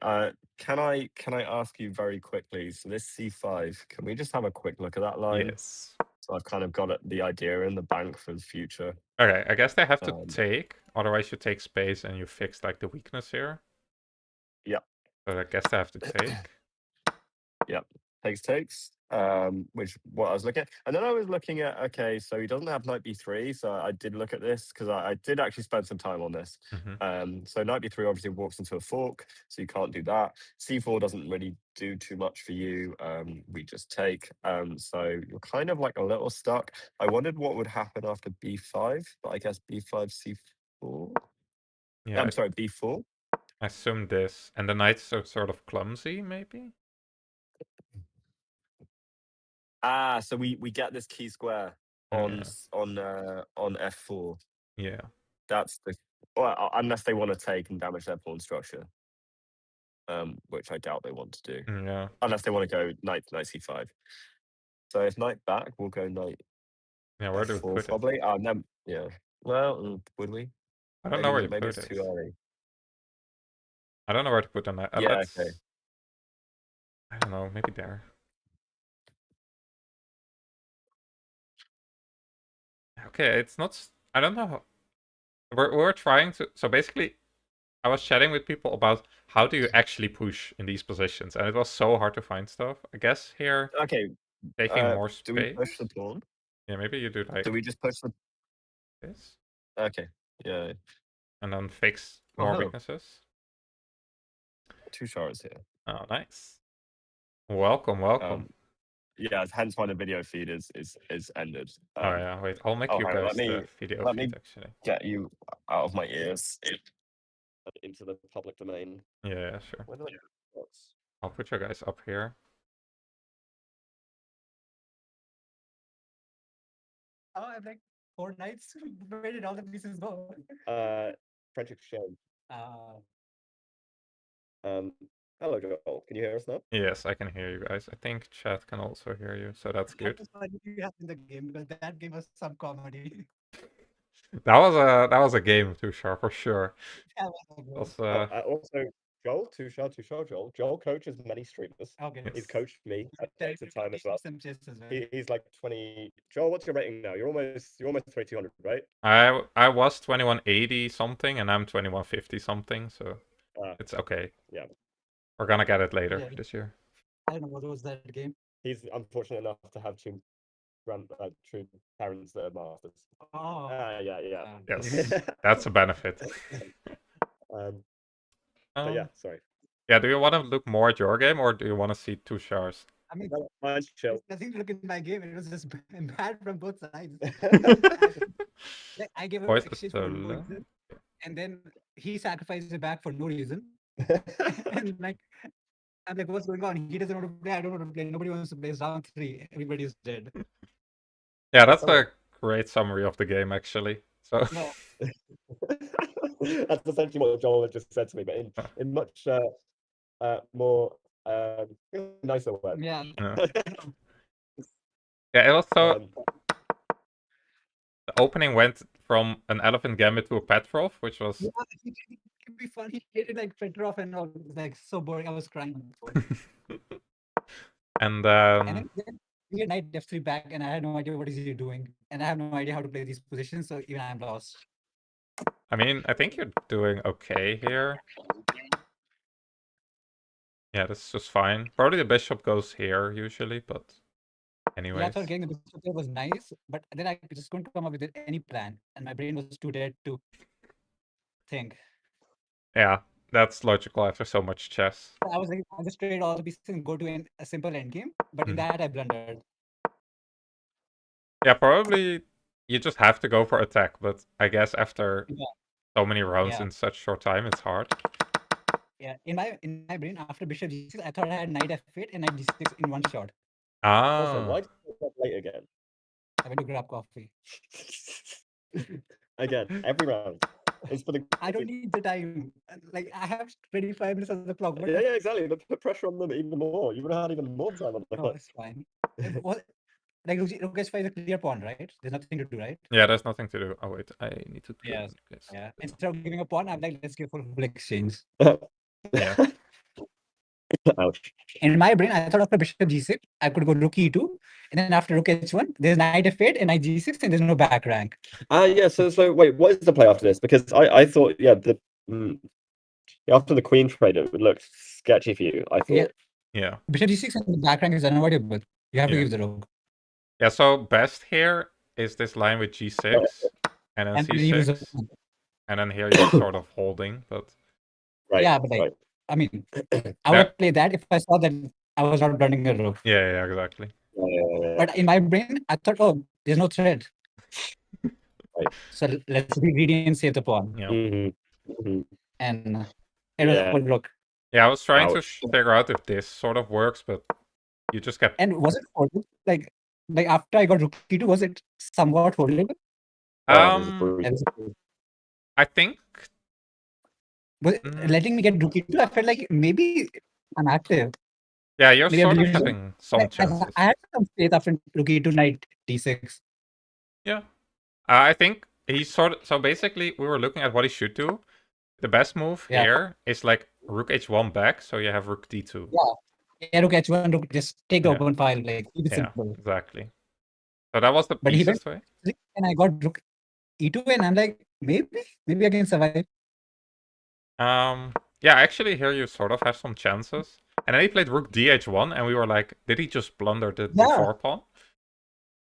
Can I ask you very quickly? So this C5, can we just have a quick look at that line? Yes. So I've kind of got the idea in the bank for the future. Okay, I guess they have to Um, take, otherwise you take space and you fix like the weakness here. yeah. But I guess they have to take. Yep. Takes. which what I was looking at. And then I was looking at, okay, so he doesn't have knight b3, so I did look at this because I did actually spend some time on this. So knight b3 obviously walks into a fork, so you can't do that. c4 doesn't really do too much for you. We just take. So you're kind of like a little stuck. I wondered what would happen after b5, but I guess b5, c4. Yeah, I'm sorry, b4. I assume this. And the knight's are sort of clumsy, maybe? Ah, so we get this key square on Yeah. on f4. Yeah. That's the unless they want to take and damage their pawn structure, which I doubt they want to do. Yeah. Unless they want to go knight c5. So if knight back, we'll go knight Yeah, where do we f4 put it? probably. No, yeah. Well, would we? I don't know where you Maybe put it's it. too early. I don't know where to put the knight. Yeah. Okay. I don't know, maybe there. Okay, it's not. I don't know. We're trying to. So basically, I was chatting with people about how do you actually push in these positions, and it was so hard to find stuff. I guess here, Okay. taking more Do we space. push the pawn? Yeah, maybe you do like. Do we just push the? This, Okay. Yeah. and then fix Oh, more hello. weaknesses. 2 shards here. Oh, nice. Welcome, welcome. Yeah, hence why the video feed is ended. Oh yeah, wait, I'll make you hang on, guys the video let feed me actually. get you out of my ears into the public domain. Yeah, sure. Where do I go? I'll put you guys up here. Oh, I'm like 4 nights. Where did all the pieces go? French exchange. Hello, Joel. Can you hear us now? Yes, I can hear you guys. I think chat can also hear you, so that's good. That was funny you have in the game because that game was some comedy. That was a game, Too Sharp, for sure. That was good. Also, Joel, too sharp, Joel. Joel coaches many streamers. Okay. Yes. He's coached me at the time as well. Some chess as well. He's like 20. Joel, what's your rating now? You're almost 2200, right? I was 2180 something, and I'm 2150 something, so it's okay. Yeah. We're gonna get it later Yeah. this year. I don't know what was that game. He's unfortunate enough to have two parents that are masters. Oh. Yeah. Yes, that's a benefit. But yeah, sorry. Yeah, do you want to look more at your game, or do you want to see Two Shards? I mean, mine's chill. there's nothing to look at my game. It was just bad from both sides. Like, I gave him Voice exchange is for no reason, and then he sacrificed it back for no reason. And like, I'm like, what's going on? He doesn't want to play. I don't want to play. Nobody wants to play. It's round 3. Everybody's dead. Yeah, that's a great summary of the game, actually. So No. That's essentially what Joel had just said to me, but in much more nicer words. Yeah. Yeah, it was so. The opening went from an Elephant Gambit to a Petrov, which was. Yeah, it can be fun. He hated like Petrov and all. Like so boring. I was crying. And then we had knight f3 back, and I had no idea what is he doing, and I have no idea how to play these positions. So even I'm lost. I mean, I think you're doing okay here. Yeah, this is just fine. Probably the bishop goes here usually, but anyways. Yeah, I thought getting the bishop there was nice, but then I just couldn't come up with any plan, and my brain was too dead to think. Yeah, that's logical after so much chess. I was like, I'll just trade all the pieces and go to a simple endgame, but in that I blundered. Yeah, probably you just have to go for attack, but I guess after so many rounds in such short time, it's hard. Yeah, in my brain, after bishop g6, I thought I had knight f8 and knight g6 in one shot. Ah. Also, why did you get late again? I went to grab coffee. Again, every round. It's for the. I don't need the time. Like, I have 25 minutes on the clock. Yeah, exactly. But put pressure on them even more. You would have had even more time on the clock. No, it's fine. Like, rook h5 is a clear pawn, right? There's nothing to do, right? Yeah, there's nothing to do. Oh, wait, I need to do yes. this. Yeah. Instead of giving a pawn, I'm like, let's give full exchange. Yeah. Ouch. In my brain, I thought after bishop g6, I could go rook e2, and then after rook h1, there's knight f8 and knight g6, and there's no back rank. Yeah. So wait, what is the play after this? Because I thought, yeah, after the queen trade, it would look sketchy for you. I thought. Yeah. Bishop g6 and the back rank is unavoidable. You have to Yeah. give the rook. Yeah, so best here is this line with G6 and then And then he was C6. And then here you're sort of holding, but Right. Yeah, but like, right. I mean, I Yeah. would play that if I saw that I was not blunting a rook. yeah, exactly. Yeah. But in my brain, I thought, oh, there's no threat. Right. So let's be greedy and save the pawn. Yeah. And it was Yeah. a full rook. Yeah, I was trying to Ouch. figure out if this sort of works, but you just get And was it folded? Like after I got rook e2, was it somewhat foldable? Oh, this is brutal. And I think was it letting me get rook e2, I felt like maybe I'm active. yeah, you're Maybe I sort of believe having some chances. I had some faith after rook e2, knight d6. Yeah. I think he's so basically we were looking at what he should do. The best move Yeah. here is like rook h1 back, so you have rook d2. Yeah, rook h1, rook, just take the Yeah. open file, like keep it Yeah, simple. exactly. So that was the But he went easiest way. and I got rook e2, and I'm like, maybe I can survive. Yeah, actually here you sort of have some chances. And then he played rook dh1, and we were like, did he just blunder the d4 pawn?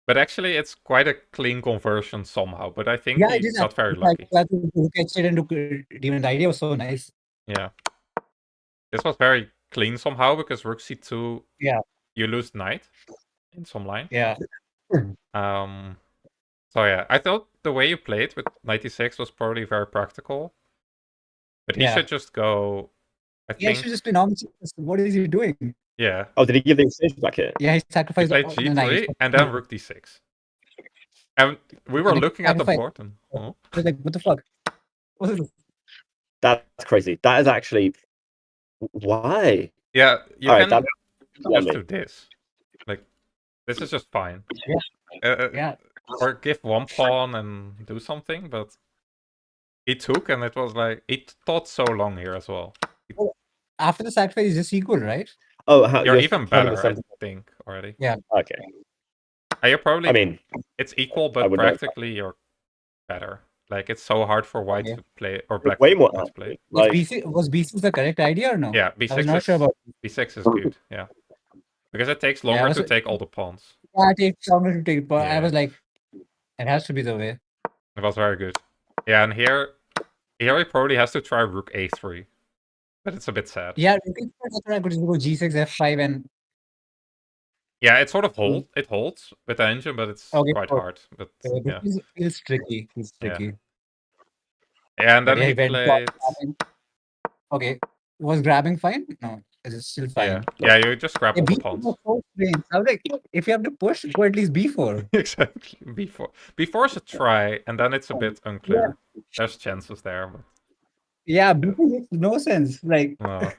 But actually, it's quite a clean conversion somehow. But I think he got very lucky. Rook h8 and rook d1. The idea was so nice. Yeah. This was very clean somehow, because rook c2, Yeah. you lose knight in some line. Yeah. So yeah, I thought the way you played with 96 was probably very practical. But he should just go, I think... he should just be normal. What is he doing? Yeah. Oh, did he give the exchange back here? Yeah, he sacrificed He played g3 and then rook d6. And we were looking at the board and... I was like, what the fuck? What is this? That's crazy. That is actually... Why? Yeah, you All can right, just do this. Like, this is just fine. Yeah. Or give one pawn and do something, but he took, and it was like, he thought so long here as well. After the sacrifice, is just equal, right? Oh, you're even better, I think, already. Yeah. Okay. You're probably... I mean... It's equal, but practically you're better. Like, it's so hard for white to play, or black way more to play. Like... Was B6 the correct idea or no? Yeah, B6 I was not sure about B6 is good, yeah. Because it takes longer to take all the pawns. Yeah, it takes longer to take, but I was like, it has to be the way. It was very good. Yeah, and here he probably has to try rook a3. But it's a bit sad. Yeah, I could just go g6, f5, and... Yeah, it sort of holds. It holds with the engine, but it's quite hard. But yeah, it's tricky. It's tricky. Yeah, and then he played... Okay, was grabbing fine? No, it's still fine. Yeah, you just grab all the pawns. I was like, if you have to push, go at least b4. Exactly, b4. b4 is a try, and then it's a bit unclear. There's chances there, but... Yeah, b4 makes no sense. Like... No.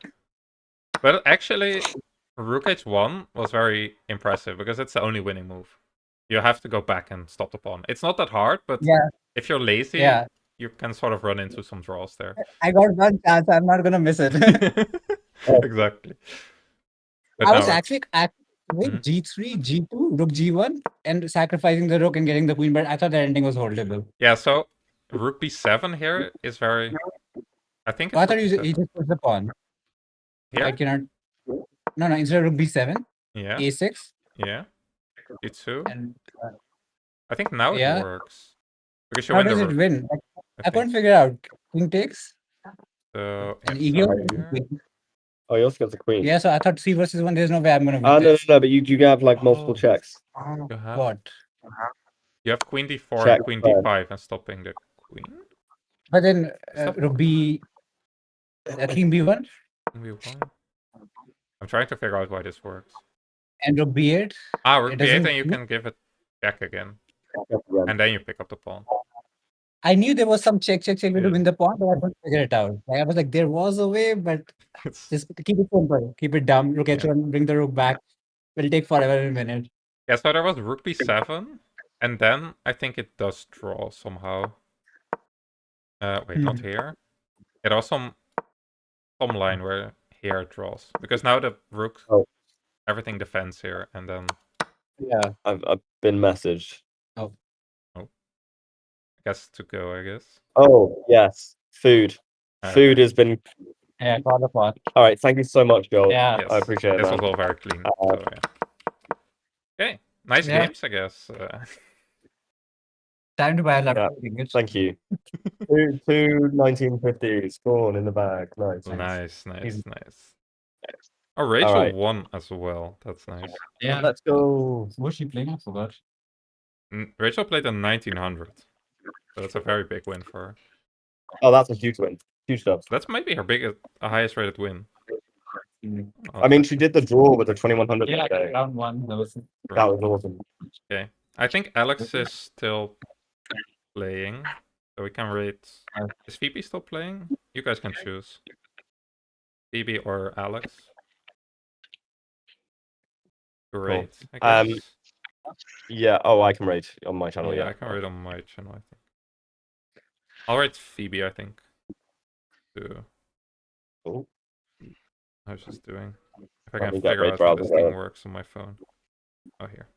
But actually, rook h1 was very impressive, because it's the only winning move. You have to go back and stop the pawn. It's not that hard, but if you're lazy, you can sort of run into some draws there. I got one chance. I'm not going to miss it. Exactly. But I was actually with g3, g2, rook g1, and sacrificing the rook and getting the queen, but I thought the ending was holdable. Yeah, so rook b7 here is very... I think I thought he just put the pawn. Here? I cannot... No, instead of rook b7, a6. Yeah, e2. And, I think now it works. Because you how does it win? I couldn't figure out. King takes. So, and ego. Oh, you also got the queen. Yeah, so I thought 3 versus 1. There's no way I'm gonna win. No, but you have like multiple checks. What? You have queen d4 and queen d5 and stopping the queen. But then rook b, king b1. b1. I'm trying to figure out why this works. And rook b8. Rook b8, and you can give it back again. And then you pick up the pawn. I knew there was some check to win the pawn, but I couldn't figure it out. I was like, there was a way, but just keep it simple. Keep it dumb. Rook h1, bring the rook back. Will take forever in a minute. Yeah, so there was rook b7, and then I think it does draw somehow. Wait, not here. There was some line where here it draws. Because now the rook, everything defends here, and then... Yeah, I've been messaged. Oh. I guess to go, I guess. Oh, yes. Food. Food has been... Yeah, call the pot. All right, thank you so much, Joel. Yeah. Yes. I appreciate it. This was all very clean. So, yeah. Nice Yeah. games, I guess. Time to buy a Yeah, laptop. thank you. Two 1950s spawn in the bag. Nice. Nice. Easy. Oh, Rachel Alright. won as well. That's nice. Yeah. Let's go. What was she playing? I forgot. Rachel played in 1900. So that's a very big win for her. Oh, that's a huge win. Huge stuff. That's maybe her biggest, highest rated win. I mean, she did the draw with the 2100. Yeah, today. round one. That was That was awesome. Okay. I think Alex is still playing. So we can rate. Is Phoebe still playing? You guys can choose. Phoebe or Alex. Great. I guess. Yeah. Oh, I can rate on my channel. Yeah, Yeah, I can rate on my channel, I think. I'll rate Phoebe, I think. Too. Cool. I was just doing. If I Let can me get figure rate out how this browser thing there. works on my phone. Oh, here.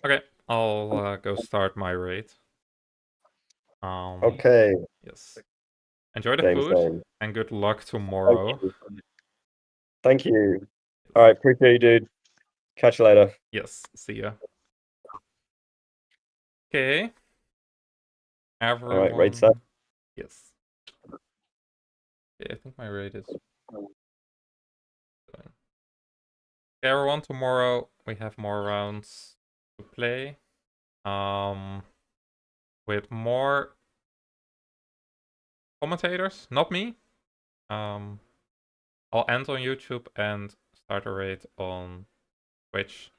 Okay, I'll go start my raid. Okay. Yes. Enjoy the Same, food same. and good luck tomorrow. Thank you. All right, appreciate you, dude. Catch you later. Yes, see ya. Okay. Everyone. All right, raid set. Yes. Okay, I think my raid is. Okay, everyone, tomorrow we have more rounds to play. With more commentators, not me. I'll end on YouTube and start a raid on Twitch